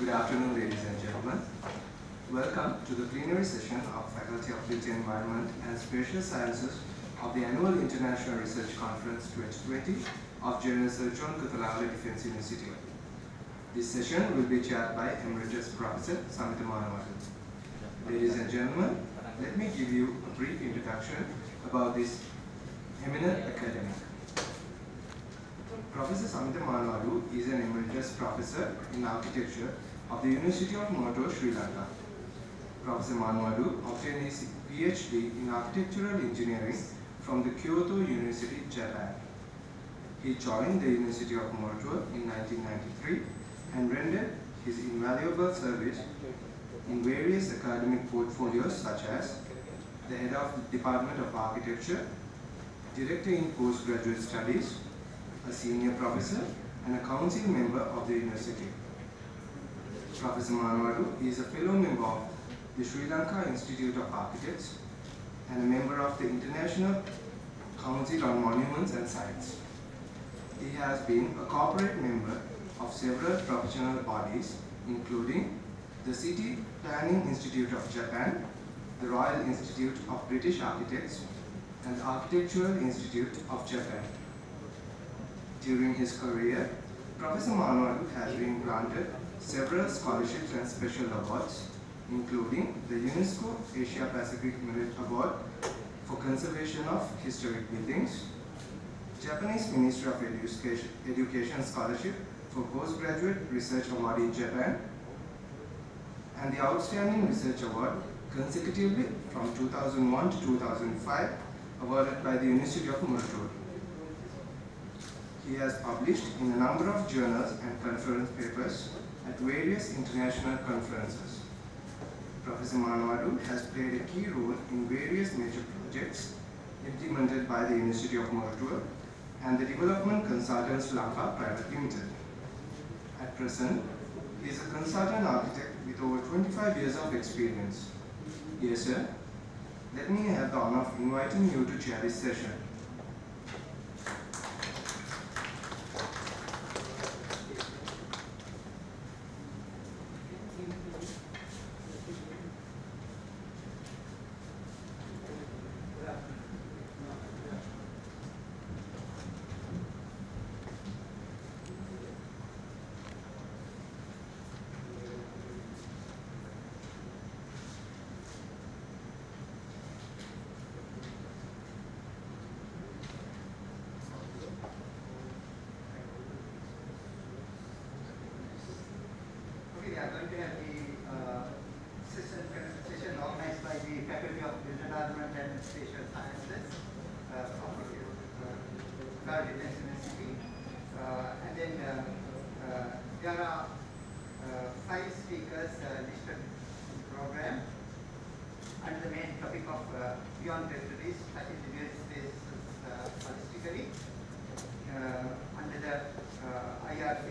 Good afternoon, ladies and gentlemen. Welcome to the plenary session of Faculty of Built Environment and Spatial Sciences of the Annual International Research Conference 2020 of General Surgeon Kotelawala Defense University. This session will be chaired by Emeritus Professor Samita Manawatu. Ladies and gentlemen, let me give you a brief introduction about this eminent academic. Professor Samita Manawatu is an Emeritus Professor in Architecture of the University of Motor, Sri Lanka. Professor Manawatu obtained his PhD in Architectural Engineering from the Kyoto University, Japan. He joined the University of Motor in 1993 and rendered his invaluable service in various academic portfolios such as the head of the Department of Architecture, director in postgraduate studies, a senior professor, and a council member of the university. Professor Manawatu is a fellow member of the Sri Lanka Institute of Architects and a member of the International Council on Monuments and Sites. He has been a corporate member of several professional bodies, including the City Planning Institute of Japan, the Royal Institute of British Architects, and the Architectural Institute of Japan. During his career, Professor Manawatu has been granted several scholarships and special awards, including the UNESCO Asia Pacific Merit Award for Conservation of Historic Buildings, Japanese Ministry of Education Scholarship for Postgraduate Research Award in Japan, and the Outstanding Research Award consecutively from 2001 to 2005 awarded by the University of Muratood. He has published in a number of journals and conference papers at various international conferences. Professor Manawatu has played a key role in various major projects implemented by the University of Muratood and the Development Consultants Lanka Private Limited. At present, he is a consultant architect with over 25 years of experience. Yes, sir. Let me have the honor of inviting you to chair this session. We are going to have the session organized by the Faculty of Built Environment and Spatial Sciences of the Defense University. And then there are 5 speakers listed in the program under the main topic of Beyond Territories, that is the real space holistically, under the IRC,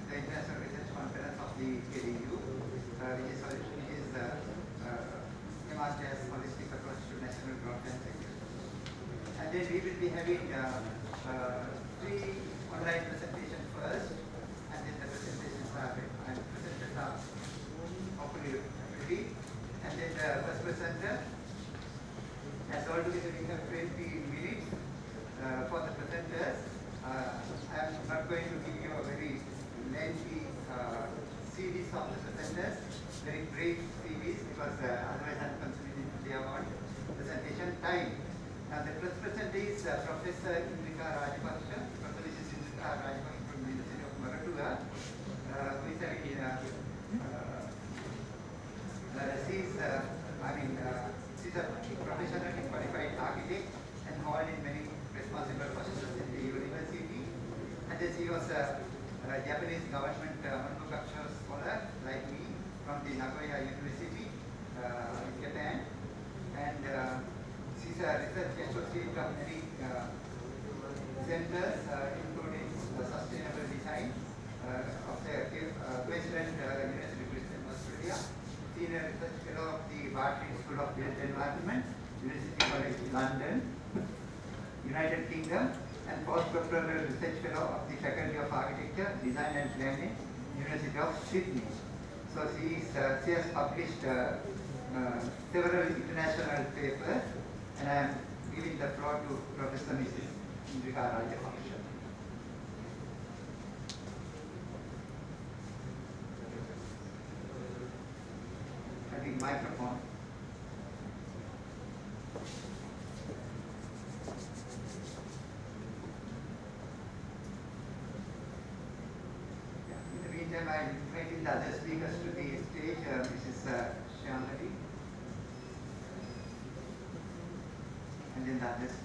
the International Research Conference of the KDU, which is emerged as Holistic Approach to National Broadband Sector. And then we will be having 3 online presentations first, and then the presentations are hopefully ready. And then the first presenter, as altogether we have 20 minutes for the presenters. I am not going to give you a very lengthy series of the presenters, very brief series, because otherwise I'm consuming their own presentation time. Now the first presenter is Professor Indrika Rajapaksha, Professor Mrs. Indrika Rajapaksha from the University of Maratua, who is she's a professionally qualified architect and hold in many responsible positions in the university. And then she was a Japanese government manufacturer scholar like me from the Nagoya University in Japan. And she's a research associate of many centers, including sustainable design of the Queensland University of Australia, senior research fellow of the Bartley School of Built Environment, University College London, United Kingdom, and postdoctoral research fellow of the Faculty of Architecture, Design and Planning, University of Sydney. So she has published several international papers, and I am giving the floor to Professor Mrs. Indrika Rajapaksha. I think microphone. In the meantime, I am inviting the other speakers to the stage. Mrs. Shyamali, and then the other speakers.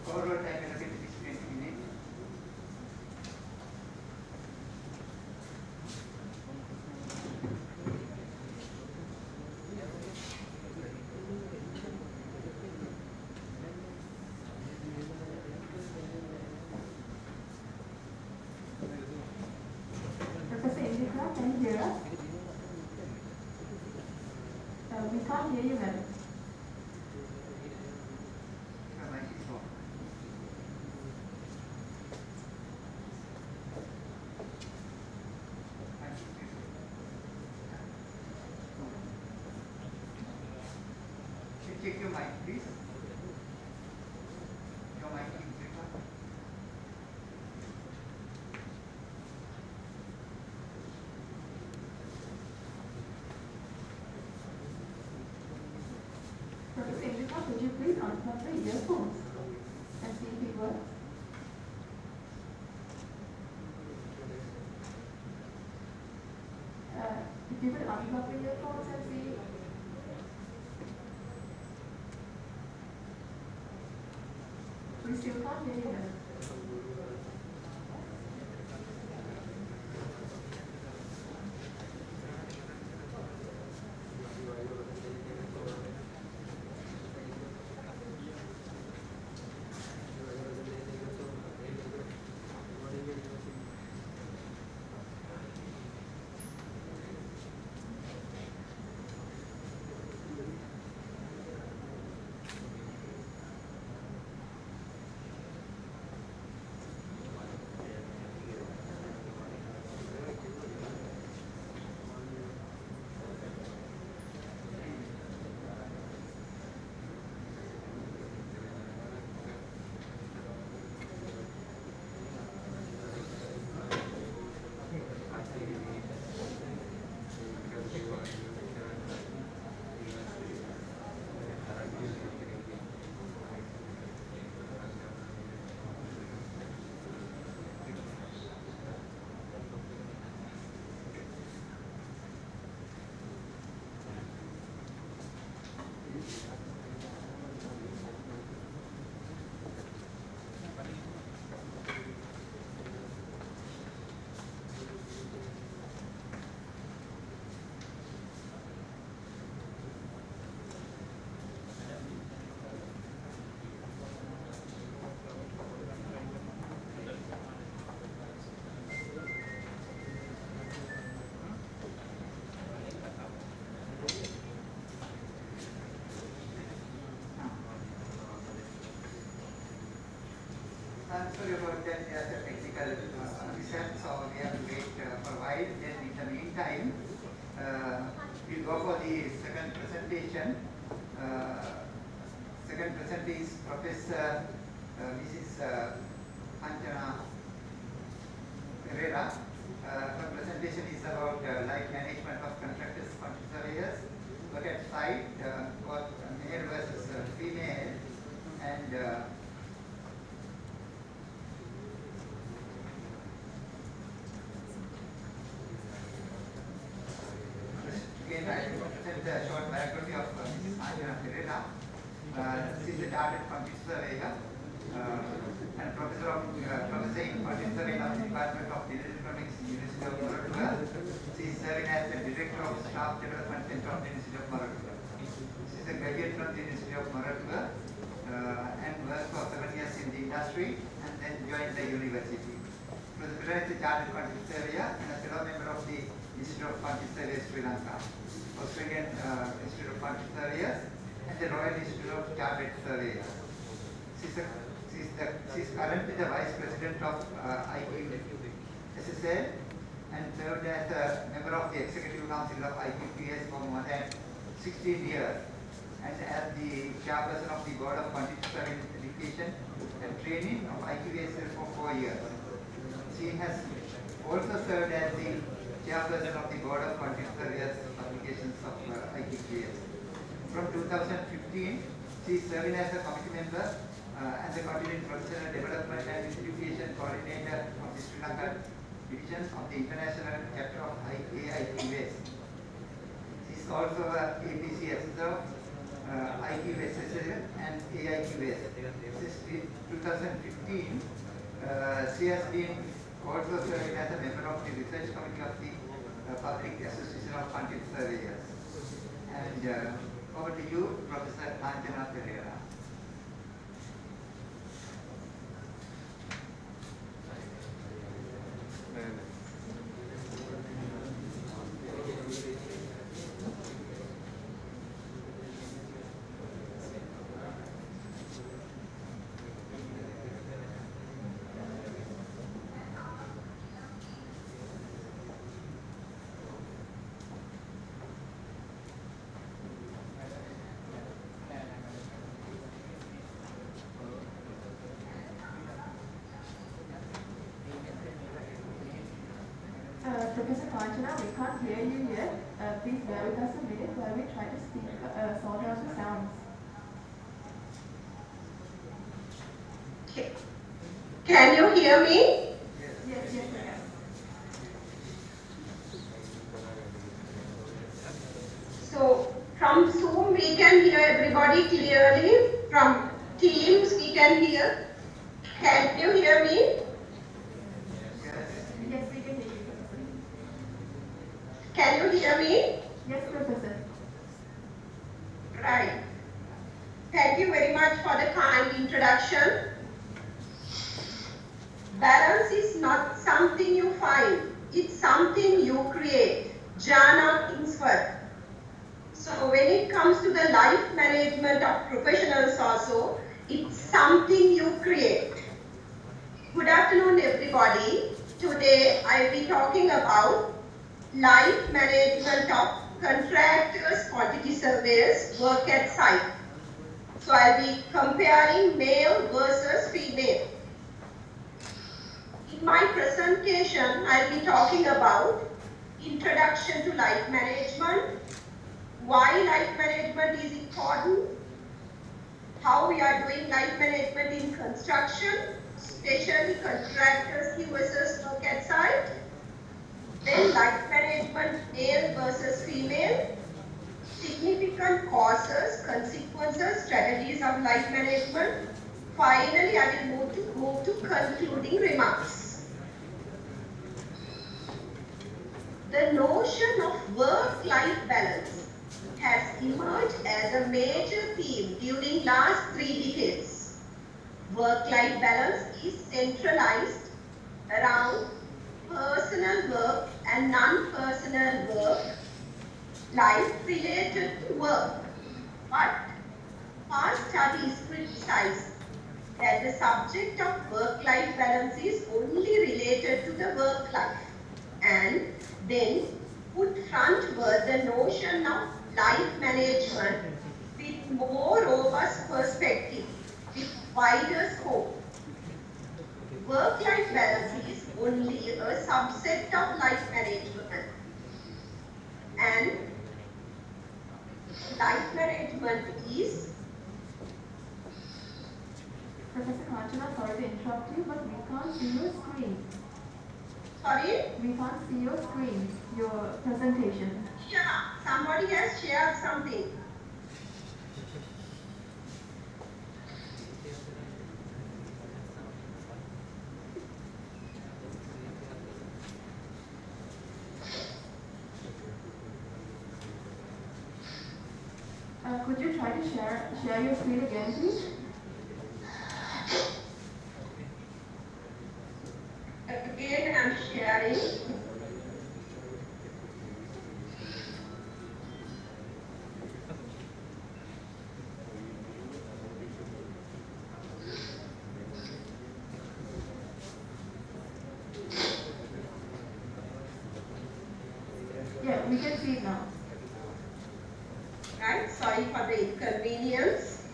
Overall time allocated is 20 minutes. Professor Indrika, can you hear us? We can't hear you, madam. My mic is on. Check your mic, please. Your mic is on. Professor Indrika, could you please unplug the earphones and see if it works? If you could unplug the earphones and see. We still can't hear you, madam. I'm sorry about that. There's a technical reset, so we have to wait for a while. Then in the meantime, we'll go for the second presentation. Second presenter is Professor Mrs. Anjana Herrera. Her presentation is about life management of contractors, quantity surveyors. Look at site, both male versus female, and again, I will present a short biography of Mrs. Anjana Herrera. She is a chartered quantity surveyor and professor in quantity surveying of the Department of Digital Economics, University of Maratua. She is serving as the Director of Staff Development Center of the University of Maratua. She is a graduate from the University of Maratua and worked for 7 years in the industry and then joined the university. He was a Plenary Chartered Quantity Surveyor and a fellow member of the Institute of Quantity Surveyors Sri Lanka, Australian Institute of Quantity Surveyors, and the Royal Institute of Chartered Surveyors. She is currently the Vice President of IQSSL and served as a member of the Executive Council of IQPS for more than 16 years and as the Chairperson of the Board of Quantity Surveying Education and Training of IQSSL for 4 years. She has also served as the Chairperson of the Board of Quantity Surveyors Publications of IQPS. From 2015, she is serving as a committee member and the Continuing Professional Development and Education Coordinator of the Sri Lanka Division of the International Chapter of AIQS. She is also a APC Assessor of IQSSL and AIQS. Since 2015, she has been also serving as a member of the Research Committee of the Public Association of Quantity Surveyors. And over to you, Professor Anjana Pereira. Professor Kanchana, we can't hear you yet. Please bear with us a minute while we try to speak, sort out the sounds. Can you hear me? Yes, yes, yes. So from Zoom we can hear everybody clearly. From Teams we can hear. Can you hear me? Yes, we can hear you, Professor. Can you hear me? Yes, Professor. Right. Thank you very much for the kind introduction. Balance is not something you find, it's something you create. Jana Kingsford. So when it comes to the life management of professionals also, it's something you create. Good afternoon everybody. Today I will be talking about life management of contractors, quantity surveyors, work at site. So I'll be comparing male versus female. In my presentation, I'll be talking about introduction to life management, why life management is important, how we are doing life management in construction, especially contractors versus work at site, then life management male versus female, significant causes, consequences, strategies of life management. Finally, I will move to concluding remarks. The notion of work-life balance has emerged as a major theme during last 3 decades. Work-life balance is centralized around personal work and non-personal work, life related to work. But past studies criticize that the subject of work-life balance is only related to the work life, and then put frontward the notion of life management with more robust perspective, with wider scope. Work-life balance is only a subset of life management, and life management is... Professor Kanchana, sorry to interrupt you, but we can't see your screen. Sorry? We can't see your screen, your presentation. Yeah, somebody has shared something. Could you try to share your screen again, please? We can see it now. Right? Sorry for the inconvenience.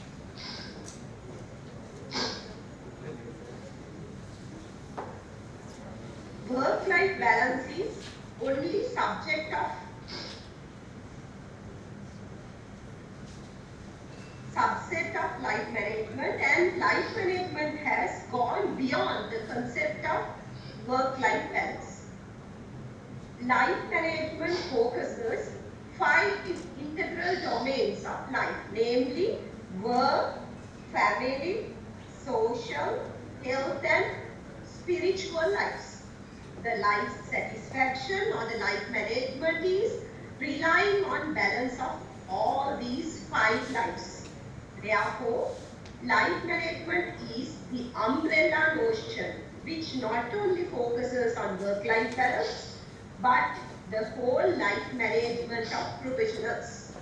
Work-life balance is only subject of subset of life management, and life management has gone beyond the concept of work-life balance. Life management focuses 5 integral domains of life, namely work, family, social, health and spiritual lives. The life satisfaction or the life management is relying on balance of all these 5 lives. Therefore, life management is the umbrella notion which not only focuses on work-life balance but the whole life management of professionals.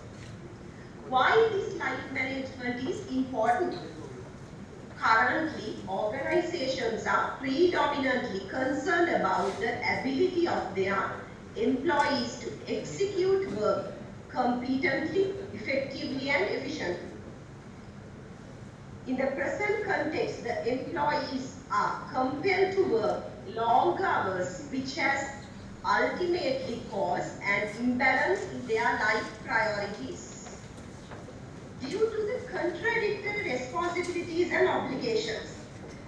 Why this life management is important? Currently, organizations are predominantly concerned about the ability of their employees to execute work competently, effectively and efficiently. In the present context, the employees are compelled to work long hours, which has ultimately caused an imbalance in their life priorities. Due to the contradictory responsibilities and obligations,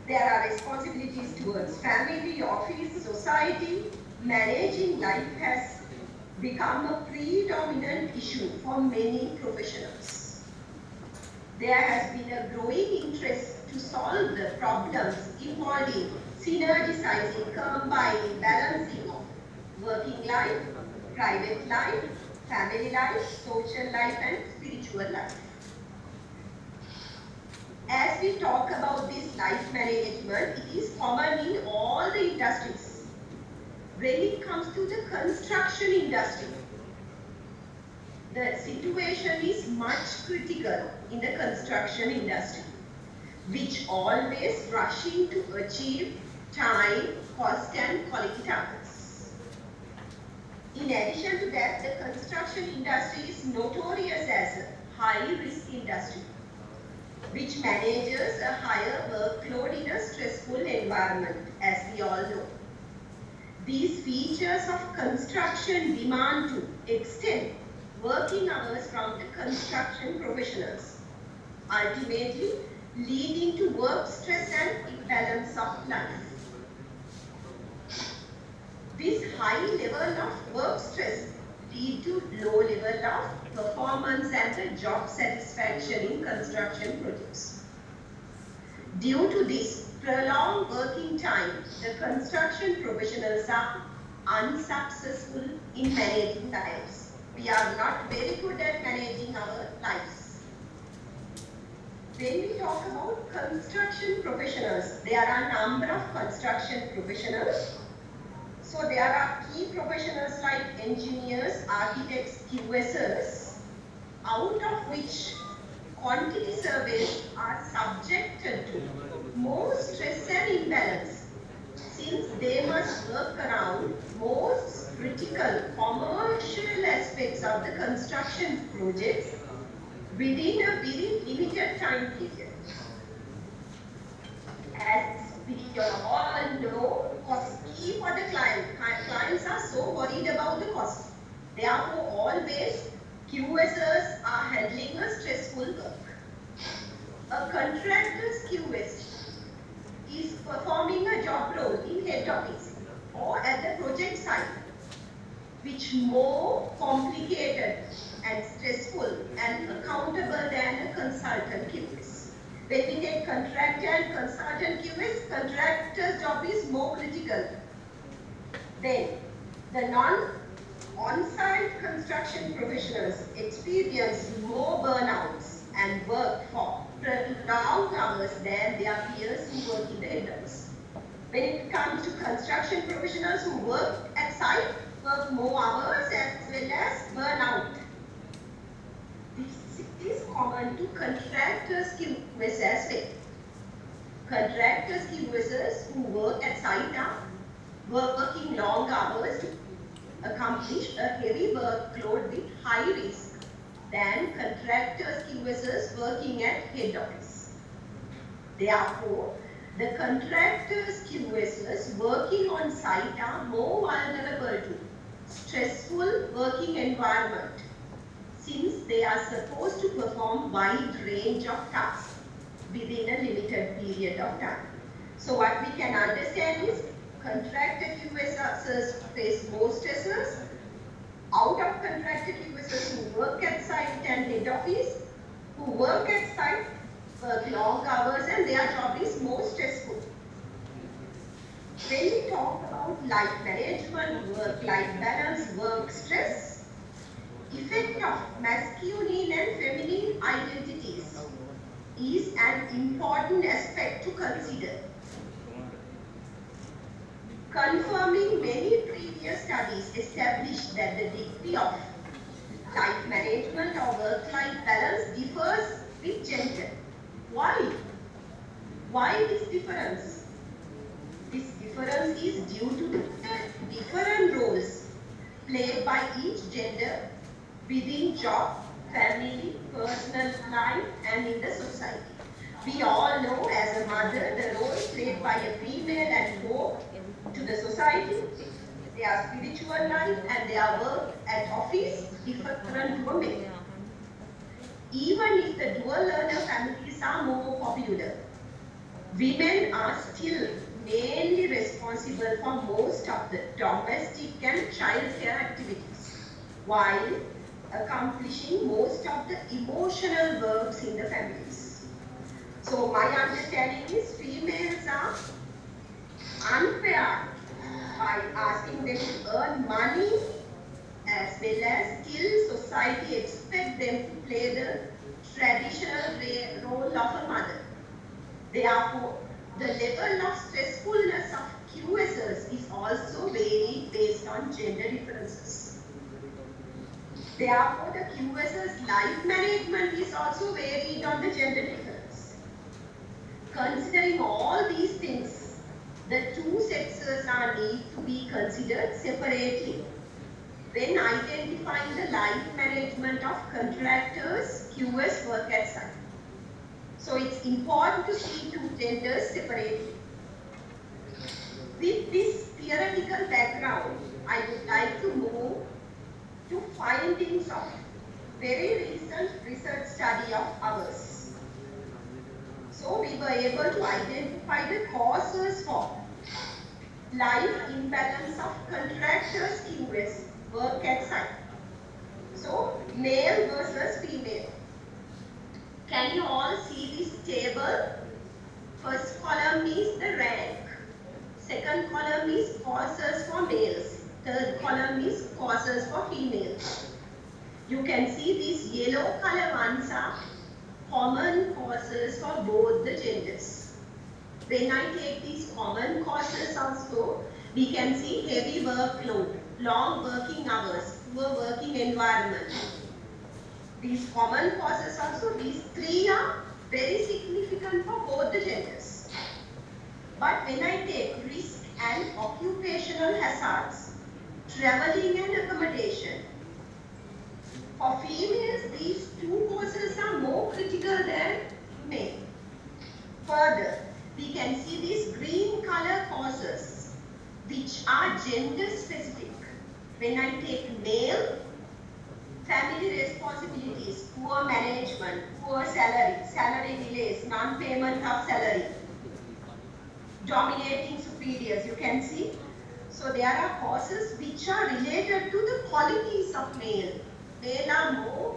there are responsibilities towards family, office, society. Managing life has become a predominant issue for many professionals. There has been a growing interest to solve the problems involving synergizing, combining, balancing of working life, private life, family life, social life and spiritual life. As we talk about this life management, it is common in all the industries. When it comes to the construction industry, the situation is much critical in the construction industry, which always rushing to achieve time, cost and quality targets. In addition to that, the construction industry is notorious as a high-risk industry, which manages a higher workload in a stressful environment, as we all know. These features of construction demand to extend working hours from the construction professionals, ultimately leading to work stress and imbalance of life. This high level of work stress lead to low level of performance and the job satisfaction in construction projects. Due to this prolonged working time, the construction professionals are unsuccessful in managing lives. We are not very good at managing our lives. When we talk about construction professionals, there are a number of construction professionals. So there are key professionals like engineers, architects, QSers, out of which quantity surveys are subjected to more stress and imbalance, since they must work around most critical commercial aspects of the construction projects within a very limited time period. As we all know, cost key for the client. Clients are so worried about the cost. Therefore, always QSers are handling a stressful work. A contractor's QS is performing a job role in head office or at the project site, which more complicated and stressful and accountable than a consultant QS. When we take contractor and consultant QS, contractor's job is more critical. Then the non-on-site construction professionals experience more burnouts and work for long hours than their peers who work in the head office. When it comes to construction professionals who work at site, work more hours as well as burn out. This is common to contractors QS as well. Contractors QSers who work at site are working long hours to accomplish a heavy workload with high risk than contractors QSers working at head office. Therefore, the contractors QSers working on site are more vulnerable to stressful working environment since they are supposed to perform wide range of tasks within a limited period of time. So what we can understand is contracted QSers face more stressors. Out of contracted QSers who work at site and head office, who work at site work long hours and their job is more stressful. When we talk about life management, work-life balance, work stress, effect of masculine and feminine identities is an important aspect to consider. Confirming many previous studies established that the degree of life management or work-life balance differs with gender. Why? Why this difference? This difference is due to the different roles played by each gender within job, family, personal life, and in the society. We all know as a mother the role played by a female at home to the society, their spiritual life and their work at office different to a male. Even if the dual learner families are more popular, women are still mainly responsible for most of the domestic and child care activities, while accomplishing most of the emotional works in the families. So my understanding is females are unfair by asking them to earn money as well as still society expects them to play the traditional role of a mother. Therefore, the level of stressfulness of QSers is also varied based on gender differences. Therefore, the QSers' life management is also varied on the gender difference. Considering all these things, the two sexes are need to be considered separately when identifying the life management of contractors QS work at site. So it's important to see two genders separately. With this theoretical background, I would like to move to findings of very recent research study of ours. So we were able to identify the causes for life imbalance of contractors QS work at site. So male versus female. Can you all see this table? First column is the rank. Second column is causes for males. Third column is causes for females. You can see these yellow color ones are common causes for both the genders. When I take these common causes also, we can see heavy workload, long working hours, poor working environment. These common causes also, these three are very significant for both the genders. But when I take risk and occupational hazards, traveling and accommodation, for females these two causes are more critical than male. Further, we can see these green color causes which are gender specific. When I take male, family responsibilities, poor management, poor salary delays, non-payment of salary, dominating superiors, you can see. So there are causes which are related to the qualities of male. Male are more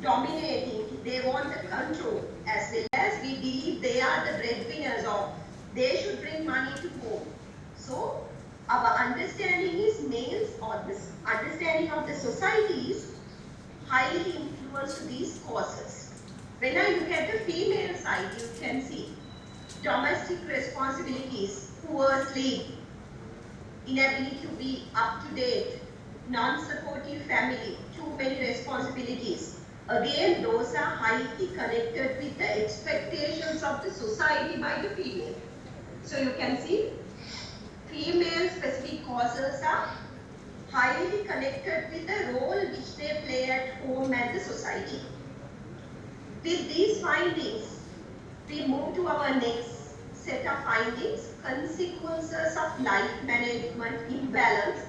dominating, they want the control, as well as we believe they are the breadwinners or they should bring money to home. So our understanding is males, or this understanding of the society is highly influenced to these causes. When I look at the female side, you can see domestic responsibilities, poor sleep, inability to be up to date, non-supportive family, too many responsibilities. Again, those are highly connected with the expectations of the society by the female. So you can see female specific causes are highly connected connected with the role which they play at home and the society. With these findings, we move to our next set of findings, consequences of life management imbalance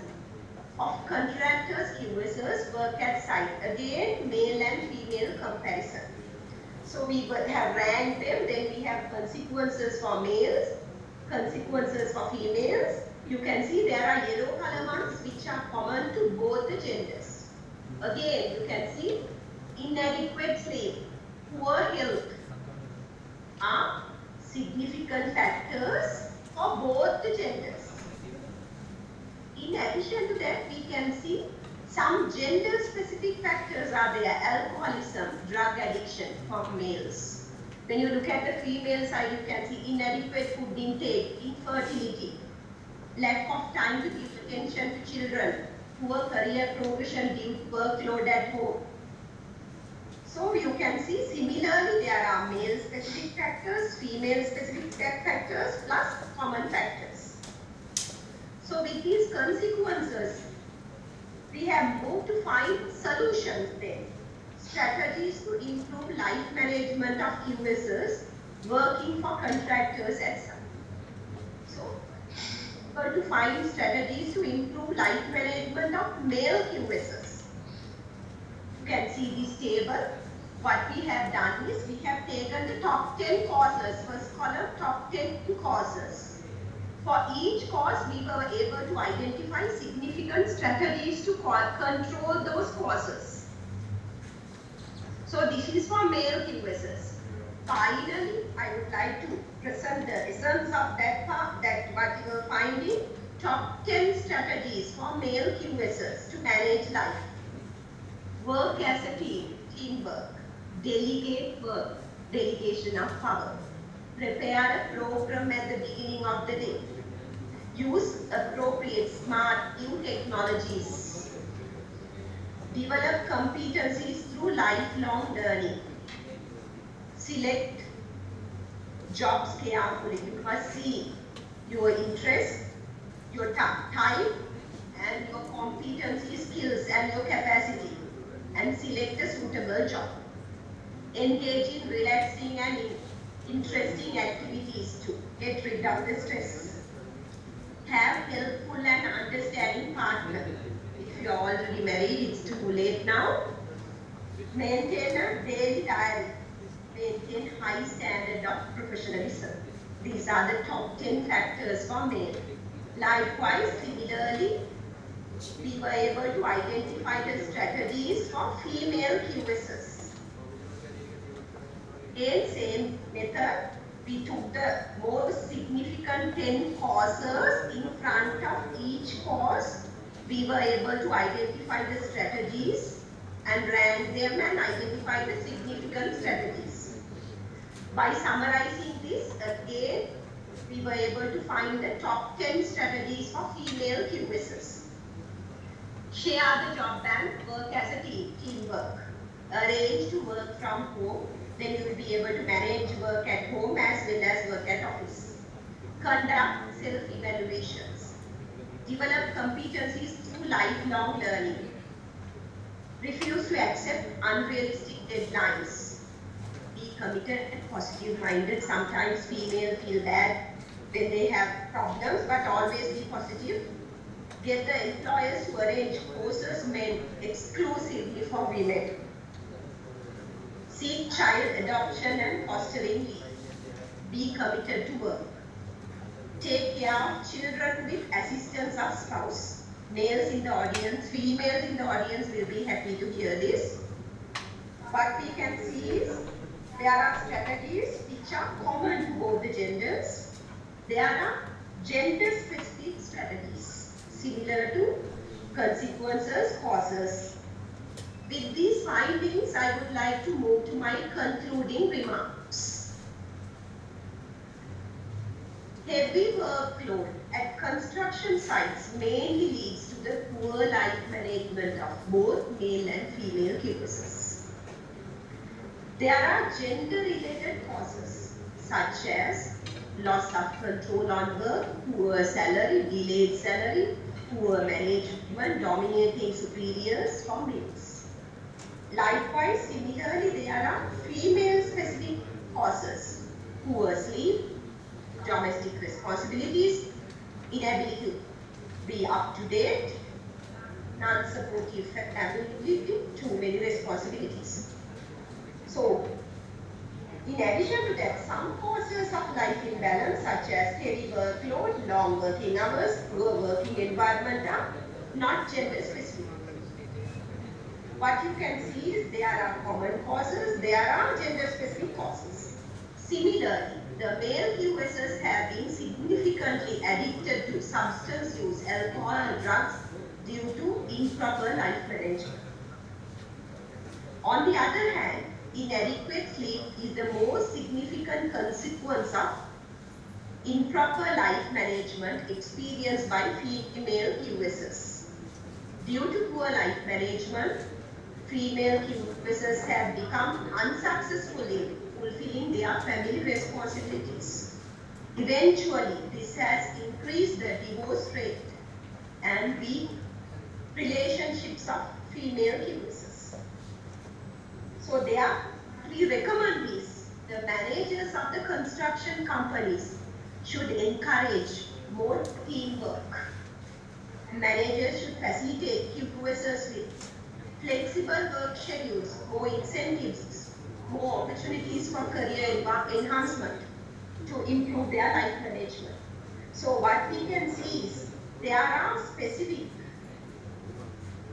of contractors, QSers, work at site. Again, male and female comparison. So we have ranked them, then we have consequences for males, consequences for females. You can see there are yellow color ones which are common to both the genders. Again, you can see inadequate sleep, poor health are significant factors for both the genders. In addition to that, we can see some gender-specific factors are there. Alcoholism, drug addiction for males. When you look at the female side, you can see inadequate food intake, infertility, lack of time to give attention to children, poor career progression due to workload at home. So you can see similarly there are male-specific factors, female-specific factors plus common factors. So with these consequences, we have moved to find solutions then. Strategies to improve life management of QSers working for contractors at site. So, we're to find strategies to improve life management of male QSers. You can see this table. What we have done is we have taken the top 10 causes, first column, top 10 causes. For each cause, we were able to identify significant strategies to control those causes. So this is for male QSers. Finally, I would like to present the essence of that part, that what you are finding, top 10 strategies for male QSers to manage life. Work as a team, teamwork. Delegate work, delegation of power. Prepare a program at the beginning of the day. Use appropriate smart new technologies. Develop competencies through lifelong learning. Select jobs carefully. You must see your interest, your time, and your competency, skills, and your capacity, and select a suitable job. Engage in relaxing and interesting activities to get rid of the stress. Have helpful and understanding partner. If you are already married, it's too late now. Maintain a daily diary. Maintain high standard of professionalism. These are the top 10 factors for male. Likewise, similarly, we were able to identify the strategies for female QSers. In same method, we took the most significant 10 causes in front of each cause. We were able to identify the strategies and rank them and identify the significant strategies. By summarizing this, again, we were able to find the top 10 strategies for female QSers. Share the job and work as a team, teamwork. Arrange to work from home. Then you will be able to manage work at home as well as work at office. Conduct self-evaluations. Develop competencies through lifelong learning. Refuse to accept unrealistic deadlines. Be committed and positive-minded. Sometimes females feel bad when they have problems, but always be positive. Get the employers to arrange courses meant exclusively for women. Seek child adoption and fostering leave. Be committed to work. Take care of children with assistance of spouse. Males in the audience, females in the audience will be happy to hear this. What we can see is there are strategies which are common to both the genders. There are gender-specific strategies similar to consequences, causes. With these findings, I would like to move to my concluding remarks. Heavy workload at construction sites mainly leads to the poor life management of both male and female QSers. There are gender-related causes such as loss of control on work, poor salary, delayed salary, poor management dominating superiors for males. Likewise, similarly, there are female-specific causes: poor sleep, domestic responsibilities, inability to be up to date, non-supportive family, too many responsibilities. So, in addition to that, some causes of life imbalance such as heavy workload, long working hours, poor working environment are not gender specific. What you can see is there are common causes, there are gender specific causes. Similarly, the male QSs have been significantly addicted to substance use, alcohol and drugs due to improper life management. On the other hand, inadequate sleep is the most significant consequence of improper life management experienced by female QSs. Due to poor life management, female QSs have become unsuccessful in fulfilling their family responsibilities. Eventually, this has increased the divorce rate and weak relationships of female QSs. So there, we recommend this. The managers of the construction companies should encourage more teamwork. Managers should facilitate QSs with flexible work schedules, more incentives, more opportunities for career enhancement to improve their life management. So what we can see is there are specific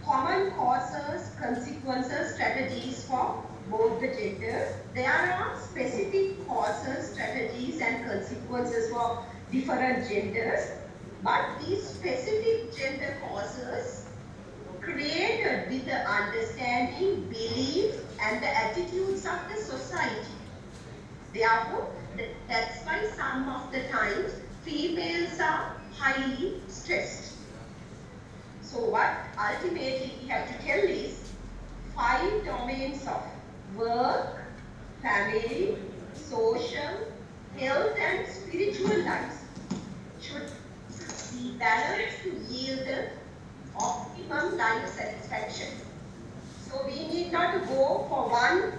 common causes, consequences, strategies for both the genders. There are specific causes, strategies and consequences for different genders, but these specific gender causes created with the understanding, belief and the attitudes of the society. Therefore, that's why some of the times females are highly stressed. So what ultimately we have to tell is 5 domains of work, family, social, health and spiritual lives should be balanced to yield the optimum life satisfaction. So we need not to go for one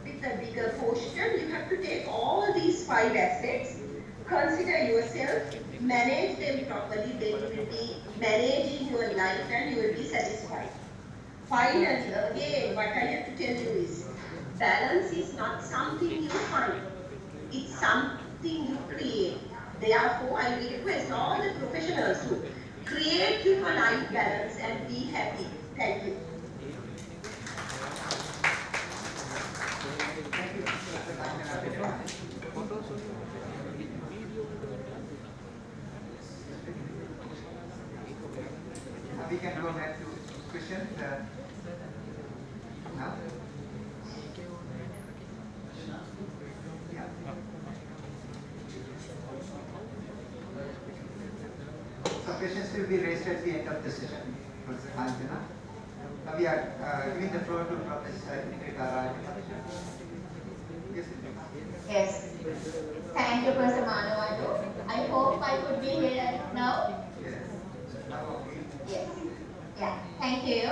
with a bigger portion. You have to take all these 5 aspects, consider yourself, manage them properly, then you will be managing your life and you will be satisfied. Finally, again, what I have to tell you is, balance is not something you find, it's something you create. Therefore, I will request all the professionals to create your life balance and be happy. Thank you. Thank you, we can go back to questions now. Yeah. So questions will be raised at the end of the session. We are giving the floor to Professor Nikita. Yes. Yes. Thank you, Professor Manawatu. I hope I could be here now. Yes. Now, okay. Yes. Yeah. Thank you.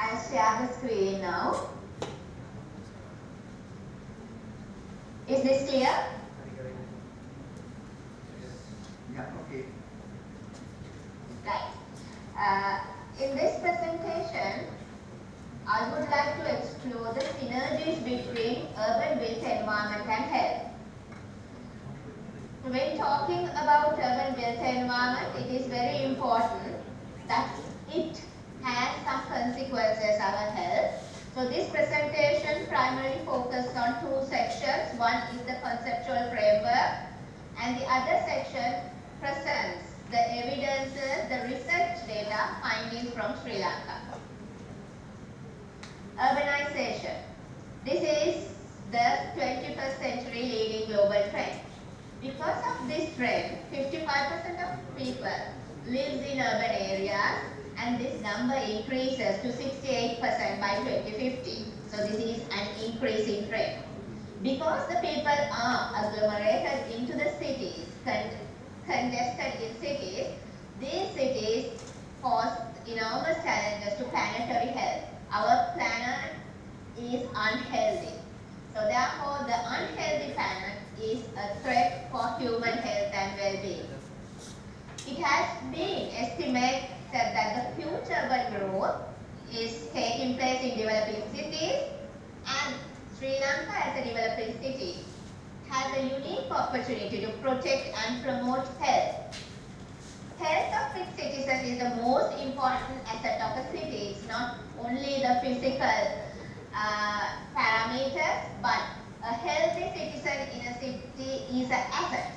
I'll share the screen now. Is this clear? Yeah, okay. Right. In this presentation, I would like to explore the synergies between urban built environment and health. When talking about urban built environment, it is very important that it has some consequences on our health. So this presentation primarily focused on 2 sections. One is the conceptual framework and the other section presents the evidences, the research data findings from Sri Lanka. Urbanization. This is the 21st century leading global trend. Because of this trend, 55% of people lives in urban areas, and this number increases to 68% by 2050. So this is an increasing trend. Because the people are agglomerated into the cities, congested in cities, these cities pose enormous challenges to planetary health. Our planet is unhealthy. So therefore, the unhealthy planet is a threat for human health and well-being. It has been estimated that the future urban growth is taking place in developing cities, and Sri Lanka as a developing city has a unique opportunity to protect and promote health. Health of its citizens is the most important asset of a city. It's not only the physical parameters, but a healthy citizen in a city is an asset.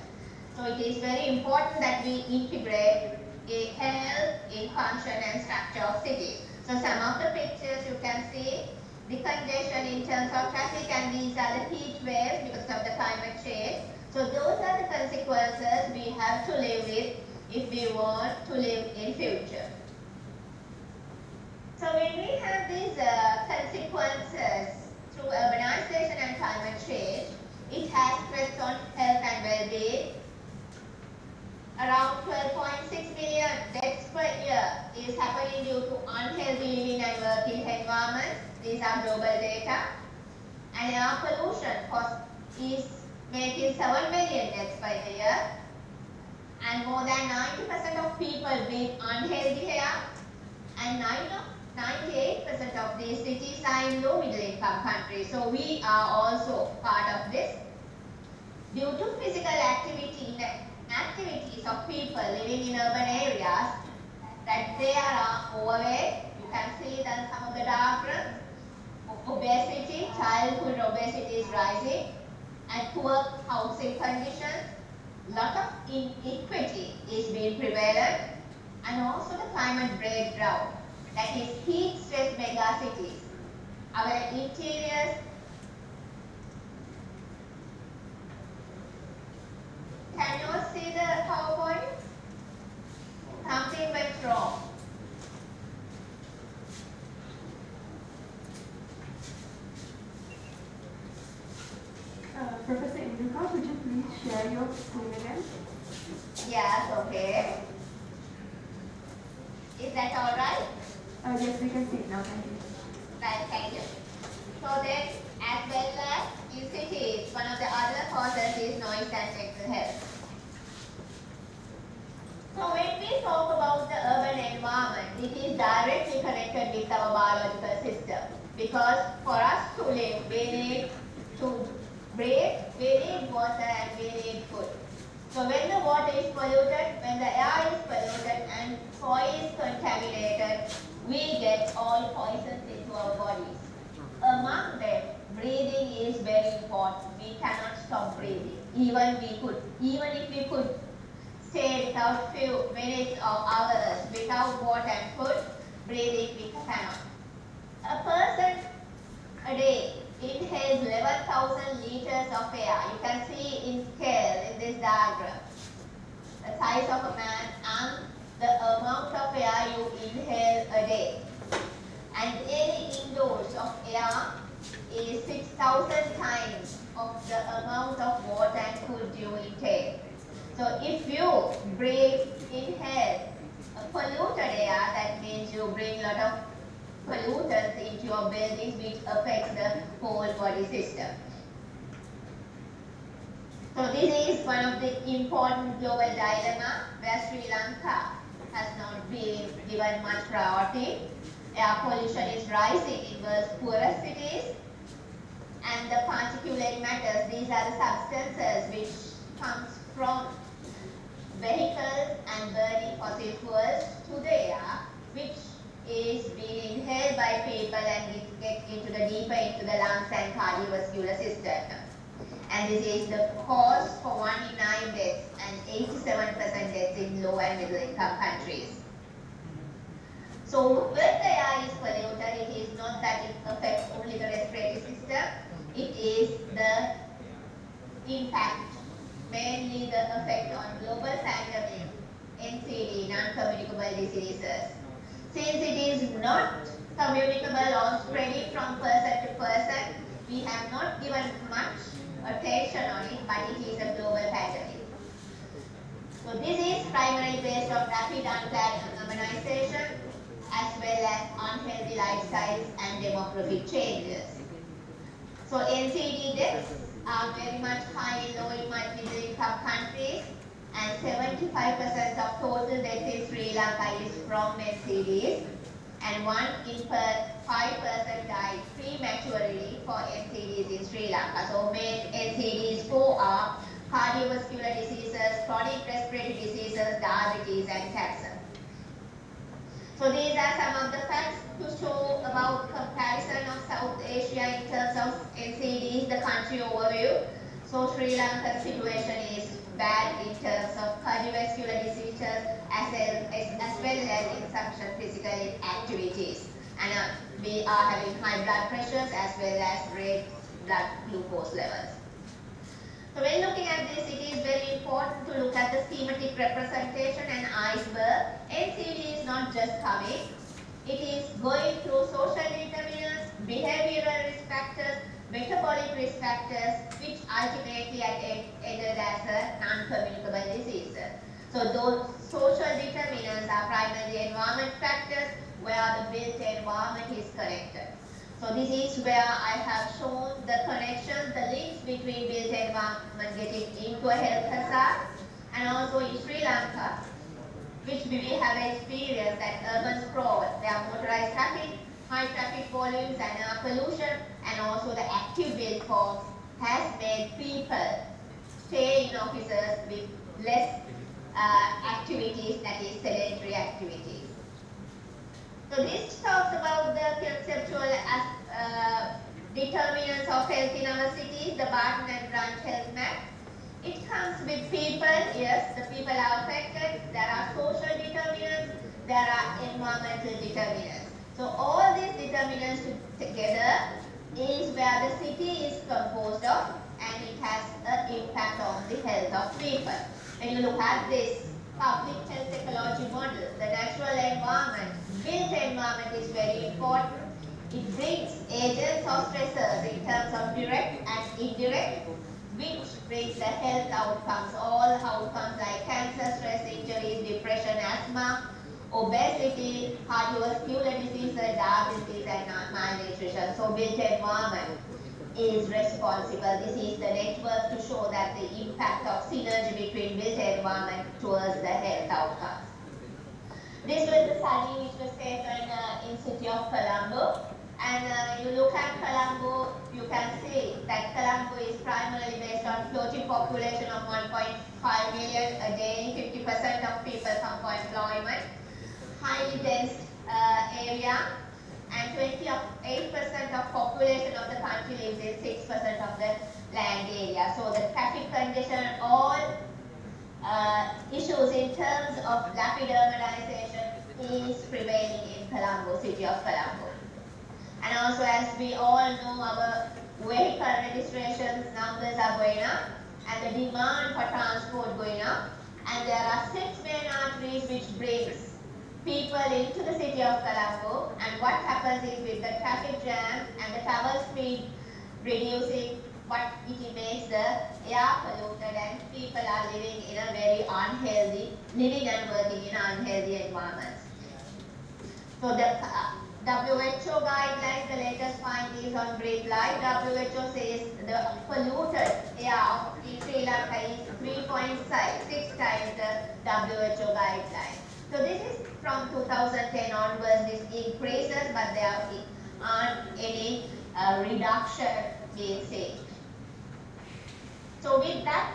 So it is very important that we integrate a health in function and structure of cities. So some of the pictures you can see the congestion in terms of traffic, and these are the heat waves because of the climate change. So those are the consequences we have to live with if we want to live in future. So when we have these consequences through urbanization and climate change, it has stress on health and well-being. Around 12.6 million deaths per year is happening due to unhealthy living and working environments. These are global data. And air pollution is making 7 million deaths per year. And more than 90% of people breathe unhealthy air. And 98% of these cities are in low middle income countries. So we are also part of this. Due to physical activities of people living in urban areas, that they are overweight. You can see that some of the diagrams. Obesity, childhood obesity is rising, and poor housing conditions. Lot of inequity is being prevalent, and also the climate breakdown, that is heat stress megacities. Our interiors, can you all see the PowerPoint? Something went wrong. Professor Induka, could you please share your screen again? Yes, okay. Is that all right? Yes, we can see it now. Thank you. Right, thank you. So then, as well as in cities, one of the other causes is noise and mental health. So when we talk about the urban environment, it is directly connected with our biological system. Because for us to live, we need to breathe, we need water, and we need food. So when the water is polluted, when the air is polluted, and soil is contaminated, we get all poisons into our bodies. Among them, breathing is very important. We cannot stop breathing. Even if we could stay without few minutes or hours without water and food, breathing we cannot. A person a day inhales 11,000 liters of air. You can see in scale in this diagram the size of a man and the amount of air you inhale a day. And any indose of air is 6,000 times of the amount of water and food you intake. So if you inhale a polluted air, that means you bring a lot of pollutants into your buildings, which affects the whole body system. So this is one of the important global dilemma where Sri Lanka has not been given much priority. Air pollution is rising in world's poorest cities, and the particulate matters, these are the substances which comes from vehicles and burning fossil fuels to the air, which is being inhaled by people and it gets deeper into the lungs and cardiovascular system. And this is the cause for 1 in 9 deaths and 87% deaths in low and middle income countries. So when the air is polluted, it is not that it affects only the respiratory system, it is the impact mainly the effect on global pandemic, NCD, non-communicable diseases. Since it is not communicable or spreading from person to person, we have not given much attention on it, but it is a global pandemic. So this is primarily based on rapid unplanned urbanization as well as unhealthy lifestyles and demographic changes. So NCD deaths are very much high in low and middle income countries, and 75% of total deaths in Sri Lanka is from NCDs, and 1 in per 5% died prematurely for NCDs in Sri Lanka. So main NCDs 4 are cardiovascular diseases, chronic respiratory diseases, diabetes and cancer. So these are some of the facts to show about comparison of South Asia in terms of NCDs, the country overview. So Sri Lanka's situation is bad in terms of cardiovascular diseases as well as insufficient physical activities. And we are having high blood pressures as well as raised blood glucose levels. So when looking at this, it is very important to look at the schematic representation and iceberg. NCD is not just coming, it is going through social determinants, behavioral risk factors, metabolic risk factors, which ultimately ended as a non-communicable disease. So those social determinants are primarily environment factors where the built environment is connected. So this is where I have shown the connection, the links between built environment getting into a health hazard, and also in Sri Lanka, which we have experienced that urban sprawl, there are motorized traffic, high traffic volumes and air pollution, and also the active built forms has made people stay in offices with less activities, that is sedentary activities. So this talks about the conceptual determinants of health in our cities, the Barton and Branch health map. It comes with people, yes, the people are affected, there are social determinants, there are environmental determinants. So all these determinants together is where the city is composed of, and it has an impact on the health of people. When you look at this public health ecology model, the natural environment, built environment is very important. It brings agents of stressors in terms of direct and indirect, which brings the health outcomes, all outcomes like cancer, stress, injuries, depression, asthma, obesity, cardiovascular diseases, diabetes and malnutrition. So built environment is responsible. This is the network to show that the impact of synergy between built environment towards the health outcomes. This was the study which was taken in city of Colombo. And you look at Colombo, you can see that Colombo is primarily based on floating population of 1.5 million a day, 50% of people come for employment, highly dense area, and 28% of population of the country lives in 6% of the land area. So the traffic congestion, all issues in terms of rapid urbanization is prevailing in Colombo, city of Colombo. And also, as we all know, our vehicle registration numbers are going up and the demand for transport going up. And there are 6 main arteries which brings people into the city of Colombo. And what happens is with the traffic jam and the travel speed reducing, what it makes the air polluted and people are living in a very unhealthy, living and working in unhealthy environments. So the WHO guidelines, the latest findings on breathe life, WHO says the polluted air in Sri Lanka is 3.6 times the WHO guideline. So this is from 2010 onwards, this increases, but there aren't any reduction being seen. So with that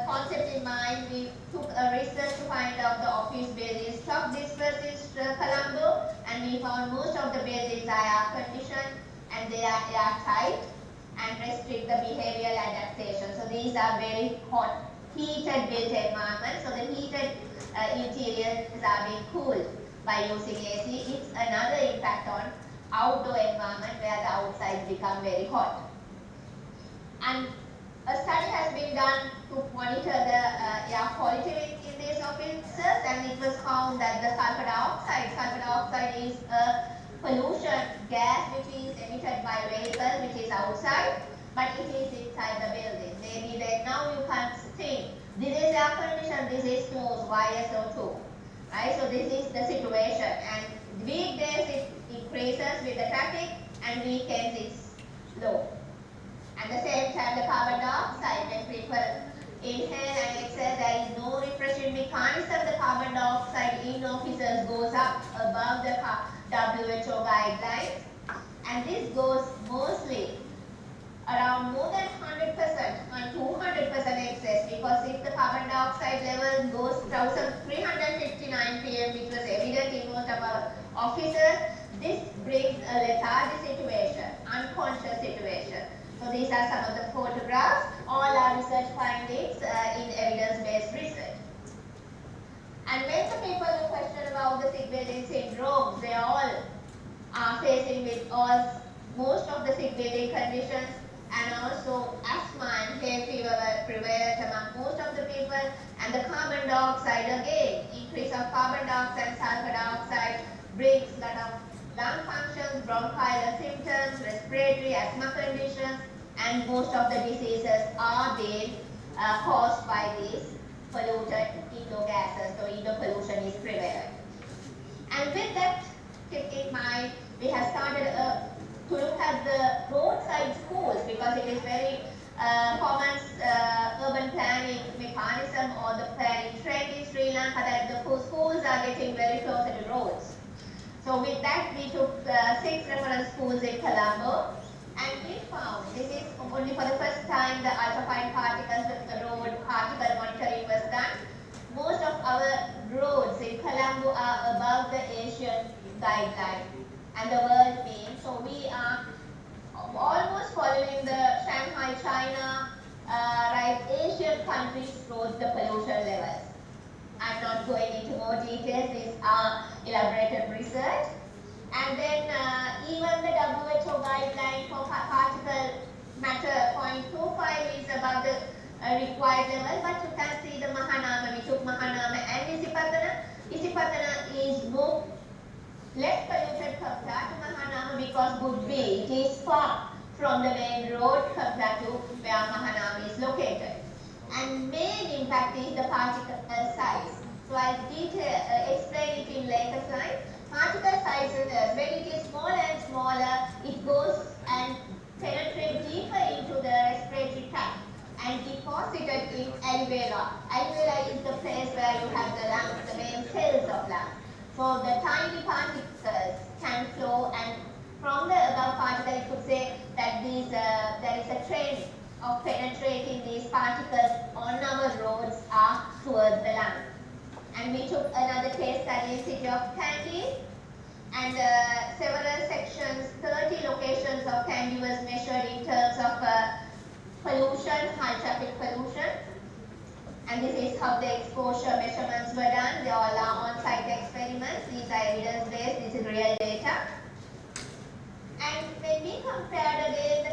concept in mind, we took a research to find out the office building stock dispersed in Colombo, and we found most of the buildings are air conditioned and they are airtight and restrict the behavioral adaptation. So these are very hot, heated built environments. So the heated interiors are being cooled by using AC. It's another impact on outdoor environment where the outside become very hot. And A study has been done to monitor the air quality in these offices, and it was found that the sulfur dioxide is a pollution gas which is emitted by vehicles which is outside, but it is inside the building. Maybe then now you can think, this is air condition, this is closed, why SO2? Right, so this is the situation, and weekdays it increases with the traffic and weekends it's low. At the same time, the carbon dioxide, when people inhale and exhale, there is no refreshing mechanism. The carbon dioxide in offices goes up above the WHO guidelines, and this goes mostly around more than 100% and 200% excess, because if the carbon dioxide level goes 1359 ppm, which was evident in most of our offices, this brings a lethargic situation, unconscious situation. So these are some of the photographs. All are research findings in evidence-based research. And when the people question about the sick building syndrome, they all are facing with most of the sick building conditions, and also asthma and hay fever were prevalent among most of the people, and the carbon dioxide again, increase of carbon dioxide, sulfur dioxide brings a lot of lung functions, bronchial symptoms, respiratory asthma conditions, and most of the diseases are being caused by these polluted indoor gases, so indoor pollution is prevalent. And with that tip in mind, we have started to look at the roadside schools, because it is very common urban planning mechanism or the planning trend in Sri Lanka that the schools are getting very close to roads. So with that, we took 6 reference schools in Colombo, and we found, this is only for the first time the ultrafine particles, the road particle monitoring was done. Most of our roads in Colombo are above the Asian guideline and the world mean. So we are almost following the Shanghai, China, Asian countries roads, the pollution levels. I'm not going into more details, these are elaborated research. And then even the WHO guideline for particle matter 0.25 is above the required level, but you can see the Mahanama, we took Mahanama and Isipatana. Isipatana is more less polluted compared to Mahanama because Budvi, it is far from the main road compared to where Mahanama is located. And main impact is the particle size. So I'll explain it in later slide. Particle sizes, when it is smaller and smaller, it goes and penetrates deeper into the respiratory tract and deposited in alveola. Alveola is the place where you have the lungs, the main cells of lungs. So the tiny particles can flow, and from the above particle, you could say that there is a trend of penetrating these particles on our roads are towards the lungs. And we took another case study in city of Kandy, and several sections, 30 locations of Kandy was measured in terms of pollution, high traffic pollution. And this is how the exposure measurements were done. They all are on-site experiments. These are evidence-based. This is real data. And when we compared again, the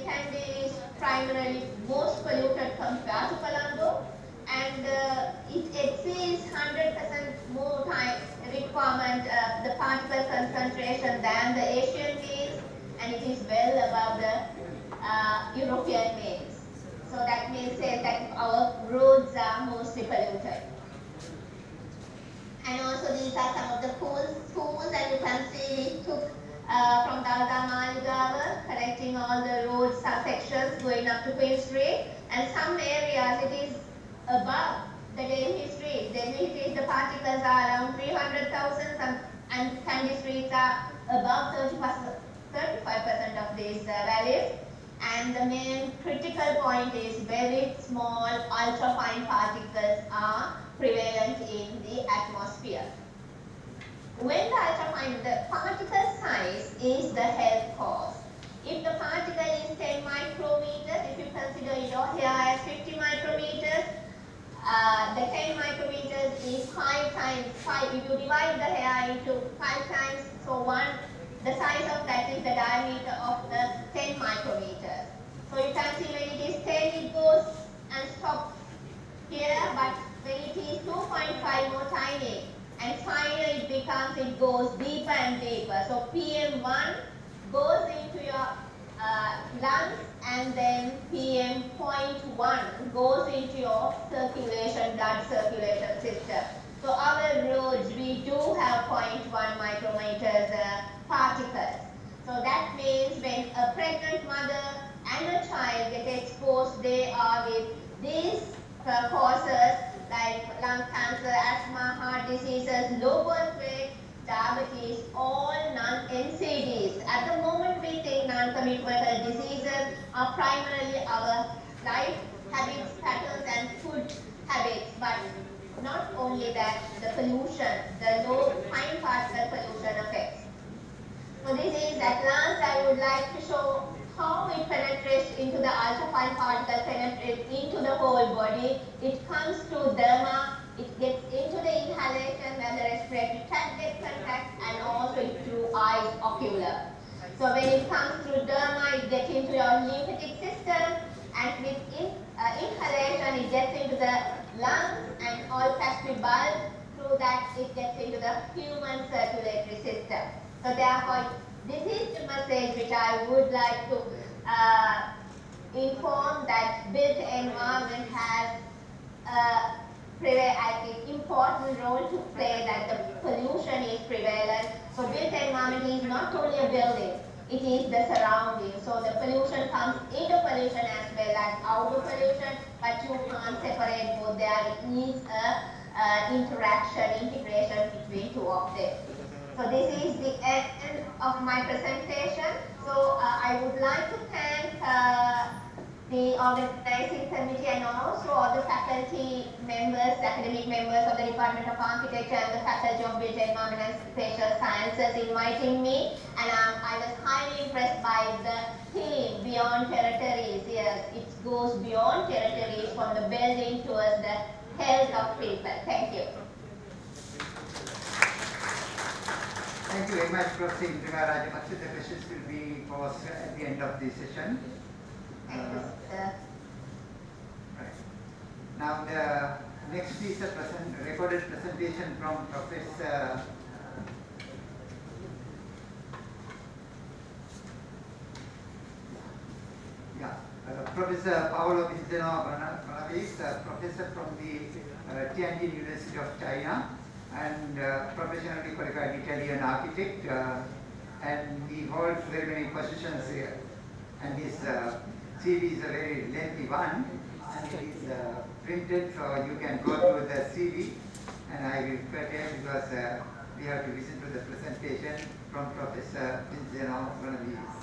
Kandy is primarily most polluted compared to Colombo, and it exceeds 100% more time requirement the particle concentration than the Asian means, and it is well above the European means. So that means that our roads are mostly polluted. And also these are some of the schools, and you can see we took from Dalga Maligawa, connecting all the road subsections going up to Queen Street, and some areas it is above the Delhi street. Delhi street, the particles are around 300,000, and Kandy streets are above 35% of these values. And the main critical point is very small ultrafine particles are prevalent in the atmosphere. When the particle size is the health cause. If the particle is 10 micrometers, if you consider your hair as 50 micrometers, the 10 micrometers is 5 times 5. If you divide the hair into 5 times, so the size of that is the diameter of the 10 micrometers. So you can see when it is 10, it goes and stops here, but when it is 2.5 more tiny, and finally it goes deeper and deeper. So PM1 goes into your lungs, and then PM.1 goes into your blood circulation system. So our roads, we do have 0.1 micrometers particles. So that means when a pregnant mother and a child get exposed, they are with these causes like lung cancer, asthma, heart diseases, low birth weight, diabetes, all non-NCDs. At the moment, we think non-communicable diseases are primarily our life habits, patterns, and food habits. But not only that, the pollution, the low fine particle pollution affects. So this is at last I would like to show how it penetrates into the ultrafine particle, penetrates into the whole body. It comes to derma, it gets into the inhalation and the respiratory tract gets contact, and also through eyes, ocular. So when it comes through derma, it gets into your lymphatic system, and with inhalation, it gets into the lungs and olfactory bulb. Through that, it gets into the human circulatory system. So therefore, this is the message which I would like to inform that built environment has an important role to play, that the pollution is prevalent. So built environment is not only a building, it is the surrounding. So the pollution comes into pollution as well as outer pollution, but you can't separate both. There is a integration between two of them. So this is the end of my presentation. So I would like to thank the organizing committee and also all the faculty members, academic members of the Department of Architecture and the Faculty of Built Environment and Spatial Sciences inviting me. And I was highly impressed by the theme, Beyond Territories. Yes, it goes beyond territories, from the building towards the health of people. Thank you. Thank you very much, Professor Indra Rajapaksa. The questions will be posed at the end of the session. Right. Now the next is a recorded presentation from Professor Professor Paolo Vinzeno-Bonavis, professor from the Tianjin University of China, and professionally qualified Italian architect, and he holds very many positions here. And his CV is a very lengthy one, and it is printed, so you can go through the CV, and I will curtail because we have to listen to the presentation from Professor Vinzeno-Bonavis.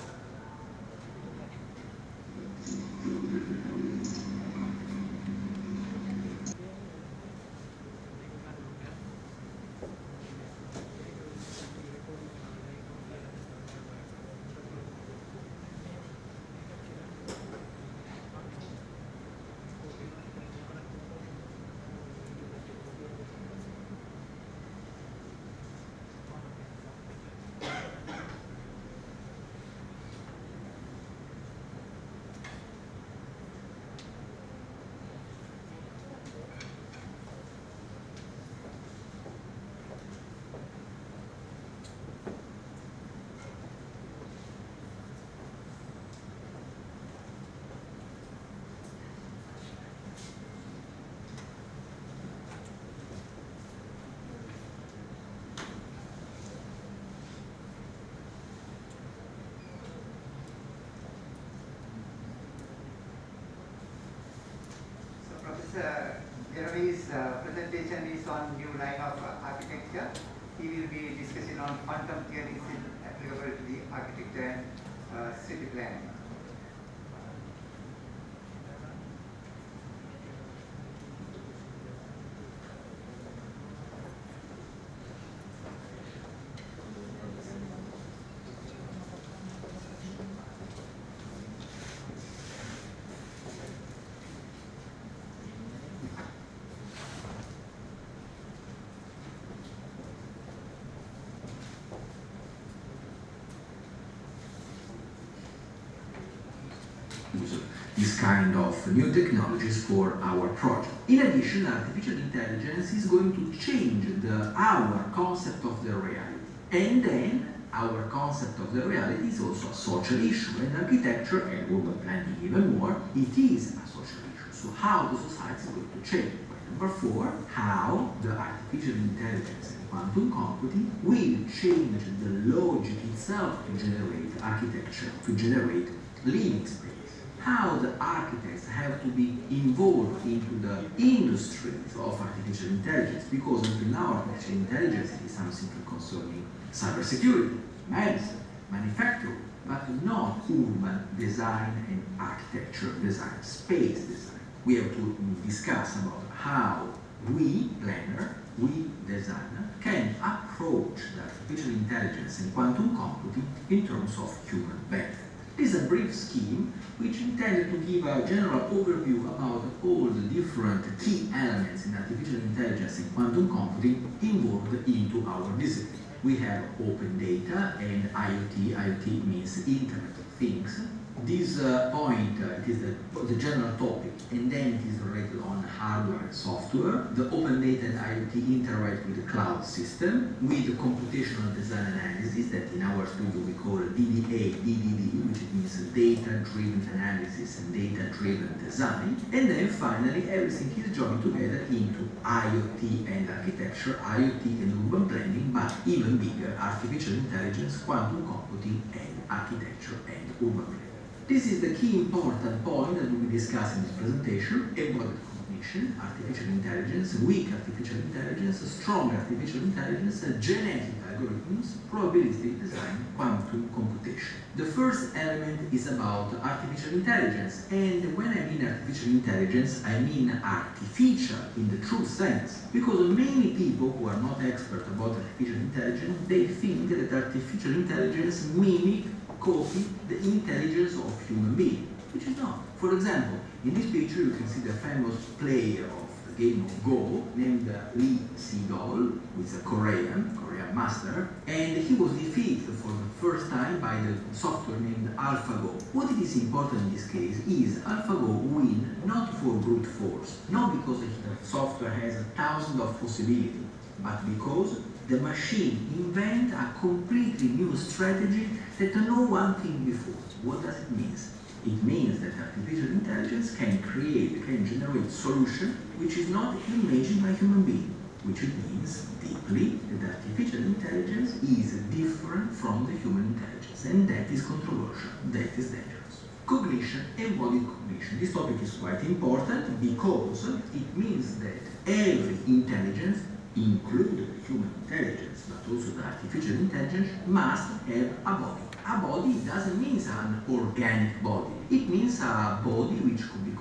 Professor Jeremy's presentation is on new line of architecture. He will be discussing on quantum theories applicable to the architecture and city planning. this kind of new technologies for our project. In addition, artificial intelligence is going to change our concept of the reality. And then our concept of the reality is also a social issue, and architecture and urban planning even more, it is a social issue. So how the society is going to change. Number 4, how the artificial intelligence and quantum computing will change the logic itself to generate architecture, to generate living space. How the architects have to be involved into the industries of artificial intelligence, because until now artificial intelligence is something concerning cybersecurity, medicine, manufacturing, but not urban design and architecture design, space design. We have to discuss about how we, planner, we, designer, can approach the artificial intelligence and quantum computing in terms of human benefit. This is a brief scheme which intended to give a general overview about all the different key elements in artificial intelligence and quantum computing involved into our discipline. We have open data and IoT. IoT means Internet of Things. This point it is the general topic, and then it is related on hardware and software. The open data and IoT interact with the cloud system, with the computational design analysis that in our studio we call DDA, DDD, which means data-driven analysis and data-driven design. And then finally everything is joined together into IoT and architecture, IoT and urban planning, but even bigger, artificial intelligence, quantum computing, and architecture and urban planning. This is the key important point that we will discuss in this presentation: embodied cognition, artificial intelligence, weak artificial intelligence, strong artificial intelligence, genetic algorithms, probability design, quantum computation. The first element is about artificial intelligence, and when I mean artificial intelligence, I mean artificial in the true sense, because many people who are not expert about artificial intelligence, they think that artificial intelligence mimic, copy the intelligence of human being, which is not. For example, in this picture you can see the famous player of the game of Go named Lee Sedol, who is a Korean master, and he was defeated for the first time by the software named AlphaGo. What it is important in this case is AlphaGo win not for brute force, not because the software has thousands of possibilities, but because the machine invent a completely new strategy that no one think before. What does it mean? It means that artificial intelligence can generate solution which is not imagined by human being, which it means deeply that artificial intelligence is different from the human intelligence, and that is controversial, that is dangerous. Cognition, embodied cognition. This topic is quite important because it means that every intelligence, including human intelligence, but also the artificial intelligence, must have a body. A body doesn't mean an organic body. It means a body which could be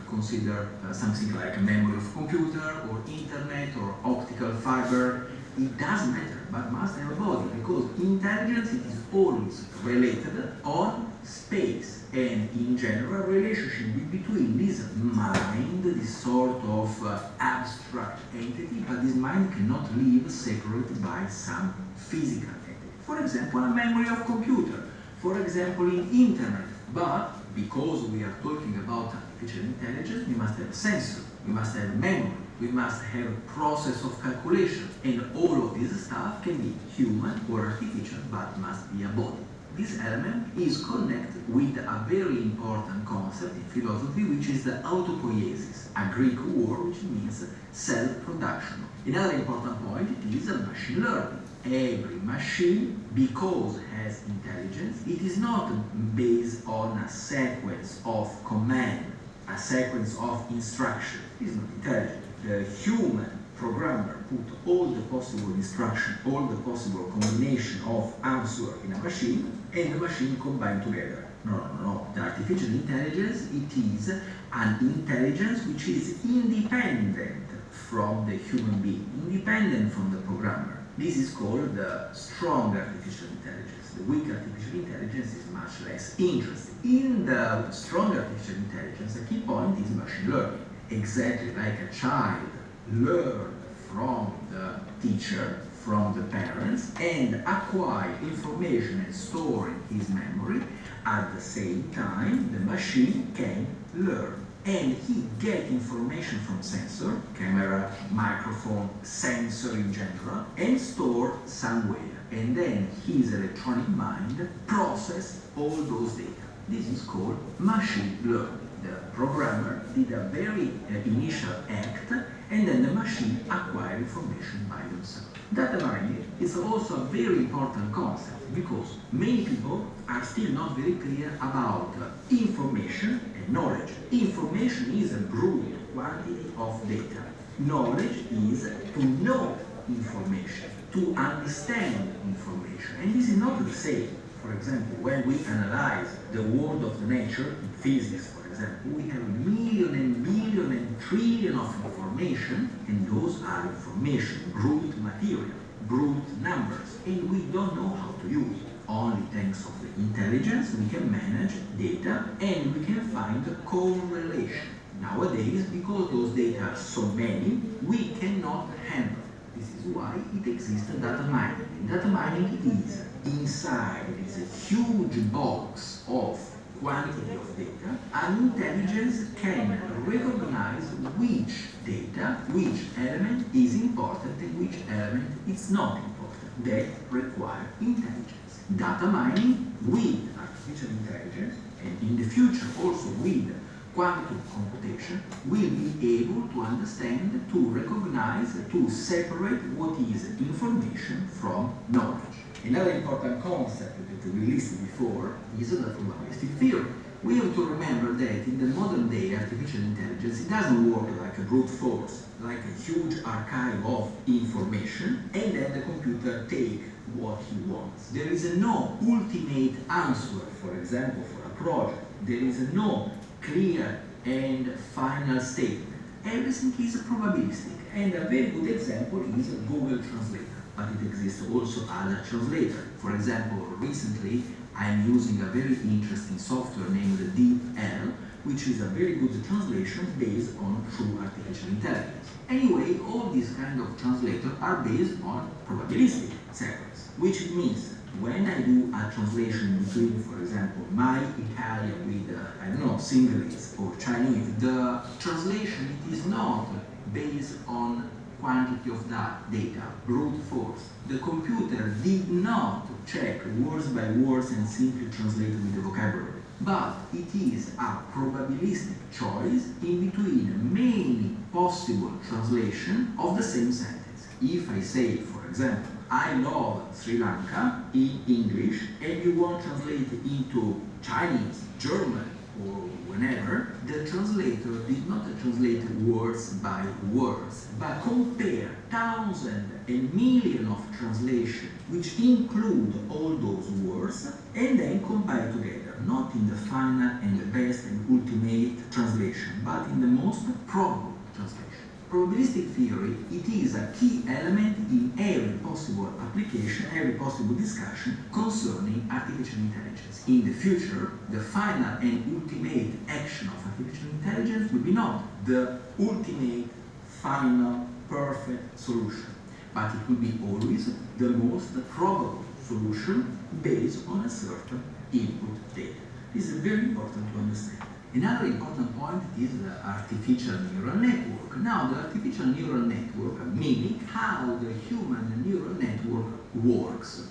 considered something like a memory of computer or internet or optical fiber. It doesn't matter, but must have a body, because intelligence it is always related on space, and in general relationship between this mind, this sort of abstract entity, but this mind cannot live separated by some physical entity. For example, a memory of computer, for example in internet, but because we are talking about artificial intelligence, we must have a sensor, we must have memory, we must have a process of calculation, and all of this stuff can be human or artificial, but must be a body. This element is connected with a very important concept in philosophy, which is the autopoiesis, a Greek word which means self-production. Another important point is machine learning. Every machine, because it has intelligence, it is not based on a sequence of command, a sequence of instruction. It is not intelligent. The human programmer put all the possible instruction, all the possible combination of answer in a machine, and the machine combined together. No. The artificial intelligence, it is an intelligence which is independent from the human being, independent from the programmer. This is called the strong artificial intelligence. The weak artificial intelligence is much less interesting. In the strong artificial intelligence, the key point is machine learning. Exactly like a child learns from the teacher, from the parents and acquire information and store in his memory. At the same time, the machine can learn. And he gets information from sensor, camera, microphone, sensor in general, and store somewhere. And then his electronic mind process all those data. This is called machine learning. The programmer did a very initial act, and then the machine acquired information by themselves. Data mining is also a very important concept because many people are still not very clear about information and knowledge. Information is a brute quantity of data. Knowledge is to know information, to understand information, and this is not the same. For example, when we analyze the world of the nature in physics, for example, we have million and trillion of information, and those are information, brute material, brute numbers, and we don't know how to use it. Only thanks of the intelligence we can manage data and we can find a correlation. Nowadays, because those data are so many, we cannot handle. This is why it exists data mining. And data mining is inside this huge box of quantity of data, an intelligence can recognize which data, which element is important and which element is not important. That require intelligence. Data mining with artificial intelligence, and in the future also with quantum computation, will be able to understand, to recognize, to separate what is information from knowledge. Another important concept that we listed before is the probabilistic theory. We have to remember that in the modern day artificial intelligence, it doesn't work like a brute force, like a huge archive of information, and then the computer takes what he wants. There is no ultimate answer, for example, for a project. There is no clear and final statement. Everything is probabilistic, and a very good example is Google Translator. But it exists also other translators. For example, recently I'm using a very interesting software named DeepL, which is a very good translation based on true artificial intelligence. Anyway, all these kind of translators are based on probabilistic sequence, which means when I do a translation between, for example, my Italian with, I don't know, Sinhalese or Chinese, the translation is not based on quantity of that data, brute force. The computer did not check words by words and simply translate with the vocabulary, but it is a probabilistic choice in between many possible translations of the same sentence. If I say, for example, I love Sri Lanka in English, and you want to translate it into Chinese, German, or whenever, the translator did not translate words by words, but compare thousands and millions of translations which include all those words and then combine together, not in the final and the best and ultimate translation, but in the most probable translation. Probabilistic theory, it is a key element in every possible application, every possible discussion concerning artificial intelligence. In the future, the final and ultimate action of artificial intelligence will be not the ultimate, final, perfect solution, but it will be always the most probable solution based on a certain input data. This is very important to understand. Another important point is the artificial neural network. Now, the artificial neural network mimics how the human neural network works.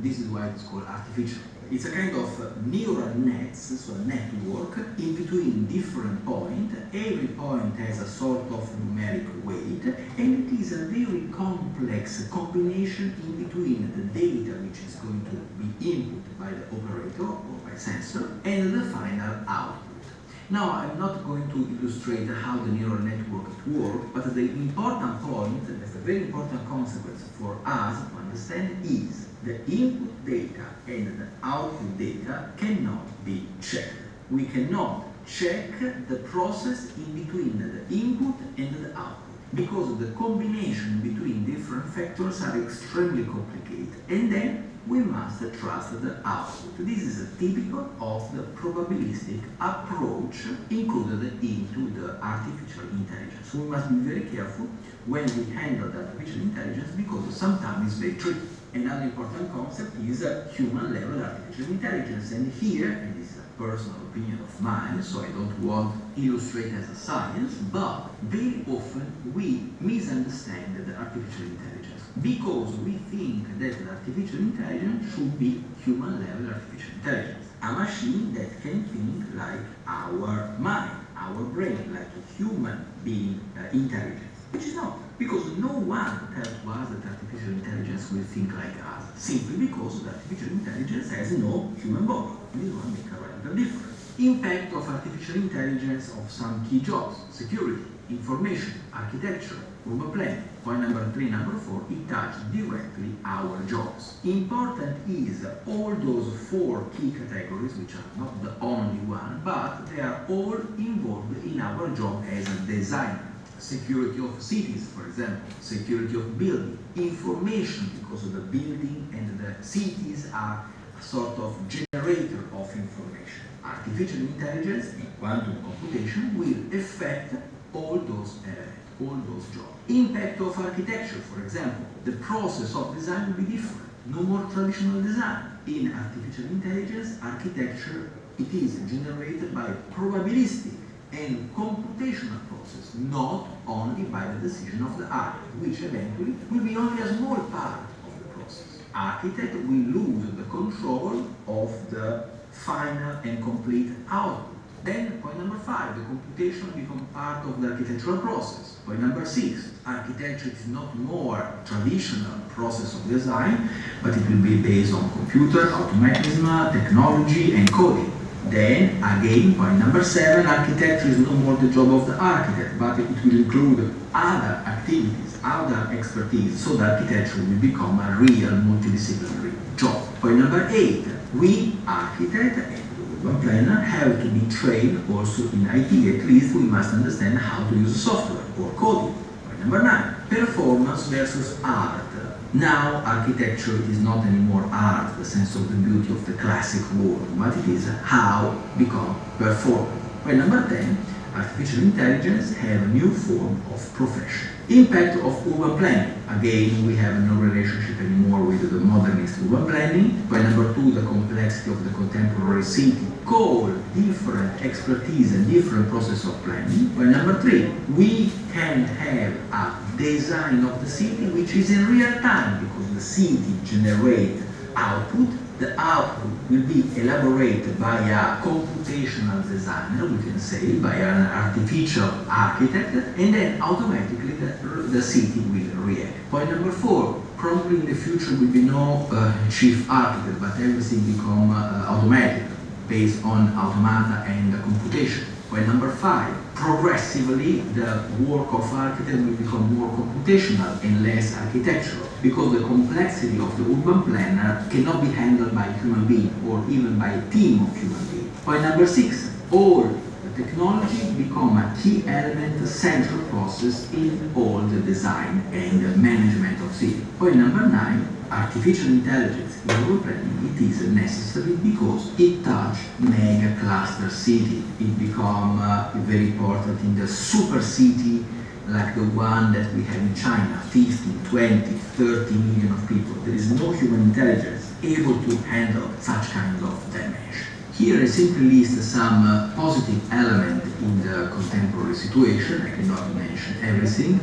This is why it's called artificial. It's a kind of neural nets, so a network in between different points. Every point has a sort of numeric weight, and it is a very complex combination in between the data which is going to be input by the operator or by sensor and the final output. Now, I'm not going to illustrate how the neural network works, but the important point, that's a very important consequence for us to understand, is the input data and the output data cannot be checked. We cannot check the process in between the input and the output. because the combination between different factors are extremely complicated, and then we must trust the output. This is typical of the probabilistic approach included into the artificial intelligence. So we must be very careful when we handle the artificial intelligence because sometimes it's very tricky. Another important concept is human-level artificial intelligence, and here, and this is a personal opinion of mine, so I don't want to illustrate as a science, but very often we misunderstand the artificial intelligence because we think that the artificial intelligence should be human-level artificial intelligence, a machine that can think like our mind, our brain, like a human being intelligence, which is not. Because no one tells us that artificial intelligence will think like us, simply because the artificial intelligence has no human body. This one makes a radical difference. Impact of artificial intelligence of some key jobs: security, information, architecture, urban planning. Point number 3, number 4, it touches directly our jobs. Important is all those 4 key categories, which are not the only one, but they are all involved in our job as a designer. Security of cities, for example, security of building, information, because of the building and the cities are a sort of generator of information. Artificial intelligence and quantum computation will affect all those elements, all those jobs. Impact of architecture, for example, the process of design will be different. No more traditional design. In artificial intelligence, architecture, it is generated by probabilistic and computational process, not only by the decision of the architect, which eventually will be only a small part of the process. Architect will lose the control of the final and complete output. Then, point number 5, the computation becomes part of the architectural process. Point number 6, architecture is not more traditional process of design, but it will be based on computer, automatism, technology, and coding. Then, again, point number 7, architecture is no more the job of the architect, but it will include other activities, other expertise, so the architecture will become a real multidisciplinary job. Point number 8, we, architect and urban planner, have to be trained also in IT. At least we must understand how to use software or coding. Point number 9, performance versus art. Now, architecture is not anymore art, the sense of the beauty of the classic world, but it is how become performance. Point number 10, artificial intelligence have a new form of profession. Impact of urban planning. Again, we have no relationship anymore with the modernist urban planning. Point number 2, the complexity of the contemporary city call different expertise and different process of planning. Point number 3, we can have a design of the city which is in real time because the city generates output. The output will be elaborated by a computational designer, we can say, by an artificial architect, and then automatically the city will react. Point number 4, probably in the future will be no chief architect, but everything become automatic, based on automata and computation. Point number 5, progressively the work of architect will become more computational and less architectural, because the complexity of the urban planner cannot be handled by a human being or even by a team of human beings. Point number 6, all the technology become a key element, a central process in all the design and management of city. Point number 9, artificial intelligence in urban planning, it is necessary because it touches mega cluster city. It becomes very important in the super city like the one that we have in China, 15, 20, 30 million of people. There is no human intelligence able to handle such kind of dimension. Here I simply list some positive elements in the contemporary situation. I cannot mention everything,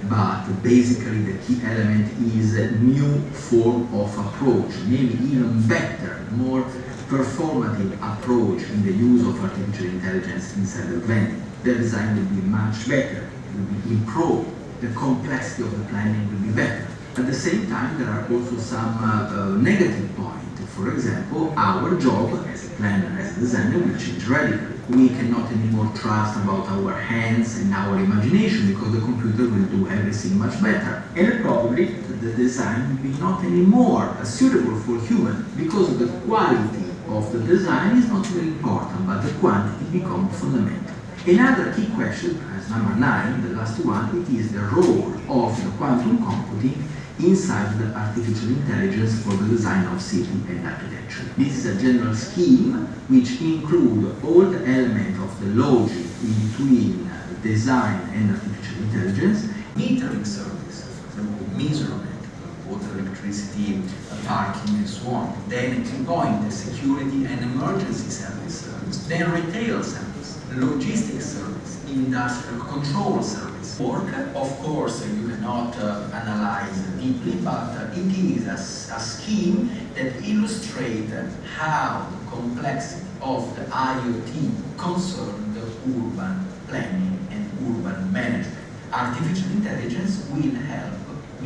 but basically the key element is a new form of approach, maybe even better, more performative approach in the use of artificial intelligence inside the venue. The design will be much better, it will be improved, the complexity of the planning will be better. At the same time, there are also some negative points. For example, our job as a planner, as a designer, will change radically. We cannot anymore trust about our hands and our imagination because the computer will do everything much better. And probably the design will be not anymore suitable for human because the quality of the design is not very important, but the quantity becomes fundamental. Another key question, as number 9, the last one, it is the role of the quantum computing inside the artificial intelligence for the design of city and architecture. This is a general scheme which includes all the elements of the logic in between design and artificial intelligence. Metering service, for example, measurement, water, electricity, parking and so on. Then entry point, security and emergency service. Then retail service, logistics service, industrial control service. Work, of course, you cannot analyze deeply, but it is a scheme that illustrates how the complexity of the IoT concerns the urban planning and urban management. Artificial intelligence will help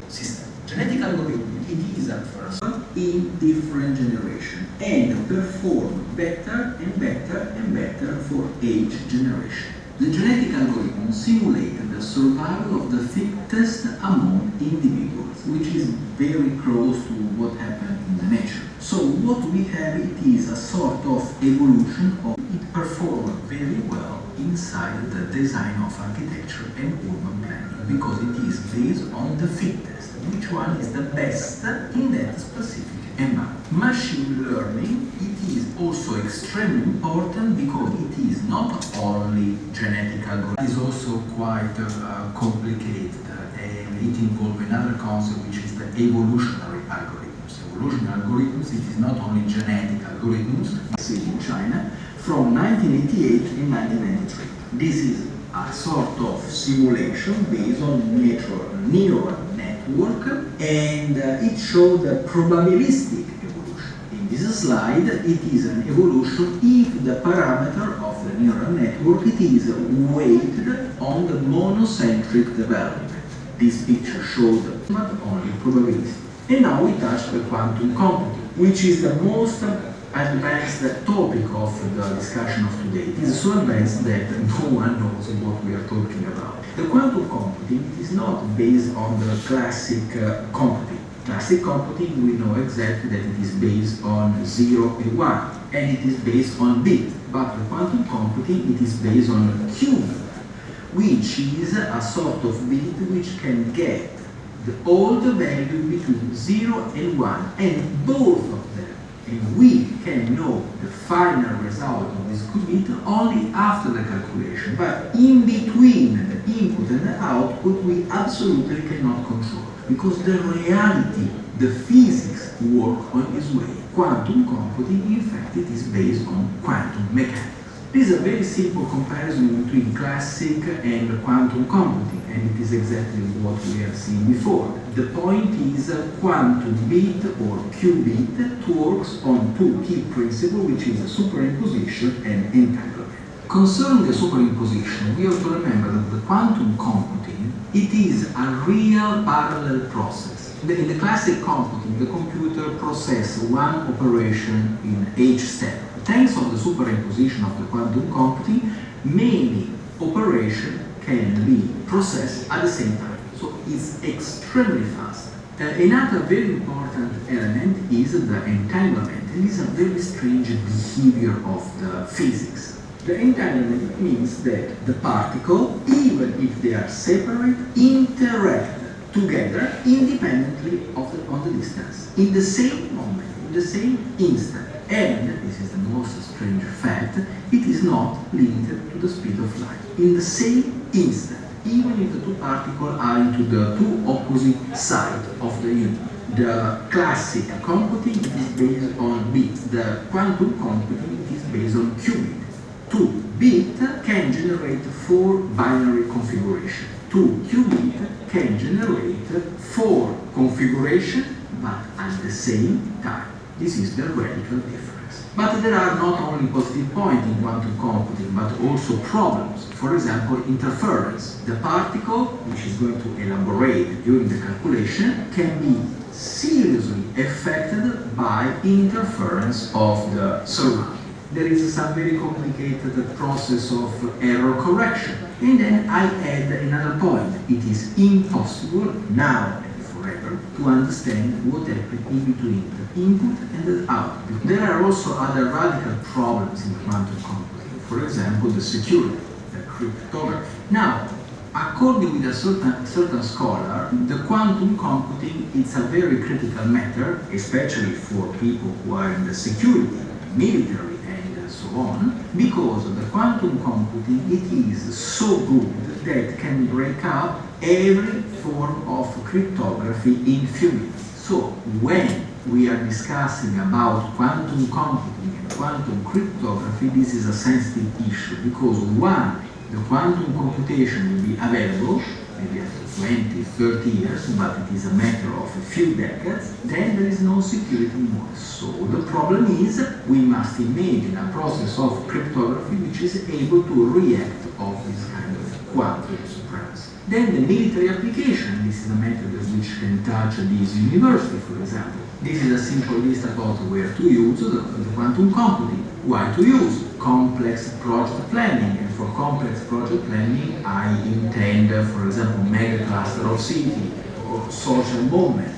system. Genetic algorithm, it is at first in different generations and perform better and better and better for each generation. The genetic algorithm simulates the survival of the fittest among individuals, which is very close to what happened in the nature. So what we have, it is a sort of evolution of it performs very well inside the design of architecture and urban planning because it is based on the fittest, which one is the best in that specific environment. Machine learning, it is also extremely important because it is not only genetic algorithm, it is also quite complicated and it involves another concept which is the evolutionary algorithms. Evolutionary algorithms, it is not only genetic algorithms, in China, from 1988 and 1993. This is a sort of simulation based on neural network and it shows the probabilistic evolution. In this slide, it is an evolution if the parameter of the neural network it is weighted on the monocentric development. This picture shows not only probability. And now we touch the quantum computing, which is the most advanced topic of the discussion of today. It is so advanced that no one knows what we are talking about. The quantum computing is not based on the classic computing. Classic computing, we know exactly that it is based on 0 and 1, and it is based on bit. But the quantum computing, it is based on qubit, which is a sort of bit which can get all the value between 0 and 1, and both of them. And we can know the final result of this qubit only after the calculation. But in between the input and the output, we absolutely cannot control. Because the reality, the physics work on its way. Quantum computing, in fact, it is based on quantum mechanics. This is a very simple comparison between classic and quantum computing, and it is exactly what we have seen before. The point is quantum bit or qubit works on two key principles, which is superimposition and entanglement. Concerning the superimposition, we have to remember that the quantum computing, it is a real parallel process. In the classic computing, the computer processes one operation in each step. Thanks to the superimposition of the quantum computing, many operations can be processed at the same time. So it's extremely fast. Another very important element is the entanglement, and it's a very strange behavior of the physics. The entanglement means that the particles, even if they are separate, interact together independently of on the distance, in the same moment, in the same instant. And, this is the most strange fact, it is not linked to the speed of light. In the same instant, even if the two particles are into the two opposite sides of the unit. The classic computing is based on bits. The quantum computing is based on qubit. 2 bit can generate 4 binary configurations. 2 qubit can generate 4 configurations, but at the same time. This is the radical difference. But there are not only positive points in quantum computing, but also problems. For example, interference. The particle, which is going to elaborate during the calculation, can be seriously affected by interference of the surrounding. There is some very complicated process of error correction. And then I add another point. It is impossible now forever to understand what happened in between the input and the output. There are also other radical problems in quantum computing. For example, the security. The cryptography. Now, according with a certain scholar, the quantum computing is a very critical matter, especially for people who are in the security, military, and so on, because the quantum computing, it is so good that it can break up every form of cryptography in few minutes. So, when we are discussing about quantum computing and quantum cryptography, this is a sensitive issue, because one, the quantum computation will be available maybe after 20, 30 years, but it is a matter of a few decades, then there is no security anymore. So the problem is we must imagine a process of cryptography which is able to react of this kind of quantum supremacy. Then the military application, this is a method which can touch this university, for example. This is a simple list about where to use the quantum computing. Why to use? Complex project planning. And for complex project planning, I intend, for example, mega cluster of city, or social movement,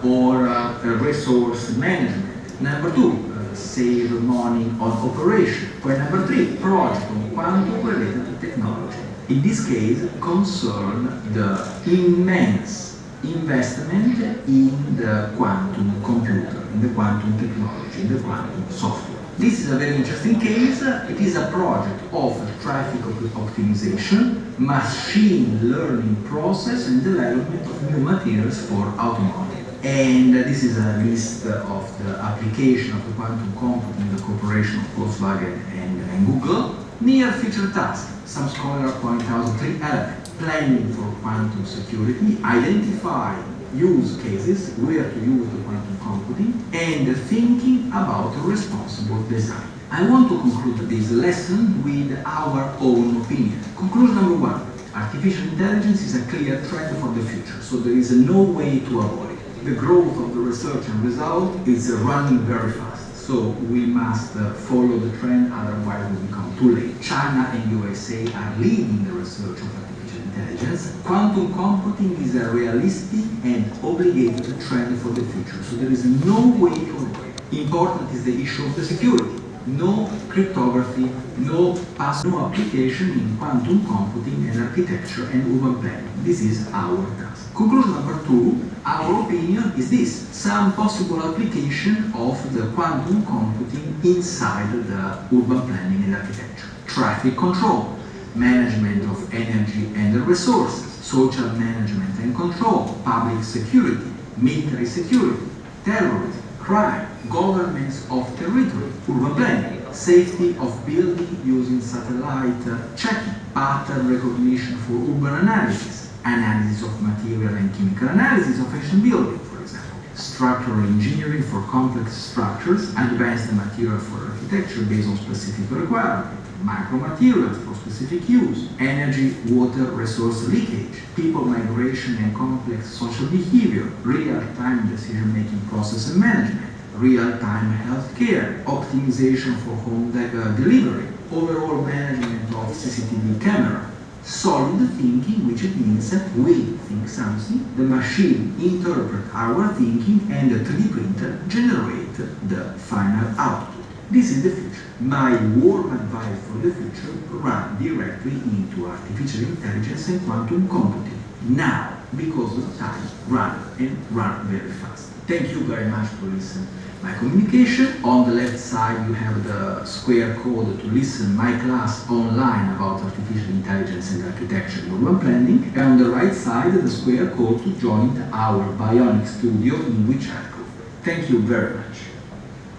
or resource management. Number two, save money on operation. Point number three, project on quantum related technology. In this case, concern the immense investment in the quantum computer, in the quantum technology, in the quantum software. This is a very interesting case. It is a project of traffic optimization, machine learning process, and development of new materials for automotive. And this is a list of the application of the quantum computing in the cooperation of Volkswagen and Google. Near feature task. Some scholars point out three elements: planning for quantum security, identifying use cases, where to use the quantum computing, and thinking about responsible design. I want to conclude this lesson with our own opinion. Conclusion number one: artificial intelligence is a clear trend for the future, so there is no way to avoid it. The growth of the research and result is running very fast. So we must follow the trend, otherwise we become too late. China and USA are leading the research of artificial intelligence. Quantum computing is a realistic and obligated trend for the future, so there is no way to avoid it. Important is the issue of the security. No cryptography, no application in quantum computing and architecture and urban planning. This is our task. Conclusion number two, our opinion is this: some possible application of the quantum computing inside the urban planning and architecture. Traffic control, management of energy and resources, social management and control, public security, military security, terrorism, crime, governance of territory, urban planning, safety of building using satellite checking, pattern recognition for urban analysis, analysis of material and chemical analysis of ancient building, for example, structural engineering for complex structures, advanced material for architecture based on specific requirements, micromaterials for specific use, energy, water, resource leakage, people migration and complex social behavior, real-time decision-making process and management, real-time healthcare, optimization for home delivery, overall management of CCTV camera, solid thinking, which it means we think something, the machine interpret our thinking, and the 3D printer generate the final output. This is the future. My warm advice for the future: run directly into artificial intelligence and quantum computing. Now, because of time, run and run very fast. Thank you very much for listening my communication. On the left side you have the square code to listen my class online about artificial intelligence and architecture and urban planning, and on the right side the square code to join our Bionic Studio in WeChat group. Thank you very much.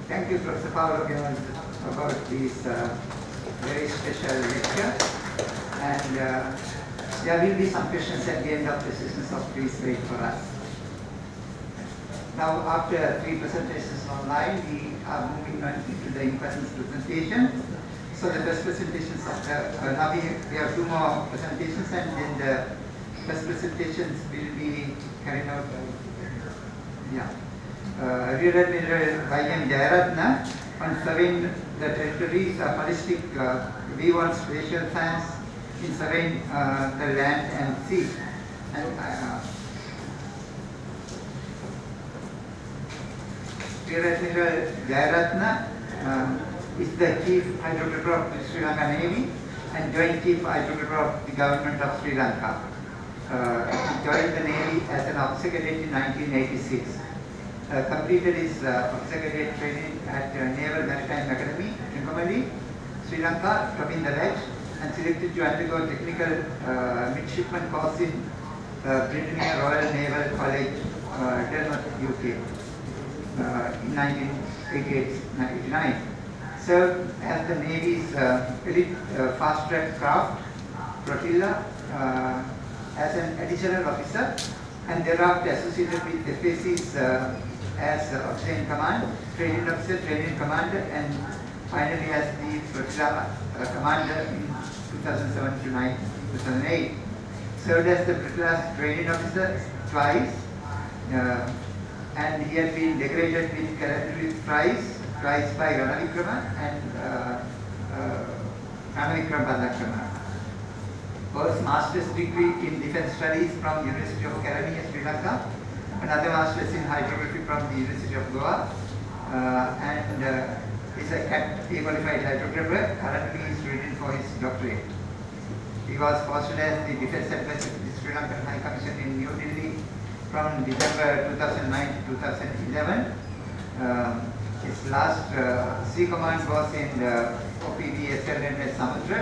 Thank you, Professor Paolo, about this very special lecture. And there will be some questions at the end of the session, so please wait for us. Now, after 3 presentations online, we are moving on into the in-person presentation. So the first presentations of the, now we have 2 more presentations, and then the first presentations will be carried out Real Admiral Y.M. Jayaratna on surveying the territories of holistic V1 spatial science in surveying the land and sea. And Real Admiral Jayaratna is the Chief Hydrographer of the Sri Lanka Navy, and Joint Chief Hydrographer of the Government of Sri Lanka. He joined the Navy as an officer cadet in 1986. Completed his officer cadet training at Naval Maritime Academy, Trincomalee, Sri Lanka, topping the ledge, and selected to undergo technical midshipman course in Britannia Royal Naval College, Denmark, UK, in 1988-99. Served as the Navy's elite fast-track craft flotilla as an additional officer, and thereafter associated with FACs as officer in command, training officer, training commander, and finally as the flotilla commander in 2007 to 2008. Served as the flotilla's training officer twice, and he had been decorated with Characteristic Prize by Ranavikrama and Ranavikrama Balakrama. First master's degree in defense studies from University of Kerala, Sri Lanka, another master's in hydrography from the University of Goa, and is a CAT qualified hydrographer. Currently he is reading for his doctorate. He was posted as the defense advisor to the Sri Lankan High Commission in New Delhi from December 2009 to 2011. His last sea command was in OPV SLN Samudra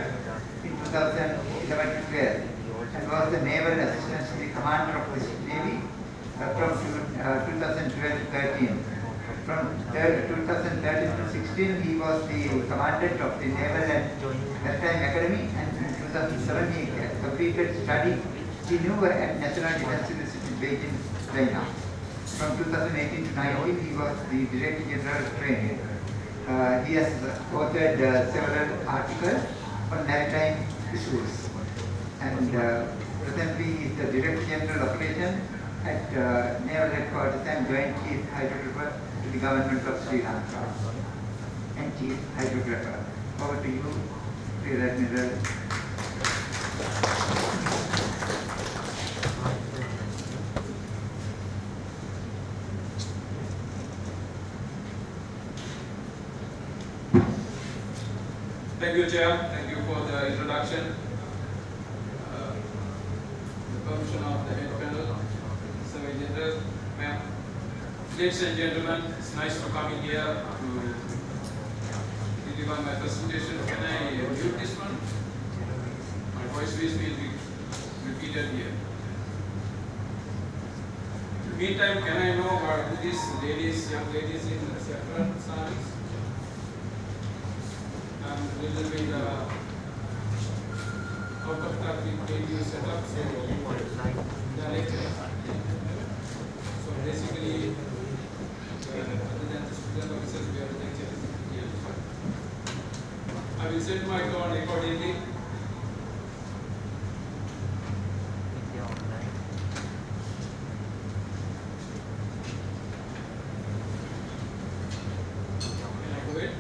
in 2011 to 12, and was the naval assistant to the commander of the Navy from 2012 to 13. From 2013 to 16, he was the commandant of the Naval and Maritime Academy, and in 2007 he completed study tenure at National Defense University, Beijing, China. From 2018 to 19, he was the Director General of Training. He has authored several articles on maritime issues, and presently he is the Director General of Operations at Naval Headquarters and Joint Chief Hydrographer to the Government of Sri Lanka and Chief Hydrographer. Over to you, Rear Admiral. Thank you, Chair. Thank you for the introduction. The permission of the head panel, Survey General, ma'am. Ladies and gentlemen, it's nice to come in here to deliver my presentation. Can I mute this one? My voice will be repeated here. In the meantime, can I know who these ladies, young ladies in the saffron sarees? And a little bit out of topic radio setup, so directly. So basically, other than the student officers, we have the lecturers here. I will set my tone accordingly. Can I go ahead?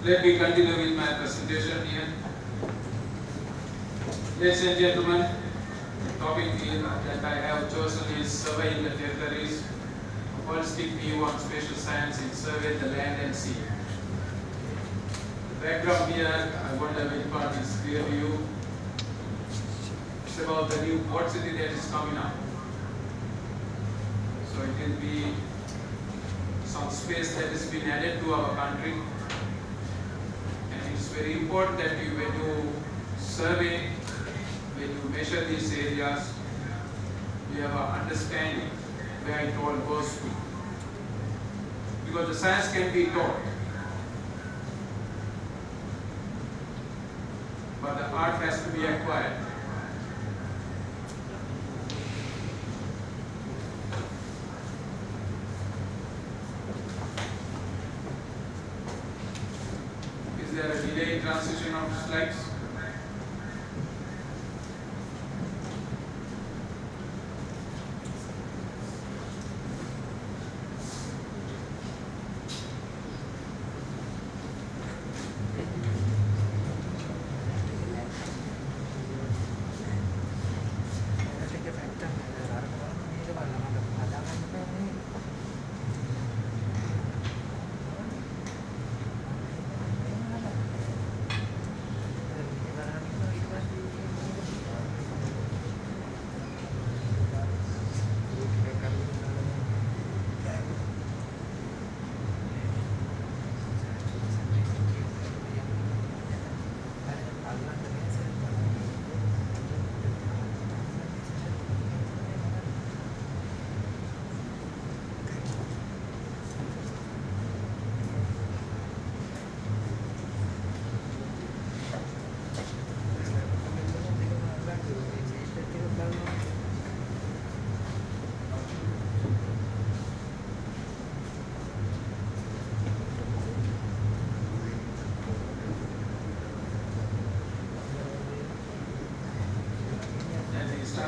Let me continue with my presentation here. Ladies and gentlemen, the topic that I have chosen is Surveying the Territories, a holistic view on spatial science in survey the land and sea. The background here, I wonder which part is clear to you. It's about the new port city that is coming up. So it will be some space that has been added to our country. And it's very important that you, when you survey, when you measure these areas, you have an understanding where it all goes to. Because the science can be taught, but the art has to be acquired. Is there a delay in transition of slides?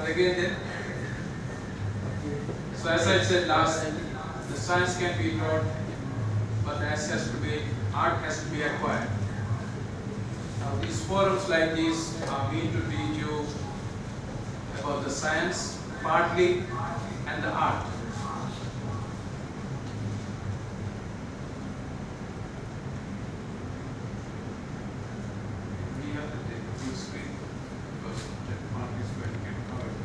Again then. So as I said last, the science can be taught, but art has to be acquired. Now these forums like these are meant to teach you about the science partly and the art. We have to take a full screen because that part is going to get covered.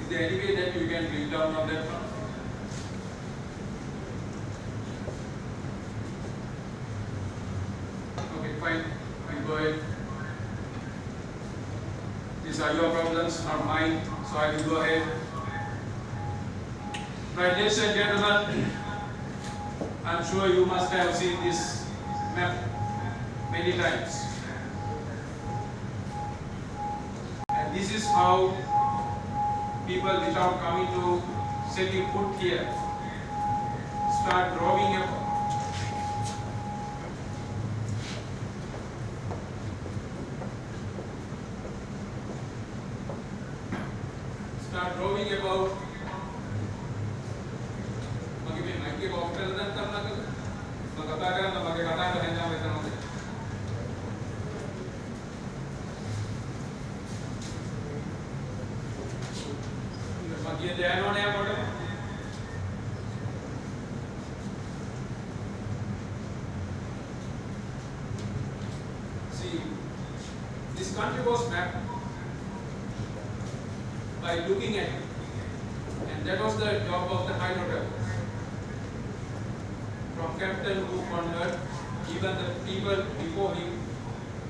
Is there any way that you can bring down on that one? Okay, fine. Go ahead. These are your problems, not mine, so I will go ahead. Right, ladies and gentlemen, I'm sure you must have seen this map many times. And this is how people without coming to setting foot here start drawing about. Start drawing about. Magi me mic ko off kar dan karna ka. Magkatagan na magkatagan na hanya metan mo. Magi dhyan hone apode. See, this country was mapped by looking at it, and that was the job of the hydrographers. From Captain Cook onward, even the people before him,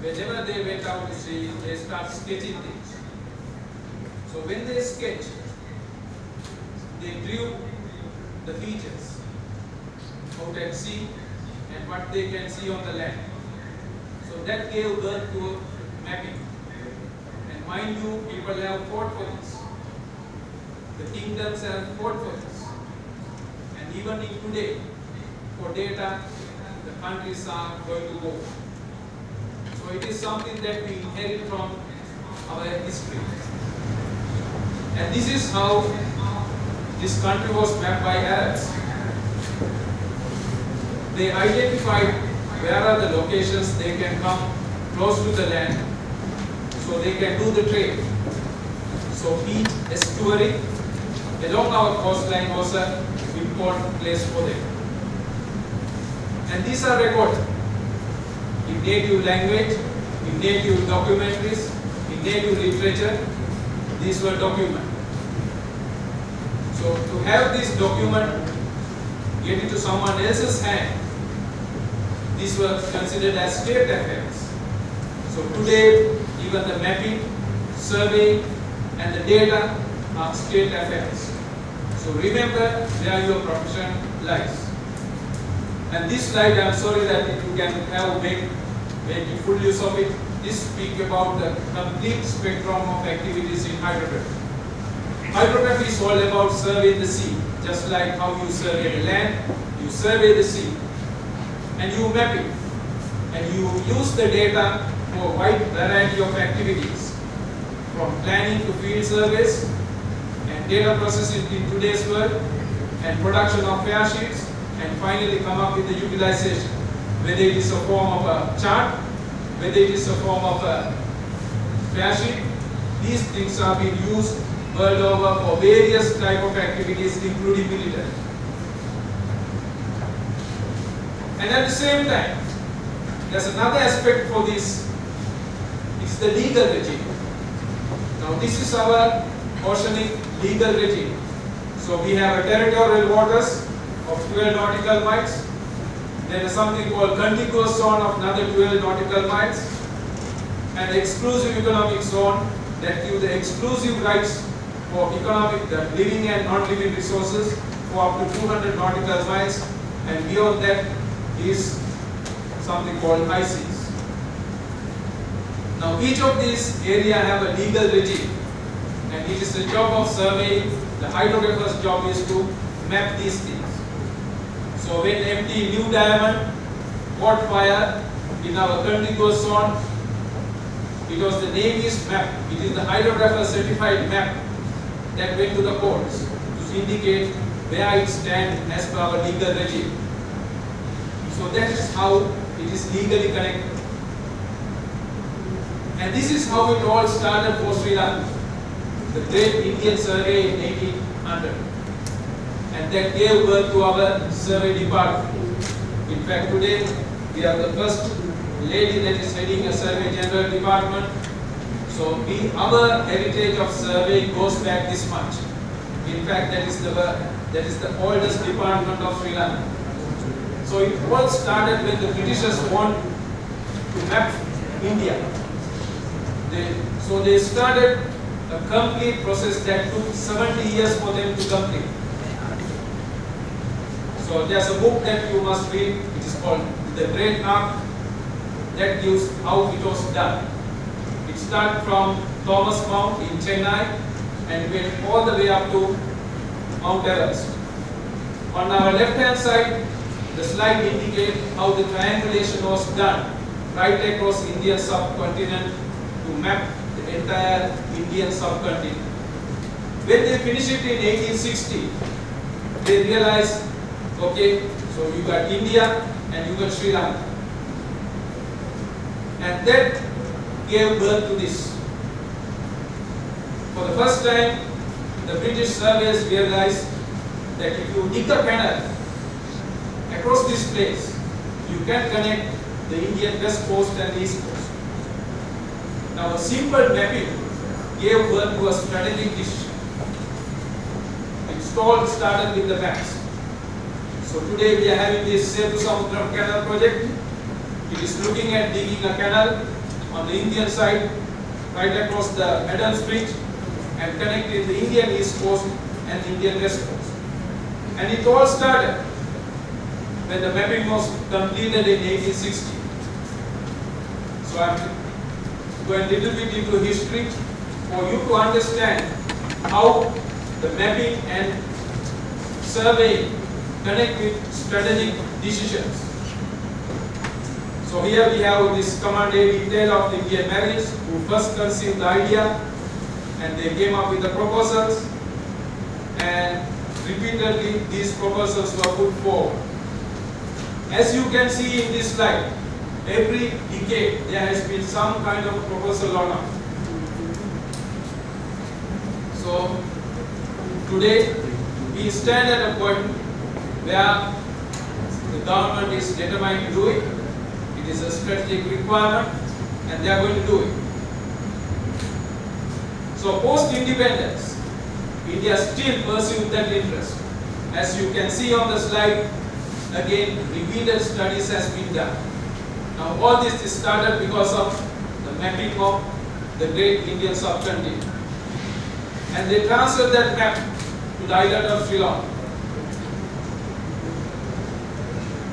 whenever they went out to sea, they start sketching things. So when they sketch, they drew the features out at sea and what they can see on the land. So that gave birth to mapping. And mind you, people have fought for this. The kingdoms have fought for this. And even in today, for data, the countries are going to go. So it is something that we inherit from our history. And this is how this country was mapped by Arabs. They identified where are the locations they can come close to the land so they can do the trade. So each estuary along our coastline was an important place for them. And these are recorded in native language, in native documentaries, in native literature. These were documented. So to have this document get into someone else's hand, these were considered as state affairs. So today, even the mapping, survey, and the data are state affairs. So remember where your profession lies. And this slide, I'm sorry that you can have make full use of it. This speaks about the complete spectrum of activities in hydrography. Hydrography is all about surveying the sea, just like how you survey the land, you survey the sea, and you map it, and you use the data for a wide variety of activities, from planning to field surveys, and data processing in today's world, and production of fare sheets, and finally come up with the utilization, whether it is a form of a chart, whether it is a form of a fare sheet. These things are being used world over for various type of activities, including military. And at the same time, there's another aspect for this. It's the legal regime. Now this is our oceanic legal regime. So we have a territorial waters of 12 nautical miles. There is something called contiguous zone of another 12 nautical miles, and exclusive economic zone that give the exclusive rights for economic, the living and non-living resources for up to 200 nautical miles, and beyond that is something called high seas. Now each of these areas have a legal regime, and it is the job of surveying. The hydrographer's job is to map these things. So when MT New Diamond caught fire in our contiguous zone, because the name is map, it is the hydrographer certified map that went to the courts to indicate where it stands as per our legal regime. So that is how it is legally connected. And this is how it all started for Sri Lanka, the great Indian survey in 1800. And that gave birth to our survey department. In fact, today we have the first lady that is heading a survey general department. So our heritage of surveying goes back this much. In fact, that is the oldest department of Sri Lanka. So it all started when the Britishers want to map India. So they started a complete process that took 70 years for them to complete. So there's a book that you must read, it is called The Great Arc, that gives how it was done. It started from Thomas Mount in Chennai and went all the way up to Mount Everest. On our left hand side, the slide indicates how the triangulation was done right across Indian subcontinent to map the entire Indian subcontinent. When they finished it in 1860, they realized, okay, so you got India and you got Sri Lanka. And that gave birth to this. For the first time, the British surveyors realized that if you dig a canal across this place, you can connect the Indian west coast and east coast. Now a simple mapping gave birth to a strategic decision. It all started with the maps. So today we are having this Setu Samudram Canal project. It is looking at digging a canal on the Indian side, right across the Adams Bridge, and connecting the Indian east coast and the Indian west coast. And it all started when the mapping was completed in 1860. So I'm going a little bit into history for you to understand how the mapping and surveying connect with strategic decisions. So here we have this command A detail of the Indian Marines who first conceived the idea, and they came up with the proposals, and repeatedly these proposals were put forward. As you can see in this slide, every decade there has been some kind of proposal or not. So today we stand at a point where the government is determined to do it. It is a strategic requirement and they are going to do it. So post-independence, India still pursued that interest. As you can see on the slide, again repeated studies has been done. Now all this is started because of the mapping of the great Indian subcontinent. And they transferred that map to the island of Sri Lanka.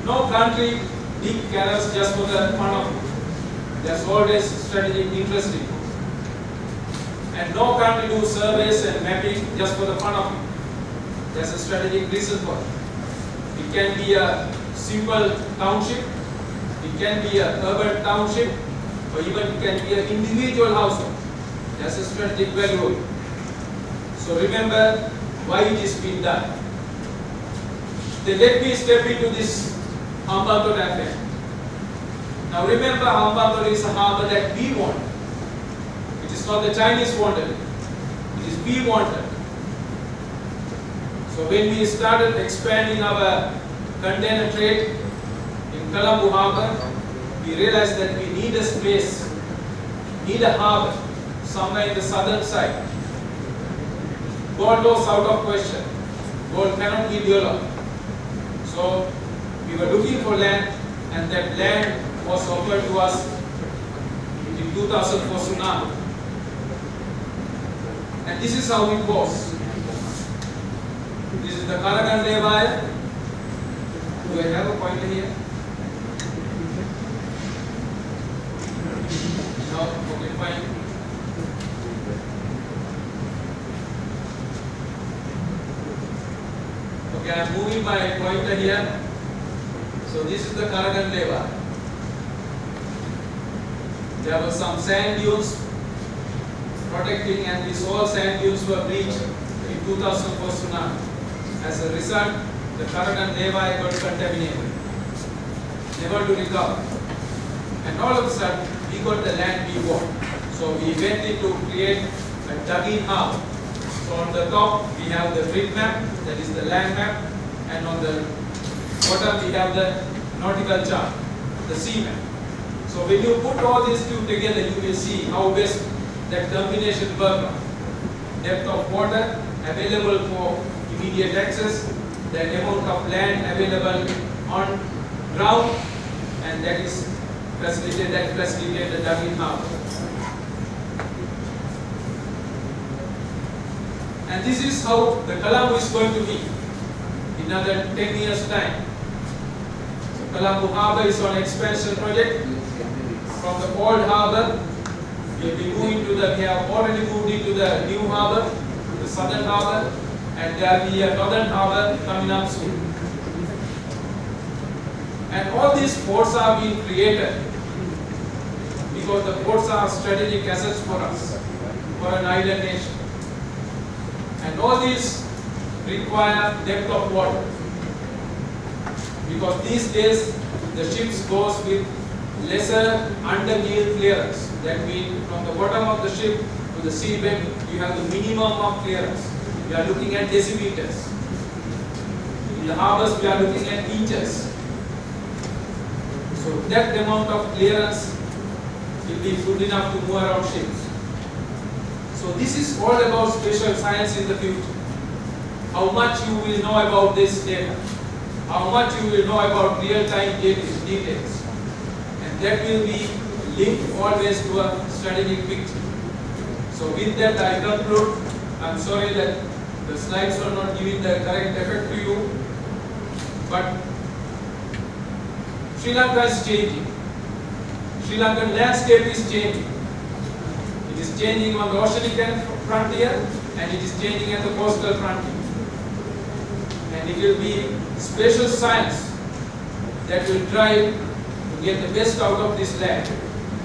No country dig canals just for the fun of it. There's always strategic interest in it. And no country do surveys and mapping just for the fun of it. There's a strategic reason for it. It can be a simple township, it can be an urban township, or even it can be an individual household. There's a strategic value. So remember why it is being done. Then let me step into this Hambantota affair. Now remember, Hambantota is a harbor that we want. It is not the Chinese wanted it. It is we wanted. So when we started expanding our container trade in Colombo Harbor, we realized that we need a space, need a harbor somewhere in the southern side. Gold was out of question. Gold cannot be developed. So we were looking for land, and that land was offered to us in 2004 tsunami. And this is how it goes. This is the Karagan Levaya. Do I have a pointer here? No? Okay, fine. Okay, I am moving my pointer here. So this is the Karagan Leva. There were some sand dunes protecting, and these all sand dunes were breached in 2004 tsunami. As a result, the Karagan Leva got contaminated, never to recover. And all of a sudden, we got the land we want. So we went in to create a dug-in harbor. So on the top, we have the grid map, that is the land map, and on the bottom, we have the nautical chart, the sea map. So when you put all these two together, you will see how best that combination works. Depth of water available for immediate access, the amount of land available on ground, and that is facilitated the dug-in harbor. And this is how the Colombo is going to be in another 10 years' time. So Colombo Harbour is on expansion project. From the old harbour, we have already moved into the new harbour, the southern harbour, and there will be a northern harbour coming up soon. And all these ports are being created because the ports are strategic assets for us, for an island nation. And all these require depth of water, because these days the ships goes with lesser underkeel clearance. That means from the bottom of the ship to the seabed, you have the minimum of clearance. We are looking at decimeters. In the harbors, we are looking at inches. So that amount of clearance will be good enough to move around ships. So this is all about spatial science in the future. How much you will know about this data. How much you will know about real-time details. And that will be linked always to a strategic picture. So with that I conclude. I'm sorry that the slides are not giving the correct effect to you. But Sri Lanka is changing. Sri Lankan landscape is changing. It is changing on the oceanic frontier, and it is changing at the coastal frontier. And it will be spatial science that will drive to get the best out of this land.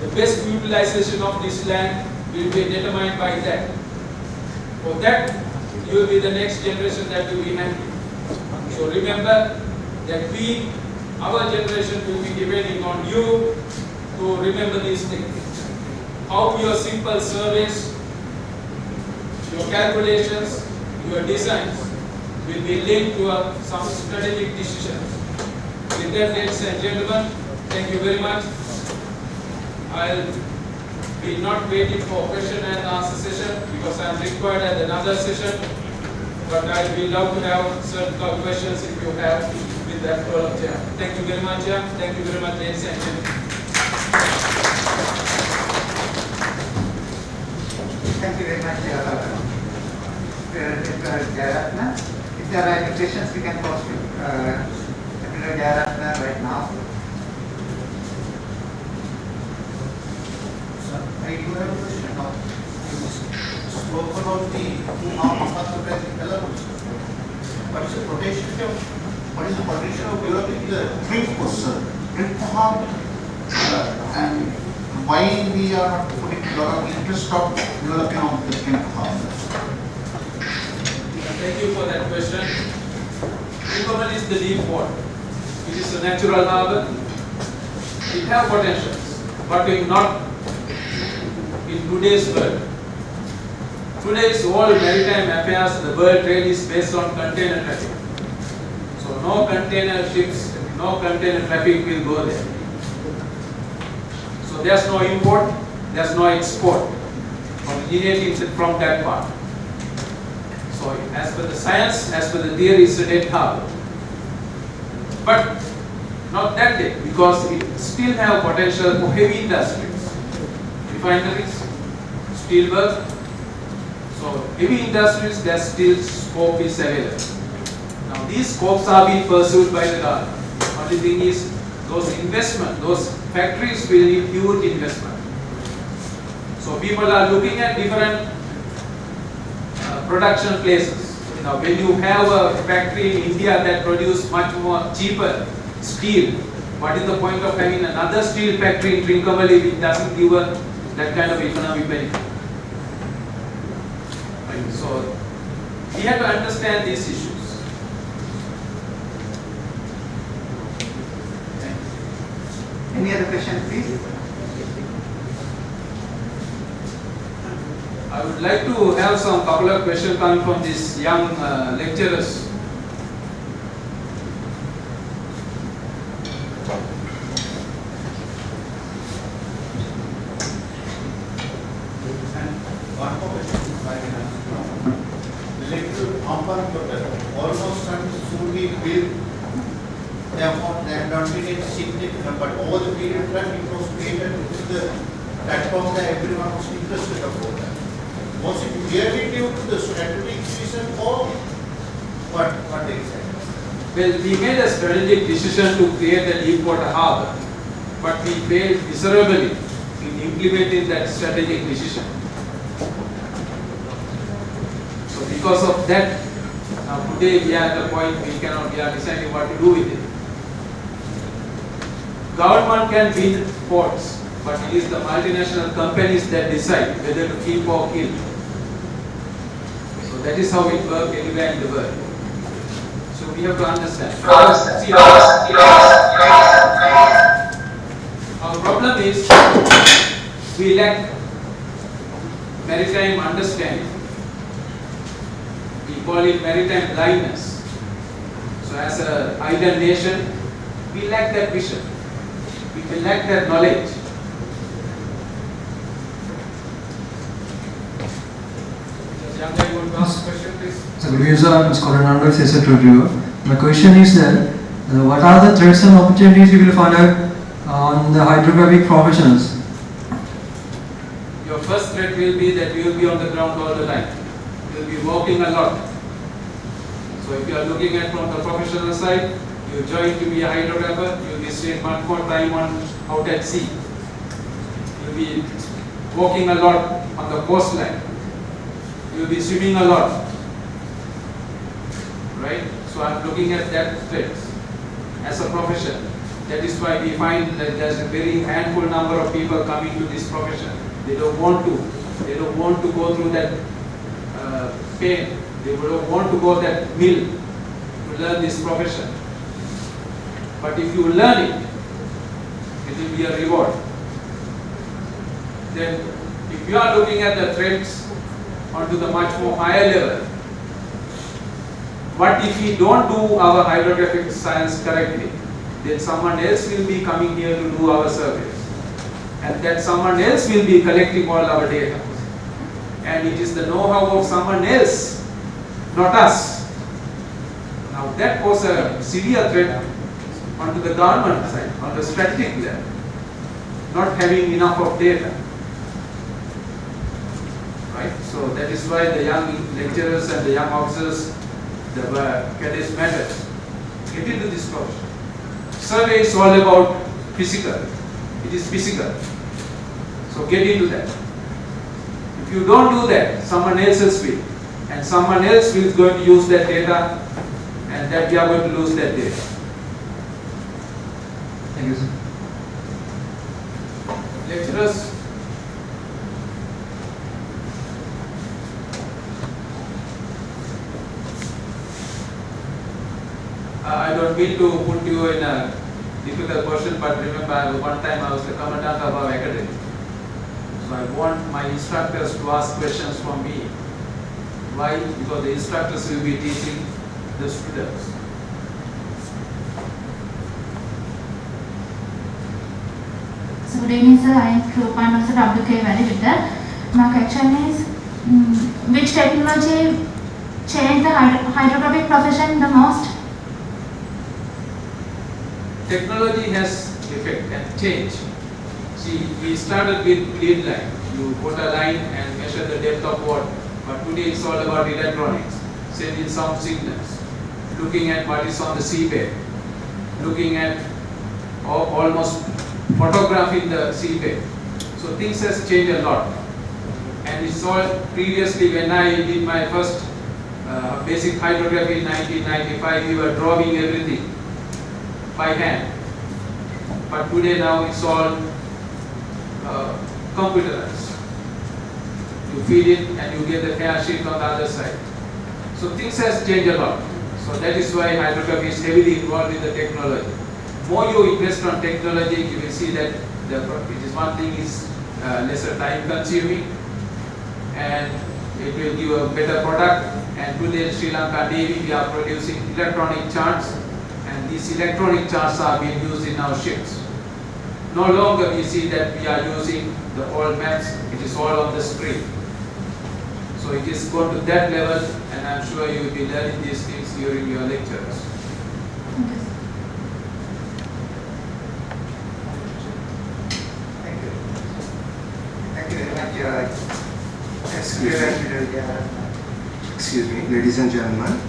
The best utilization of this land will be determined by that. For that, you will be the next generation that will be handling. So remember that we, our generation will be depending on you to remember these things. How your simple surveys, your calculations, your designs will be linked to some strategic decisions. With that, ladies and gentlemen, thank you very much. I'll be not waiting for question and answer session because I am required at another session. But I will love to have certain questions if you have with that role of chair. Thank you very much, Chair. Thank you very much, ladies and gentlemen. Thank you very much, Jayaratna. If there are any questions, we can pose to Jayaratna right now. I do have a question now. You spoke about the two-arm elements. What is the potential of developing the trick-arm and why we are not putting a lot of interest of developing on the trick-arm? Thank you for that question. Trincomalee is the deep water. It is a natural harbor. It has potentials, but it not in today's world. Today's world maritime affairs, the world trade is based on container traffic. So no container ships, no container traffic will go there. So there's no import, there's no export originating from that part. So as per the science, as per the theory, it's a dead harbor. But not that dead, because it still have potential for heavy industries, refineries, steelwork. So heavy industries, their still scope is available. Now these scopes are being pursued by the government. Only thing is, those investment, those factories will need huge investment. So people are looking at different production places. Now when you have a factory in India that produces much more cheaper steel, what is the point of having another steel factory in Trincomalee which doesn't give that kind of economic benefit? Right. So we have to understand these issues. Any other question, please? I would like to have some couple of questions coming from these young lecturers. One more question, if I can ask. The electrical arm almost soon be built. Therefore, they have not been significant, but over the period of time, it was created with the platform that everyone was interested about that. Was it merely due to the strategic decision or what exactly? Well, we made a strategic decision to create a deep water harbor, but we failed miserably in implementing that strategic decision. So because of that, now today we are at the point we are deciding what to do with it. Government can build ports, but it is the multinational companies that decide whether to keep or kill. So that is how it works anywhere in the world. So we have to understand. See, our problem is we lack maritime understanding. We call it maritime blindness. So as an island nation, we lack that vision. We lack that knowledge. Younger, you want to ask a question, please? So, good evening, sir. I'm Skorananda, Assistant Reviewer. My question is that what are the threats and opportunities you will find out on the hydrographic professionals? Your first threat will be that you will be on the ground all the time. You will be walking a lot. So if you are looking at from the professional side, you join to be a hydrographer, you will be staying much more time out at sea. You will be walking a lot on the coastline. You will be swimming a lot. Right? So I am looking at that threat as a profession. That is why we find that there's a very handful number of people coming to this profession. They don't want to. They don't want to go through that pain. They don't want to go that mill to learn this profession. But if you learn it, it will be a reward. Then, if you are looking at the trends onto the much more higher level, what if we don't do our hydrographic science correctly? Then someone else will be coming here to do our surveys. And that someone else will be collecting all our data. And it is the know-how of someone else, not us. Now that poses a severe threat onto the government side, on the strategic level, not having enough of data. Right? So that is why the young lecturers and the young officers, the cadets matter. Get into this profession. Survey is all about physical. It is physical. So get into that. If you don't do that, someone else will. And someone else is going to use that data, and that we are going to lose that data. Thank you, sir. Lecturers, I don't mean to put you in a difficult question, but remember one time I was the commandant of our academy. So I want my instructors to ask questions from me. Why? Because the instructors will be teaching the students. So good evening, sir. I am Crew Point Officer WK Valley. My question is, which technology changed the hydrographic profession the most? Technology has effect and change. See, we started with lead line. You put a line and measure the depth of water. But today it's all about electronics, sending sound signals, looking at what is on the seabed, looking at almost photographing the seabed. So things has changed a lot. And it's all previously when I did my first basic hydrography in 1995, we were drawing everything by hand. But today now it's all computerized. You feed it and you get the fair sheet on the other side. So things has changed a lot. So that is why hydrography is heavily involved in the technology. More you invest on technology, you will see that it is one thing is lesser time consuming and it will give a better product. And today in Sri Lanka Navy we are producing electronic charts, and these electronic charts are being used in our ships. No longer we see that we are using the old maps, it is all on the screen. So it is gone to that level, and I am sure you will be learning these things during your lectures. Thank you. Thank you very much. Excuse me, ladies and gentlemen.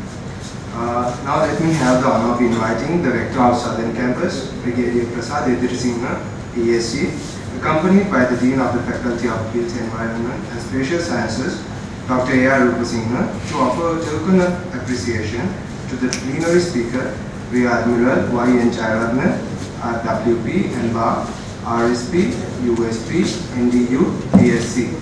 Now let me have the honor of inviting the Rector of Southern Campus, Brigadier Prasad Edirasinghe, ESC, accompanied by the Dean of the Faculty of Built Environment and Spatial Sciences, Dr. A.R. Rupasinghe, to offer a token of appreciation to the plenary speaker, Rear Admiral Y.N. Jayaragna, RWP, NBAR, RSP, USP, NDU, DSC.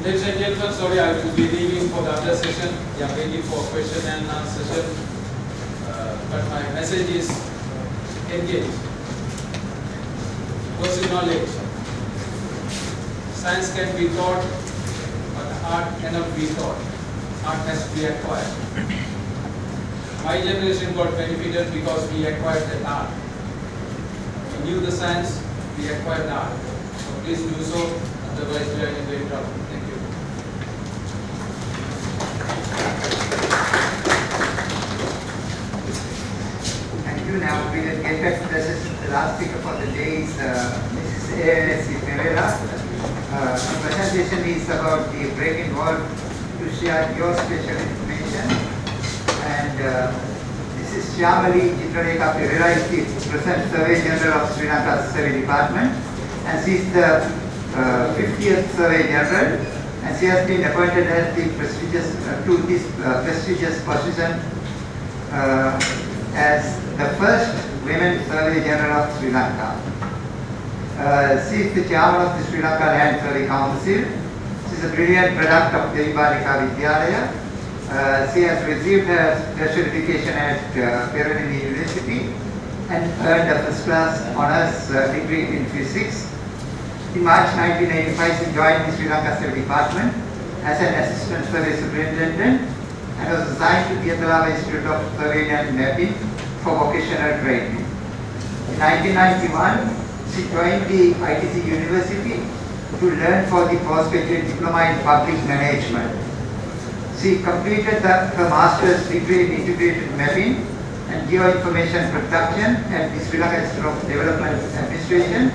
Ladies and gentlemen, sorry, I will be leaving for the other session. We are waiting for question and answer session. But my message is engage. Pursue knowledge. Science can be taught, but art cannot be taught. Art has to be acquired. My generation got benefited because we acquired that art. knew the science, we acquired the art. So please do so, otherwise we are in great trouble. Thank you. Thank you. Now we will get back to the session. The last speaker for the day is Mrs. A.S. Pereira. The presentation is about the break involved to share your special information. And this is Shyamali Chitralekha Pereira, is the present Survey General of Sri Lanka's Survey Department, and she is the 50th Survey General, and she has been appointed as the prestigious to this prestigious position as the first women Survey General of Sri Lanka. She is the chairman of the Sri Lanka Land Survey Council. She is a brilliant product of the Balika Vidyalaya. She has received her certification at Plenary University and earned a first class honours degree in physics. In March 1985, she joined the Sri Lanka Survey Department as an assistant survey superintendent and was assigned to the Kotelawala Institute of Surveying and Mapping for vocational training. In 1991, she joined the ITC University to learn for the postgraduate diploma in public management. She completed her master's degree in integrated mapping and geoinformation production at the Sri Lanka Institute of Development Administration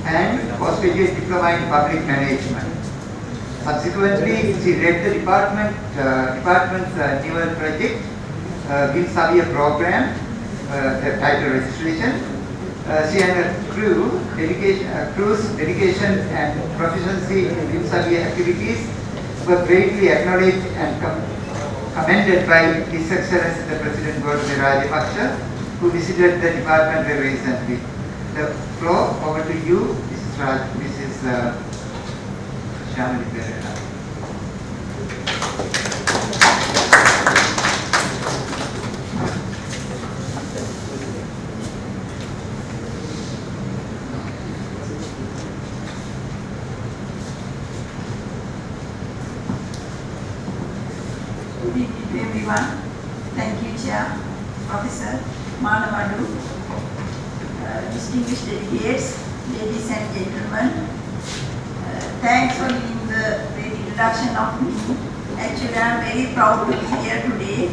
and postgraduate diploma in public management. Subsequently, she led the department's newer project, Will Savia program, the title registration. She and her crew's dedication and proficiency in Will Savia activities were greatly acknowledged and commended by His Excellency the President Gotabaya Rajapaksa, who visited the department very recently. The floor over to you, Mrs. Shyamali Pereira. Good evening to everyone. Thank you, Chair, Professor Manavadu, distinguished delegates, ladies and gentlemen. Thanks for giving the great introduction of me. Actually, I am very proud to be here today.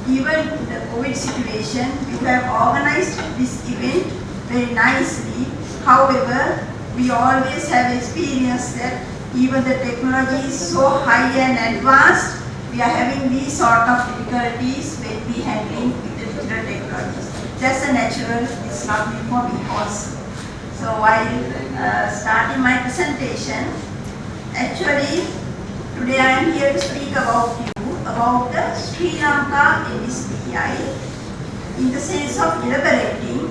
Given the COVID situation, we have organized this event very nicely. However, we always have experienced that even the technology is so high and advanced, we are having these sort of difficulties when we handling with the digital technologies. That's a natural, it's not new for me also. So while starting my presentation, actually today I am here to speak about the Sri Lanka NSPI in the sense of elaborating,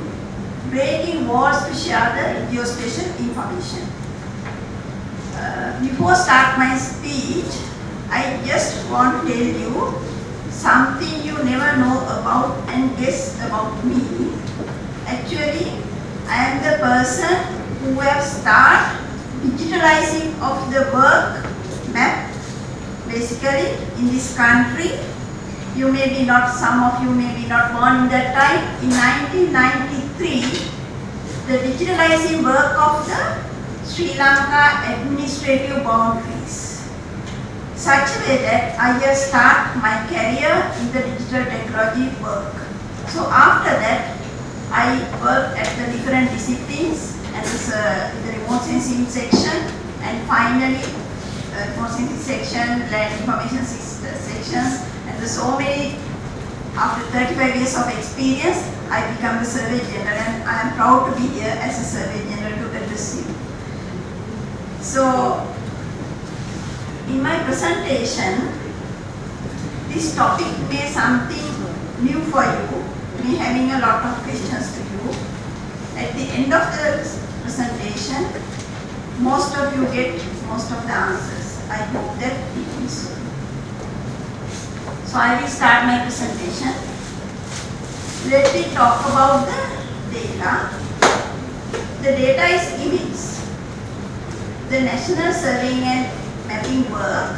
breaking walls to share the geospatial information. Before start my speech, I just want to tell you something you never know about and guess about me. Actually, I am the person who have started digitalizing of the work map basically in this country. You may be not, some of you may be not born in that time. In 1993, the digitalizing work of the Sri Lanka administrative boundaries. Such a way that I have started my career in the digital technology work. So after that, I worked at the different disciplines as in the remote sensing section, and finally remote sensing section, land information sections, and so many. After 35 years of experience, I become the Survey General, and I am proud to be here as a Survey General to address you. So, in my presentation, this topic may something new for you, me having a lot of questions to you. At the end of the presentation, most of you get most of the answers. I hope that it is so. So I will start my presentation. Let me talk about the data. The data is immense. The National Surveying and Mapping work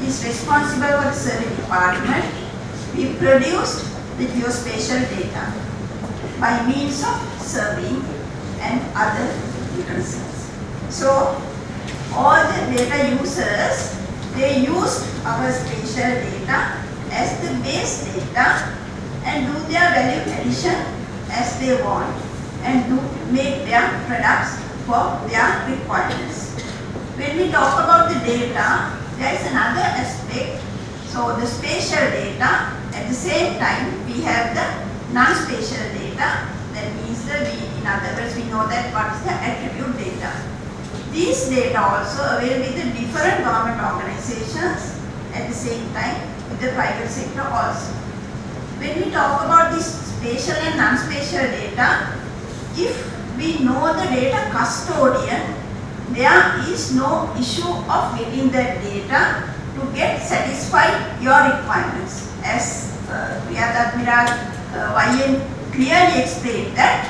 is responsible for the survey department. We produced the geospatial data by means of surveying and other concerns. So all the data users, they use our spatial data as the base data and do their value addition as they want and do make their products for their requirements. When we talk about the data, there is another aspect. So the spatial data, at the same time we have the non-spatial data. That means in other words we know that what is the attribute data. These data also available with the different government organizations at the same time with the private sector also. When we talk about this spatial and non-spatial data, if we know the data custodian, there is no issue of getting that data to get satisfied your requirements. As Admiral YN clearly explained that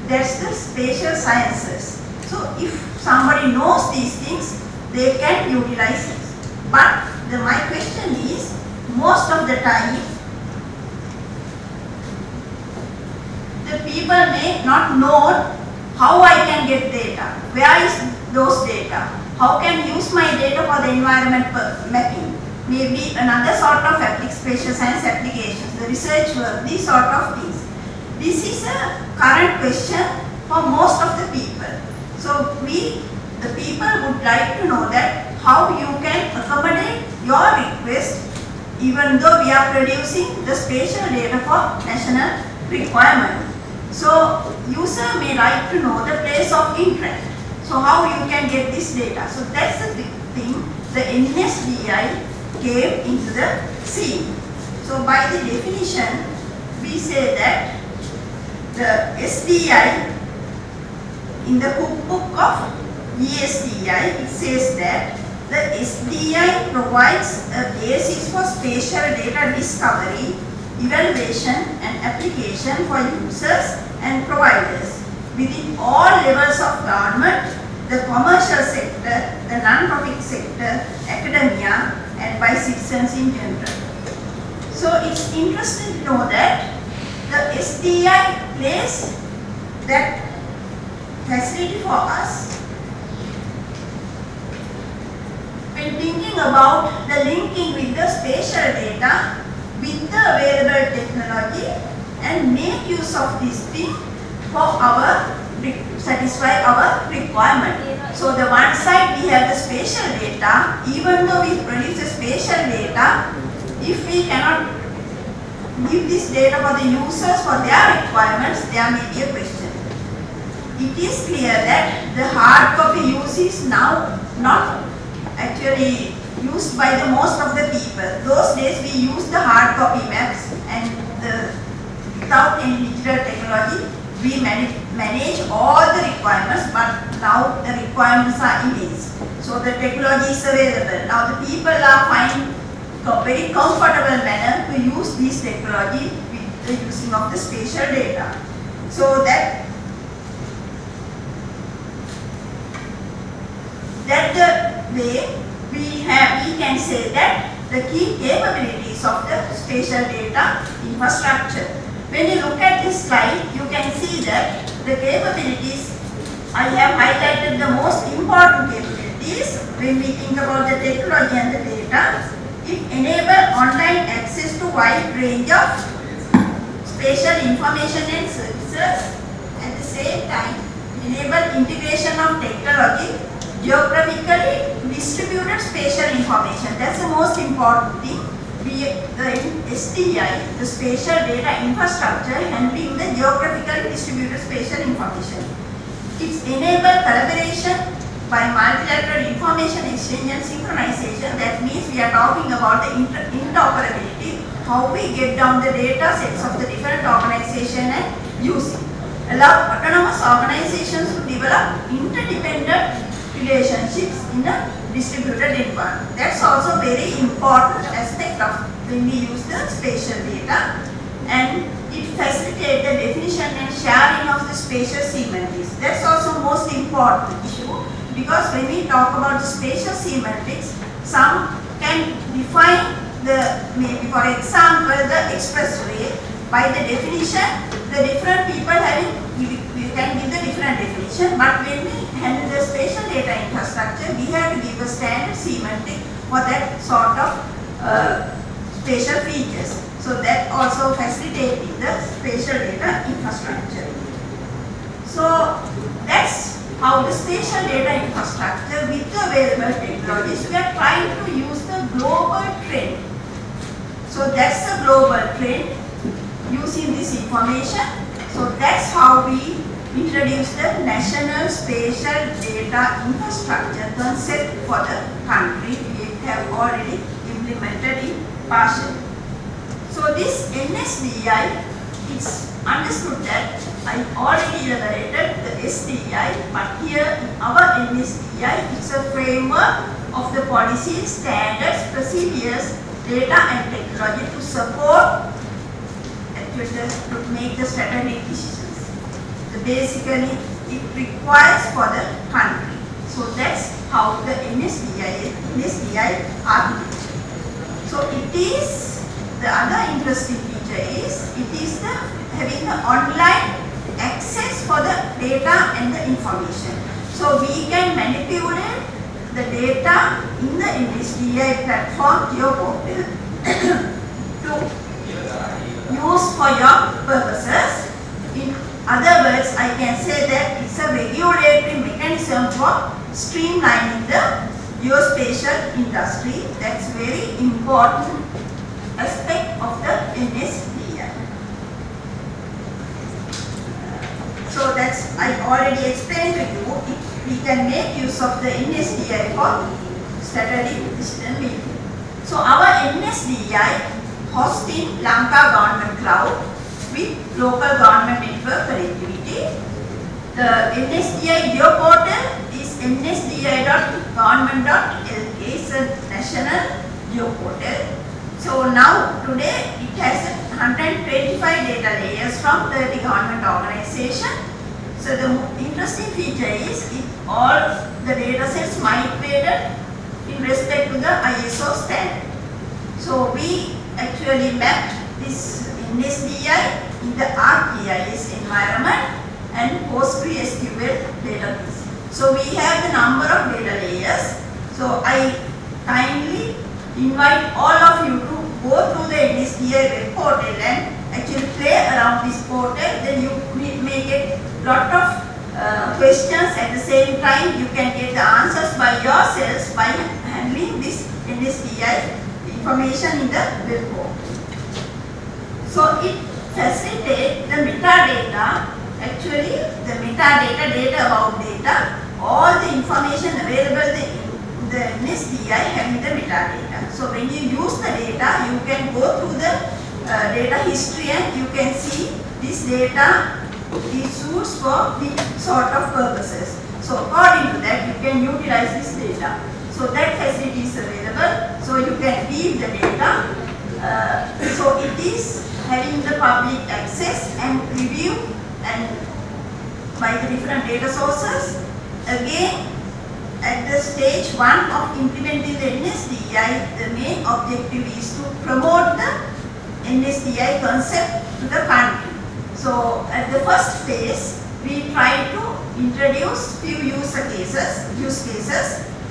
that's the spatial sciences. So if somebody knows these things, they can utilize it. But my question is, most of the time, the people may not know how I can get data. Where is those data? How can use my data for the environment mapping? Maybe another sort of spatial science applications, the research work, these sort of things. This is a current question for most of the people. So the people would like to know that how you can accommodate your request even though we are producing the spatial data for national requirement. So user may like to know the place of interest. So how you can get this data? So that's the big thing. The NSDI came into the scene. So by the definition, we say that the SDI in the cookbook of ESDI, it says that the SDI provides a basis for spatial data discovery, evaluation and application for users and providers within all levels of government, the commercial sector, the non-profit sector, academia and by citizens in general. So it's interesting to know that the SDI plays that facility for us. When thinking about the linking with the spatial data with the available technology and make use of this thing for satisfy our requirement. So the one side we have the spatial data, even though we produce the spatial data, if we cannot give this data for the users for their requirements, there may be a question. It is clear that the hard copy use is now not actually used by the most of the people. Those days we used the hard copy maps and without any digital technology we manage all the requirements, but now the requirements are immense. So the technology is available. Now the people are finding a very comfortable manner to use this technology with the using of the spatial data. So that the way we can say that the key capabilities of the spatial data infrastructure. When you look at this slide, you can see that the capabilities, I have highlighted the most important capabilities when we think about the technology and the data. It enables online access to wide range of spatial information and services. At the same time, enable integration of technology, geographically distributed spatial information. That's the most important thing. The SDI, the spatial data infrastructure, handling the geographically distributed spatial information. It's enable collaboration by multilateral information exchange and synchronization. That means we are talking about the interoperability, how we get down the data sets of the different organizations and use it. Allow autonomous organizations to develop interdependent relationships in a distributed environment. That's also very important aspect of when we use the spatial data, and it facilitates the definition and sharing of the spatial semantics. That's also most important issue, because when we talk about the spatial semantics, some can define the, maybe for example, the expressway. By the definition, the different people having, we can give the different definition. for that sort of spatial features. So that also facilitating the spatial data infrastructure. So that's how the spatial data infrastructure with the available technologies, we are trying to use the global trend. So that's the global trend using this information. So that's how we introduce the national spatial data infrastructure concept for the country. We have already implemented it partially. So this NSDI, it's understood that I already elaborated the SDI, but here in our NSDI, it's a framework of the policies, standards, procedures, data and technology to support to make the strategic decisions. So basically, it requires for the country. So that's how the NSDI architecture. So it is, the other interesting feature is, it is the having the online access for the data and the information. So we can manipulate the data in the NSDI platform, your portal, to use for your purposes. In other words, I can say that it's a regulatory mechanism for streamlining the geospatial industry. That's very important aspect of the NSDI. So that's, I already explained to you, we can make use of the NSDI for strategic decision making. So our NSDI hosting Lanka Government Cloud with local government network connectivity. The NSDI geoportal is nsdi.government.lk. It's a national geoportal. So now today it has 125 data layers from 30 government organizations. So the interesting feature is all the data sets migrated in respect to the ISO standard. So we actually mapped this NSDI in the ArcGIS environment and PostgreSQL database. So we have the number of data layers. So I kindly invite all of you to go through the NSDI web portal and actually play around this portal. Then you may get lot of questions at the same time. You can get the answers by yourselves by handling this NSDI information in the web portal. So it facilitates the metadata. Actually, the metadata, data about data, all the information available in the NSDI having the metadata. So when you use the data, you can go through the data history and you can see this data is used for which sort of purposes. So according to that, you can utilize this data. So that facility is available. So you can read the data. So it is having the public access and review and by the different data sources. Again, at the stage 1 of implementing the NSDI, the main objective is to promote the NSDI concept to the country. So at the first phase, we try to introduce few use cases.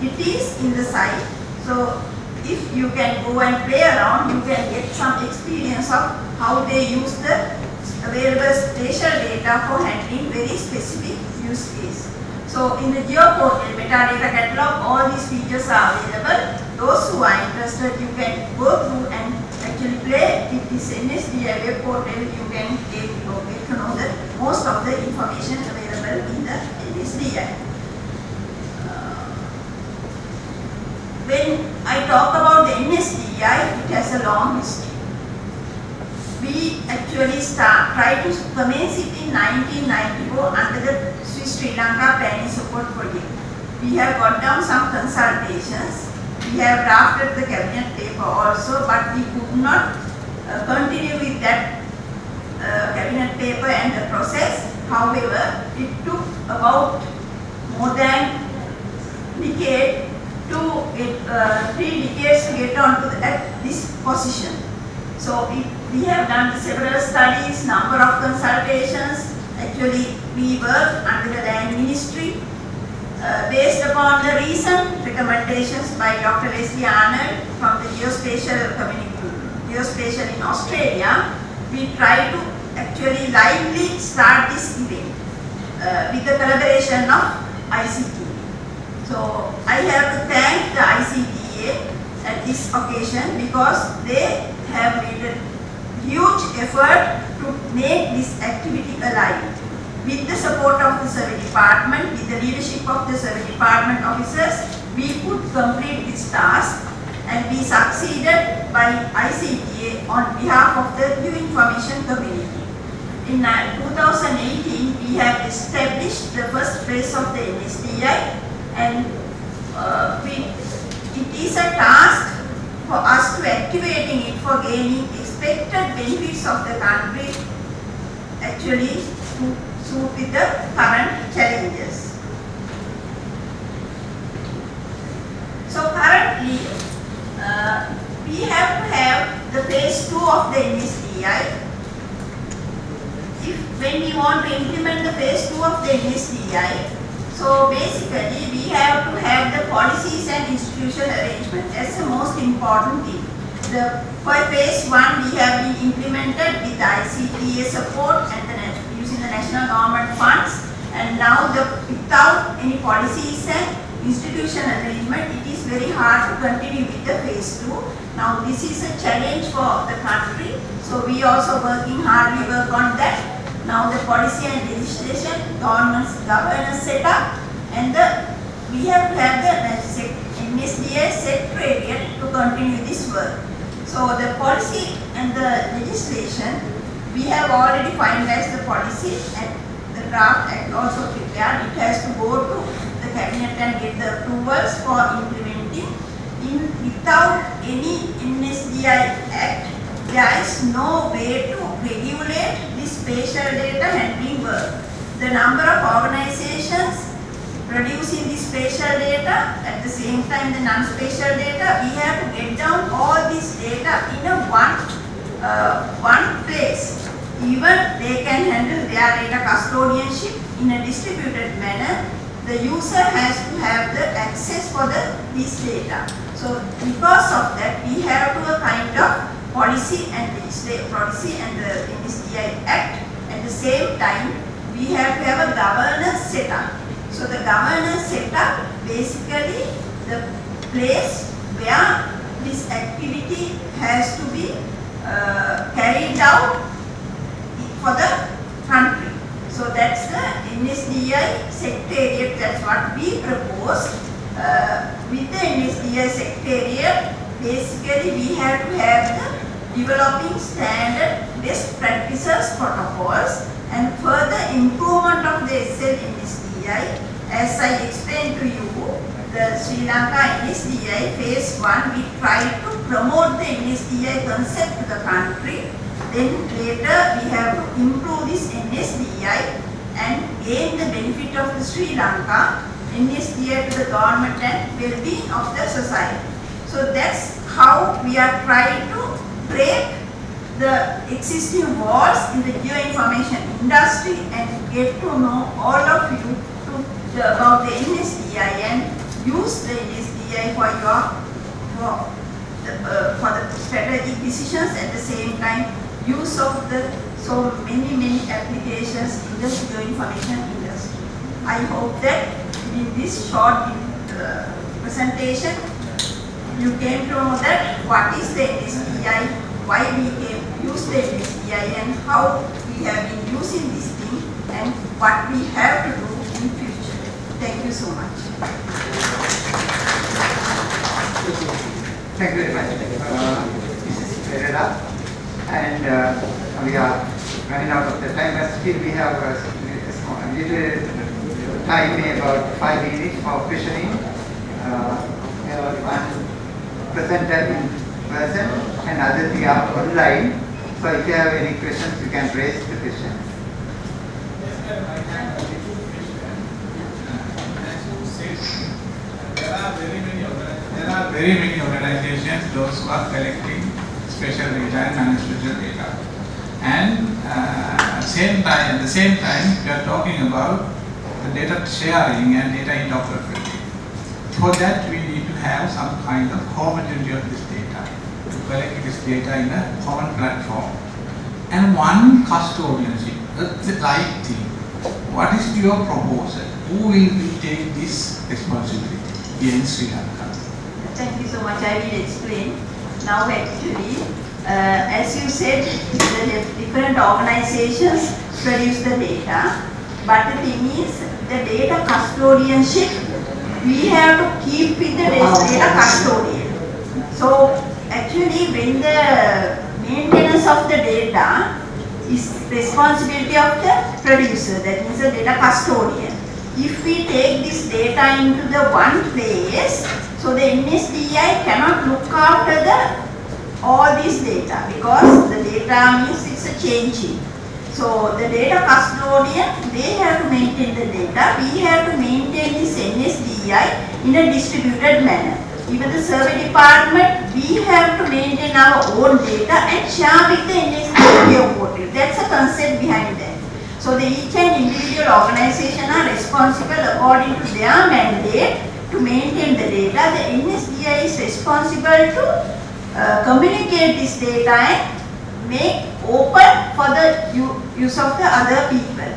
It is in the site. So if you can go and play around, you can get some experience of how they use the available spatial data for handling very specific use case. So in the geoportal metadata catalog, all these features are available. Those who are interested, you can go through and actually play with this NSDI web portal. You can get to know that most of the information available in the NSDI. When I talk about the NSDI, it has a long history. We actually try to commence it in 1994 under the Sri Lanka Planning Support Project. We have got down some consultations. We have drafted the cabinet paper also, but we could not continue with that cabinet paper and the process. However, it took about more than decade to get 3 decades to get on to this position. So we have done several studies, number of consultations. Actually, we work under the land ministry. based upon the recent recommendations by Dr. Leslie Arnold from the Geospatial in Australia, we try to actually lively start this event with the collaboration of ICT. So I have to thank the ICTA at this occasion because they have made a huge effort to make this activity alive. With the support of the survey department, with the leadership of the survey department officers, we could complete this task and we succeeded by ICTA on behalf of the new information community. In 2018, we have established the first phase of the NSDI, and it is a task for us to activating it for gaining expected benefits of the country actually to suit with the current challenges. So currently, we have to have the phase 2 of the NSDI. When we want to implement the phase 2 of the NSDI, so basically we have to have the policies and institutional arrangement. That's the most important thing. For phase 1 we have been implemented with the ICTA support and using the national government funds, and now without any policies and institutional arrangement, it is very hard to continue with the phase 2. Now this is a challenge for the country, so we also working hard, we work on that. Now the policy and legislation, governance setup, and we have to have the NSDI secretariat to continue this work. So the policy and the legislation, we have already finalized the policy and the draft act also prepared. It has to go to the cabinet and get the approvals for implementing. Without any NSDI act, there is no way to regulate this spatial data handling work. The number of organizations producing this spatial data, at the same time the non-spatial data, we have to get down all this data in a one place. Even they can handle their data custodianship in a distributed manner. The user has to have the access for this data. So because of that, we have to a kind of policy and the NSDI Act. At the same time, we have to have a governance setup. So the governance setup, basically the place where this activity has to be carried out for the country. So that's the NSDI secretariat, that's what we propose. With the NSDI secretariat, basically we have to have the developing standard best practices protocols and further improvement of the SL-NSDI. As I explained to you, the Sri Lanka NSDI phase 1, we try to promote the NSDI concept to the country. Then later we have to improve this NSDI and gain the benefit of the Sri Lanka NSDI to the government and well-being of the society. So that's how we are trying to break the existing walls in the geoinformation industry and get to know all of you about the NSDI and use the NSDI for the strategic decisions, at the same time use of the so many applications in the geoinformation industry. I hope that in this short presentation you came to know that what is the NSDI, why we use the NSDI and how we have been using this thing and what we have to do in future. Thank you so much. Thank you very much. This is Perera, and we are running out of the time, but still we have a little time, about 5 minutes for questioning. We have one presenter in person and other three are online. So if you have any questions, you can raise the question. There are very many organizations, those who are collecting spatial data and non-spatial data. And at the same time, we are talking about the the data sharing and data interoperability. For that, we need to have some kind of homogeneity of this data, to collect this data in a common platform. And one custodianship, that's the right thing. What is your proposal? Who will take this responsibility here in Sri Lanka? Thank you so much. I will explain. Now actually, as you said, the different organizations produce the data, but the thing is, the data custodianship, we have to keep with the data custodian. So actually, when the maintenance of the data is responsibility of the producer, that means the data custodian. If we take this data into the one place, so the NSDI cannot look after all this data, because the data means it's a changing. So the data custodian, they have to maintain the data. We have to maintain this NSDI in a distributed manner. Even the survey department, we have to maintain our own data and share with the NSDI portal. That's the concept behind that. So the each and individual organization are responsible according to their mandate to maintain the data. The NSDI is responsible to communicate this data and make open for the use of the other people.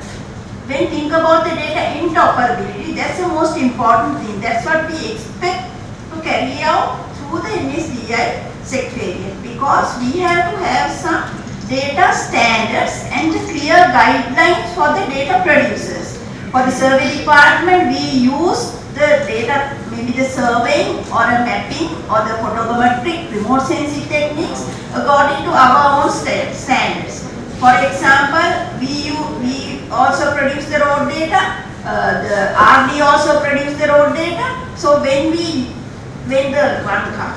When think about the data interoperability, that's the most important thing. That's what we expect to carry out through the NSDI secretariat, because we have to have some data standards and clear guidelines for the data producers. For the survey department, we use the data, maybe the surveying or a mapping or the photogrammetric remote sensing techniques according to our own standards. For example, we also produce the road data, the RD also produce the road data. So when the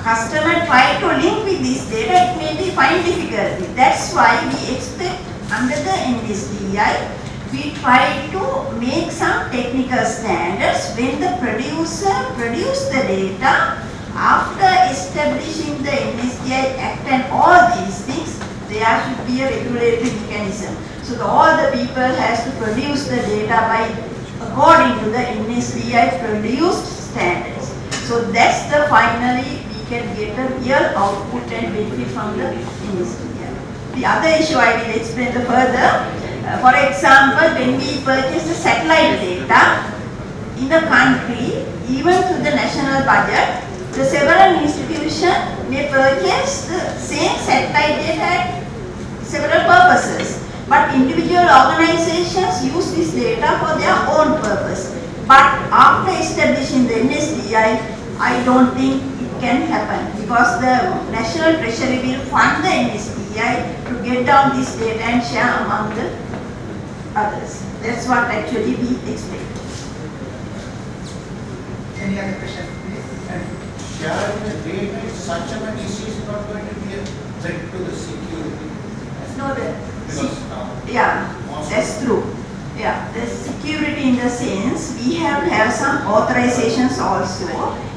customer try to link with this data, it may be find difficulty. That's why we expect under the NSDI, we try to make some technical standards. When the producer produce the data, after establishing the NSDI Act and all these things, there should be a regulatory mechanism. So all the people has to produce the data according to the NSDI produced standards. So that's the finally we can get a real output and benefit from the NSDI. The other issue I will explain further. For example, when we purchase the satellite data in the country, even through the national budget, the several institutions may purchase the same satellite data at several purposes. But individual organizations use this data for their own purpose. But after establishing the NSDI, I don't think it can happen, because the National Treasury will fund the NSDI to get down this data and share among the others. That's what actually we expect. Any other question, please? Sharing the data in such a manner is not going to be a threat to the security. No, Because yeah, that's true. Yeah, the security in the sense, we have to have some authorizations also.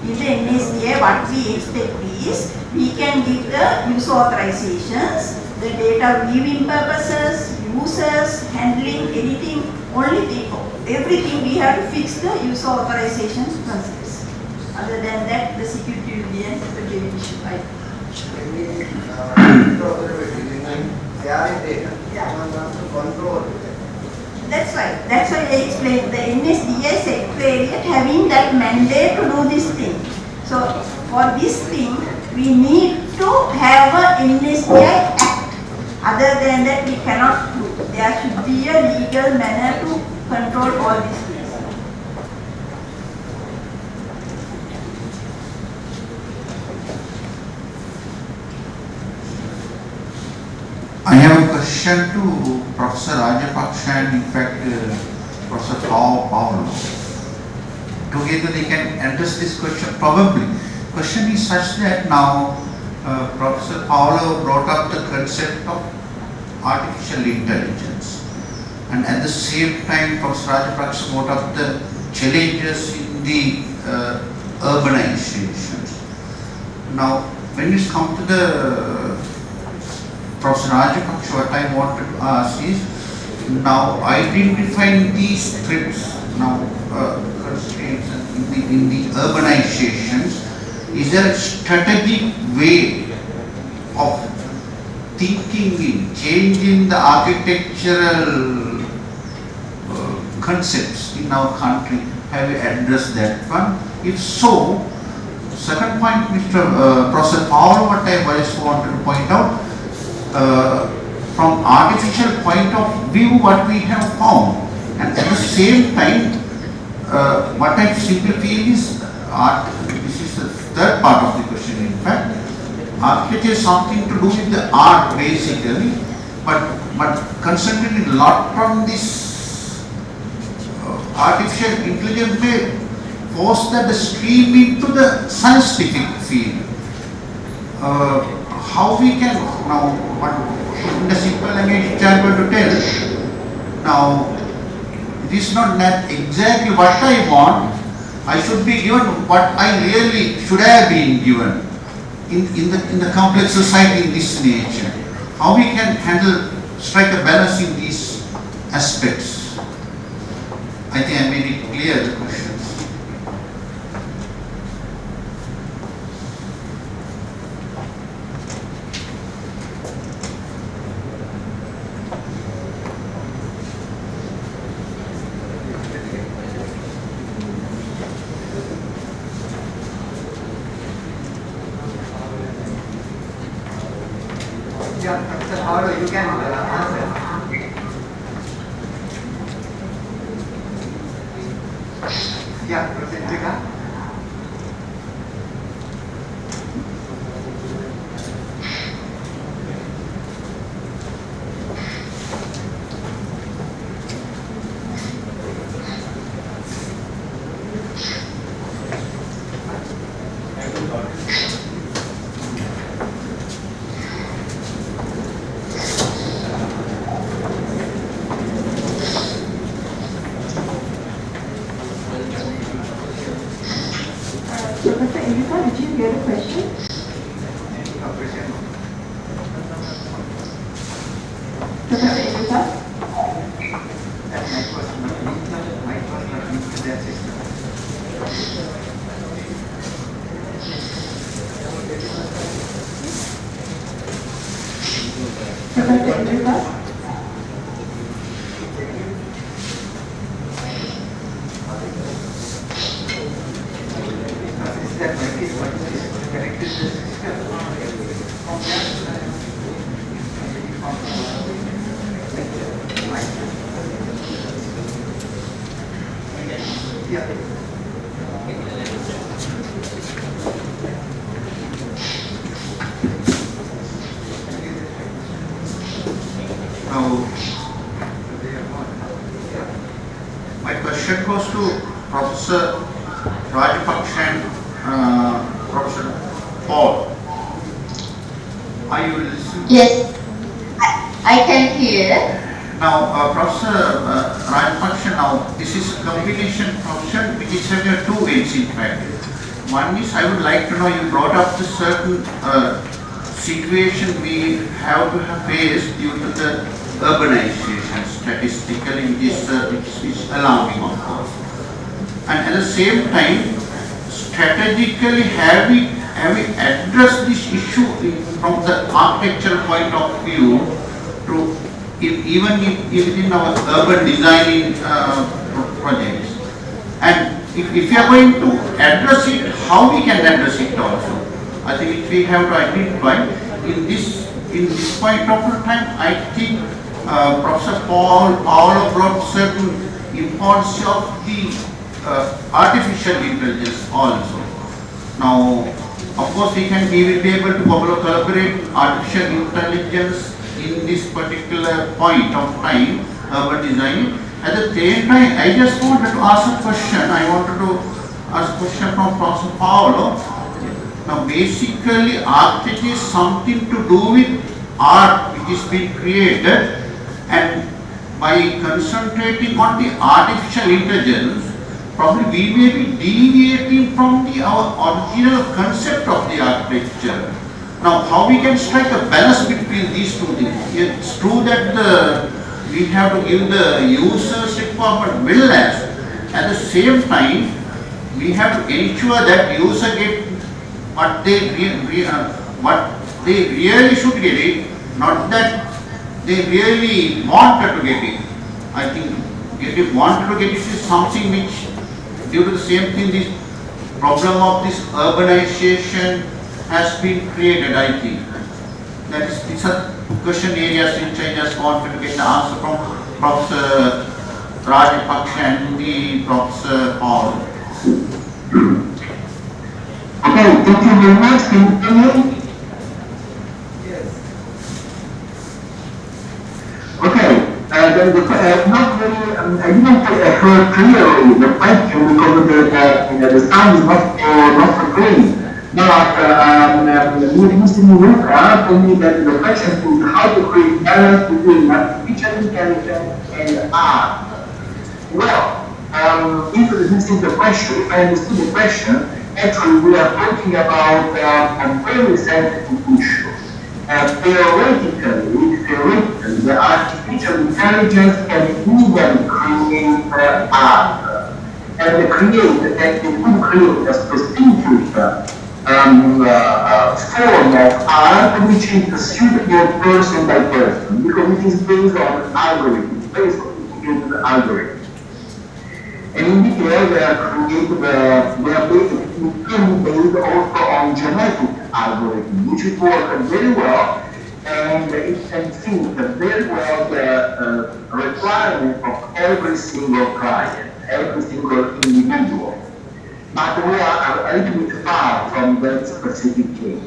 In the NSDA, what we expect is, we can give the user authorizations, the data viewing purposes, users, handling, editing, only thing, everything we have to fix the user authorizations concepts. Other than that, the security will be an issue. That's right. That's why I explained the NSDA secretariat having that mandate to do this thing. So for this thing, we need to have a NSDI Act. Other than that, we cannot do. There should be a legal manner to control all these things. I have a question to Professor Rajapaksha and in fact Professor Paolo. Together they can address this question probably. Question is such that now Professor Paolo brought up the concept of artificial intelligence, and at the same time Professor Rajapaksha brought up the challenges in the urbanizations. Now when it's come to the Professor Rajapaksha, what I wanted to ask is, now identifying these threats now constraints in the urbanizations, is there a strategic way of thinking in changing the architectural concepts in our country? Have you addressed that one? If so, second point, Professor Powell, what I just wanted to point out, from artificial point of view, what we have found, and at the same time, what I simply feel is, this is the third part of the question in fact, architecture is something to do with the art basically, but concentrating a lot on this artificial intelligence may force that the stream into the scientific field. How we can now, what in the simple language I am going to tell, now it is not that exactly what I want, I should be given what I really should have been given in the complex society in this nature. How we can strike a balance in these aspects. I think I made it clear the questions. Yeah, Professor Paolo, you can answer. Yeah, Professor Indrika. Professor Indrika, did you hear the question? Professor Indrika? That mic was not linked to their system. Professor Indrika? That mic is what is connected to the system. Yeah. Now, my question goes to Professor Rajapaksa and Professor Paul. Are you listening? Yes, I can hear. Now, Professor Rajapaksa, now this is a combination profession which is having two ends in fact. One is I would like to know, you brought up the certain situation we have to have faced due to the urbanization statistically, which is alarming of course. And at the same time, strategically have we addressed this issue from the architectural point of view to even within our urban designing projects? And if we are going to address it, how we can address it also? I think we have to identify in this point of time. I think Professor Paolo brought certain importance of the artificial intelligence also. Now, of course, we will be able to collaborate artificial intelligence in this particular point of time, urban design. At the same time, I just wanted to ask a question. I wanted to ask a question from Professor Paolo. Now, basically, architecture is something to do with art which is being created, and by concentrating on the artificial intelligence, probably we may be deviating from our original concept of the architecture. Now, how we can strike a balance between these two things? It's true that we have to give the users requirement well as at the same time, we have to ensure that user get what they really should get it, not that they really wanted to get it. I think if they wanted to get it is something which, due to the same thing, this problem of this urbanization has been created, I think. That is, these are question areas which I just wanted to get the answer from Professor Rajapaksha and the Professor Paul. Okay, thank you very much. Can you hear me? Yes. Okay, not very, I didn't hear clearly the question because the sound is not so clean. But Mr. Muruka told me that the question is how to create balance between artificial intelligence and art. Well, if this is the question, if I understood the question, actually we are talking about a very sensitive issue. Theoretically, the artificial intelligence can even create art. And create a specific form of art which is suitable person by person, because it is based on algorithms, very sophisticated algorithms. And in detail, they are based also on genetic algorithms, which work very well, and it can fit very well the requirement of every single client, every single individual. But we are a little bit far from that specific case.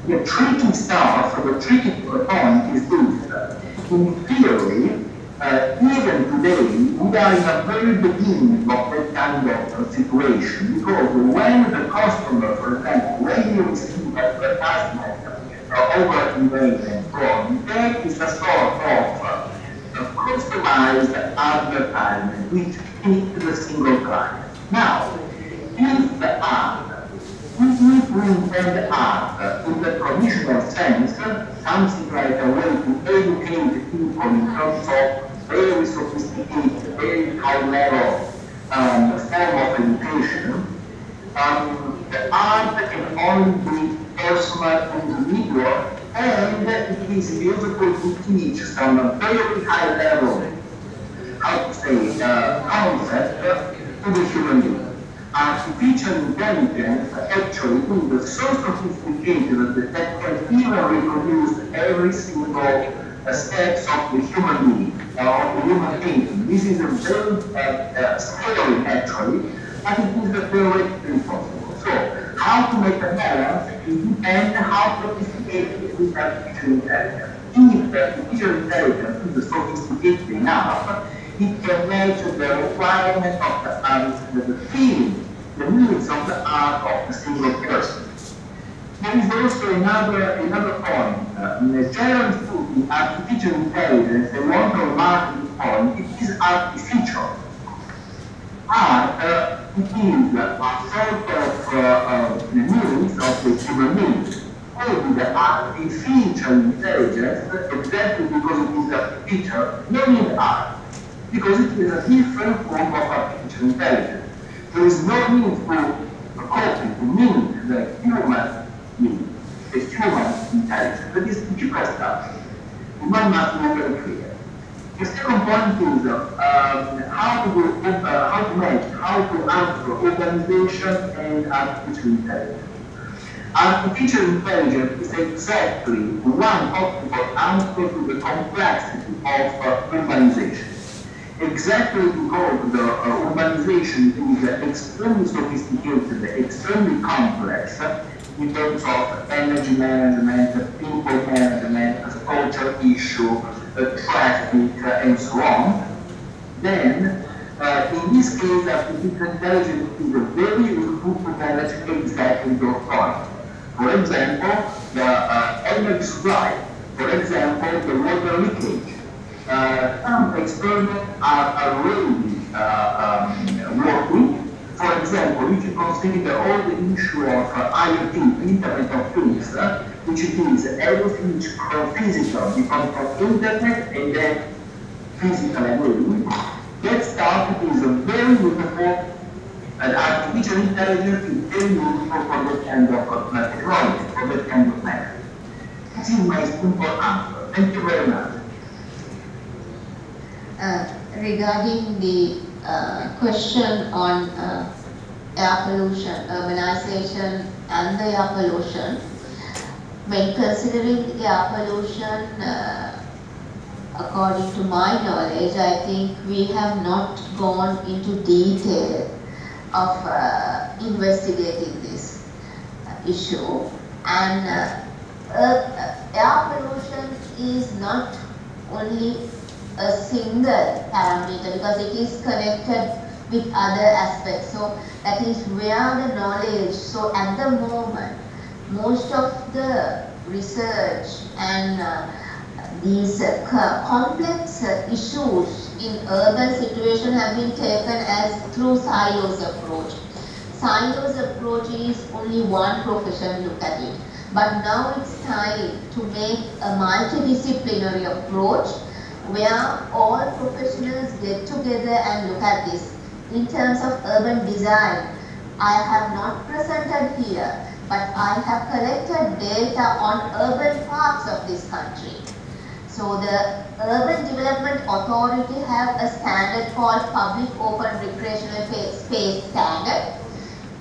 The tricky stuff, the tricky point is this. In theory, even today, we are in a very beginning of that kind of situation, because when the customer, for example, when you receive advertisement over email and so on, that is a sort of customized advertisement which fits the single client. Now, if the art, if we intend art in the traditional sense, something like a way to educate people in terms of very sophisticated, very high level form of education, the art can only be personal, individual, and it is useful to teach some very high level, how to say, concept to the human being. Artificial intelligence actually is so sophisticated that can even reproduce every single steps of the human being, of the human thinking. This is a very scary actually, but it is theoretically possible. So, how to make a balance, it depends how sophisticated is artificial intelligence. If the artificial intelligence is sophisticated enough, it can match the requirement of the feeling, the needs of the art of the single person. There is also another point. Generally speaking, artificial intelligence, the long-term marketing point, it is artificial. Art, it is a sort of needs of the human being. Maybe the artificial intelligence, exactly because it is artificial, no need art, because it is a different form of artificial intelligence. There is no need to copy, to mimic the human need, the human intelligence. That is typical stuff. One must be very clear. The second point is how to answer organization and artificial intelligence. Artificial intelligence is exactly one possible answer to the complexity of urbanization. Exactly because the urbanization is extremely sophisticated, extremely complex in terms of energy management, people management, social issue, traffic, and so on, then in this case, artificial intelligence is very useful to manage exactly those points. For example, the energy supply. For example, the water leakage. Some experiments are already working. For example, if you consider all the issue of IoT, Internet of Things, which is everything which from physical becomes from internet and then physical again, let's start with is a very beautiful and artificial intelligence is very useful for that kind of technology, for that kind of matter. This is my simple answer. Thank you very much. Regarding the question on air pollution, urbanization and the air pollution, when considering air pollution, according to my knowledge, I think we have not gone into detail of investigating this issue. And air pollution is not only a single parameter because it is connected with other aspects. So that is where the knowledge, so at the moment, most of the research and these complex issues in urban situation have been taken as through silos approach. Silos approach is only one profession look at it. But now it's time to make a multidisciplinary approach where all professionals get together and look at this. In terms of urban design, I have not presented here, but I have collected data on urban parks of this country. So the Urban Development Authority have a standard called Public Open Recreational Space Standard.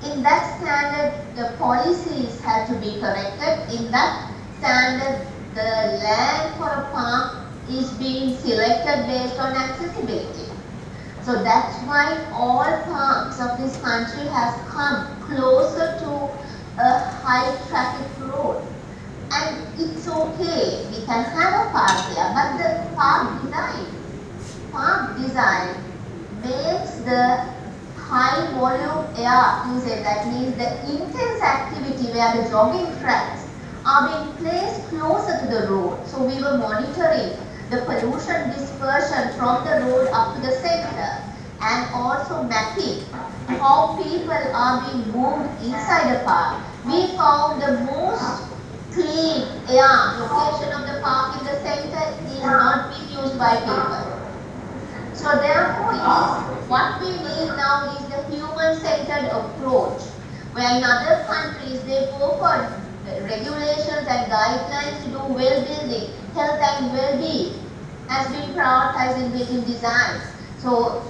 In that standard, the policies have to be corrected. In that standard, the land for a park is being selected based on accessibility. So that's why all parks of this country has come closer to a high traffic road. And it's okay, we can have a park there, but the park design makes the high volume air usage, that means the intense activity where the jogging tracks are being placed closer to the road. So we were monitoring the pollution dispersion from the road up to the center and also mapping how people are being moved inside the park. We found the most clean air location of the park in the center is not being used by people. So therefore, what we need now is the human-centered approach, where in other countries they go for regulations and guidelines to do well-building, health and well-being has been prioritized in building design. So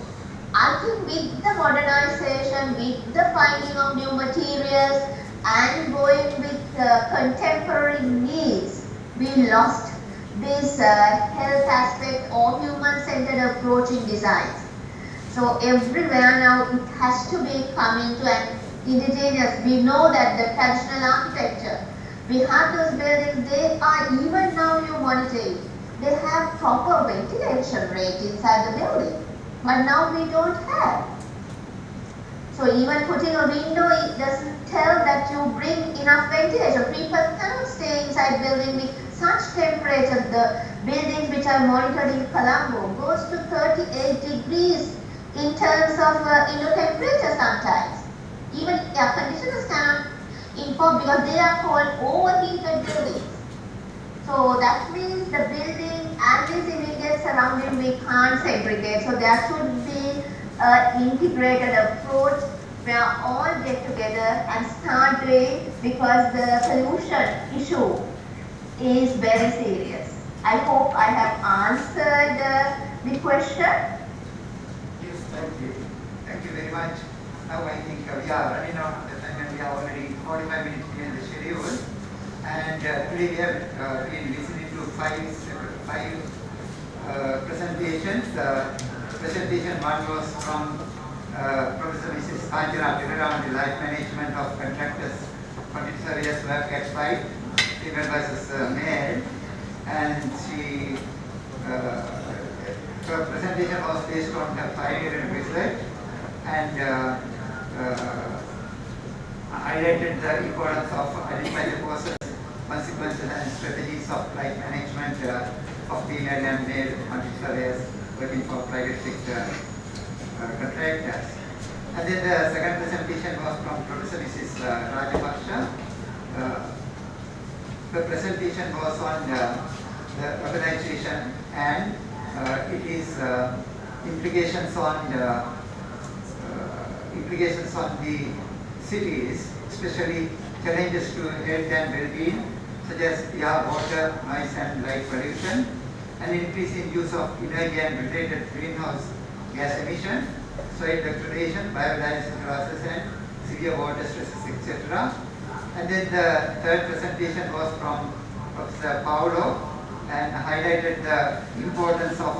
I think with the modernization, with the finding of new materials and going with contemporary needs, we lost this health aspect or human-centered approach in designs. So everywhere now it has to be coming to an indigenous. We know that the traditional architecture, we have those buildings, they are even now you monitor it. They have proper ventilation rate inside the building, but now we don't have. So even putting a window, it doesn't tell that you bring enough ventilation. People cannot stay inside building with such temperature. The buildings which are monitored in Colombo goes to 38 degrees in terms of temperature sometimes. Even air conditioners cannot inform because they are called overheated buildings. So that means the building and its immediate surrounding we can't segregate. So there should be an integrated approach where all get together and start doing, because the pollution issue is very serious. I hope I have answered the question. Yes, thank you. Thank you very much. Now I think we are running out of the time and we are already 45 minutes behind the schedule. And today we have been listening to five presentations. Presentation one was from Professor Mrs. Kanjana Pirira on the life management of contractors, quantity surveyors work at site, female versus male. And she, her presentation was based on her pioneering research and highlighted the importance of identifying the causes, consequences and strategies of life management of female and male quantity surveyors working for private sector contractors. And then the second presentation was from Professor Mrs. Rajapaksha. The presentation was on the urbanization and it is implications on the cities, especially challenges to health and well-being, such as air, water, noise and light pollution, and increase in use of energy and related greenhouse gas emission, soil degradation, biodiversity losses and severe water stresses, etc. And then the third presentation was from Professor Paolo and highlighted the importance of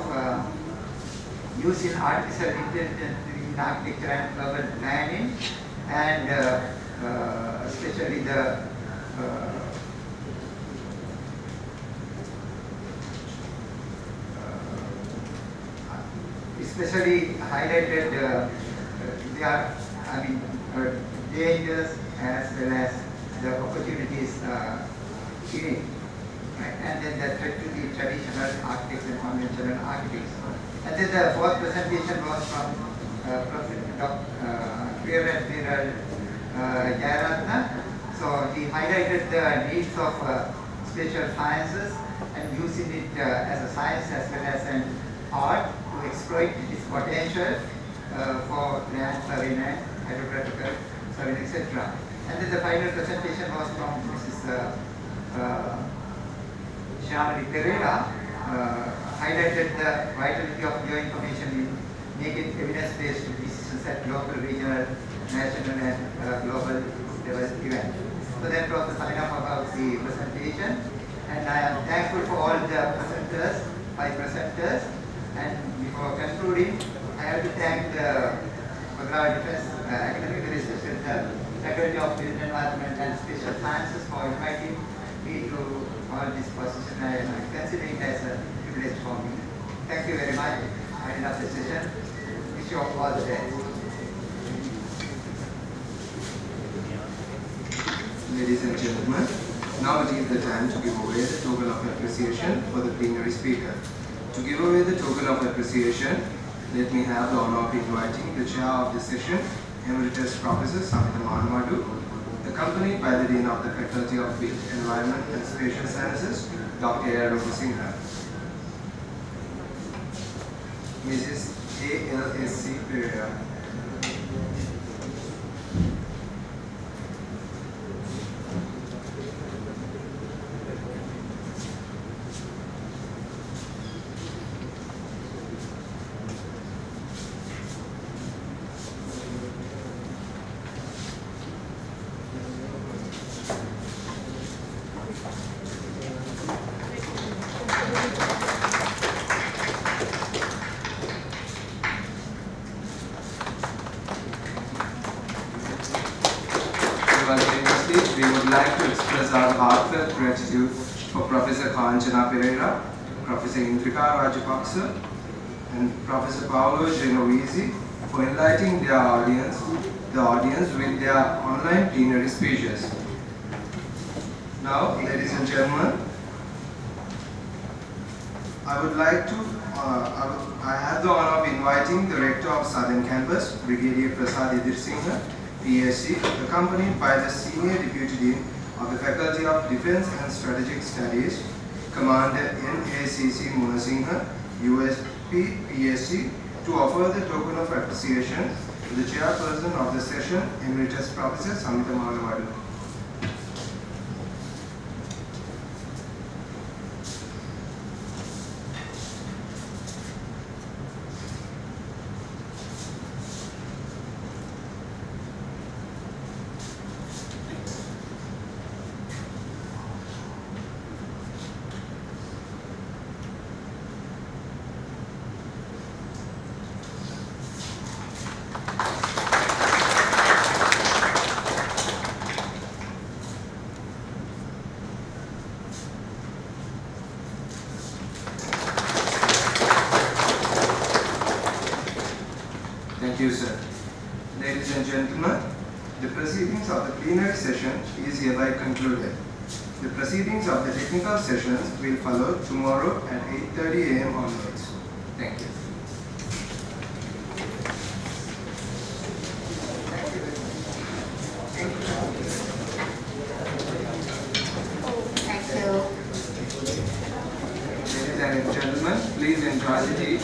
using artificial intelligence in architecture and urban planning, and especially the especially highlighted dangers as well as the opportunities in it. Right? And then the threat to the traditional architects and conventional architects. And then the fourth presentation was from Professor Jayaratna. So he highlighted the needs of spatial sciences and using it as a science as well as an art to exploit its potential for land surveying and hydrographical surveying, etc. And then the final presentation was from Mrs. Shamali Pereira, highlighted the vitality of geoinformation in making evidence-based decisions at local, regional, national and global level events. So that was the sign off about the presentation, and I am thankful for all the presenters, 5 presenters. And before concluding, I have to thank the Kotelawala Defense Academic Research Center, Faculty of Built Environment and Spatial Sciences for inviting me to all this position. I consider it as a privilege for me. Thank you very much. I end up the session. Wish you all the best. Ladies and gentlemen, now it is the time to give away the token of appreciation for the plenary speaker. To give away the token of appreciation, let me have the honor of inviting the chair of the session, Emeritus Professor Samita Manwadu, accompanied by the Dean of the Faculty of Built Environment and Spatial Sciences, Dr. A. Singha. Mrs. A.L.S.C. Pereira. We would like to express our heartfelt gratitude for Professor Kanchana Pereira, Professor Indrika Rajapaksa, and Professor Paolo Genovese for enlightening the audience with their online plenary speeches. Now, ladies and gentlemen, I have the honor of inviting the Rector of Southern Campus, Brigadier Prasad Idirsingha, PhD, accompanied by the Senior Deputy Dean of the Faculty of Defense and Strategic Studies, Commander NACC Munasingha, USP, PhD, to offer the token of appreciation to the chairperson of the session, Emeritus Professor Samita Manwadu. Thank you, sir. Ladies and gentlemen, the proceedings of the plenary session is hereby concluded. The proceedings of the technical sessions will follow tomorrow at 8:30 a.m. onwards. Thank you. Thank you. Ladies and gentlemen, please enjoy the tea.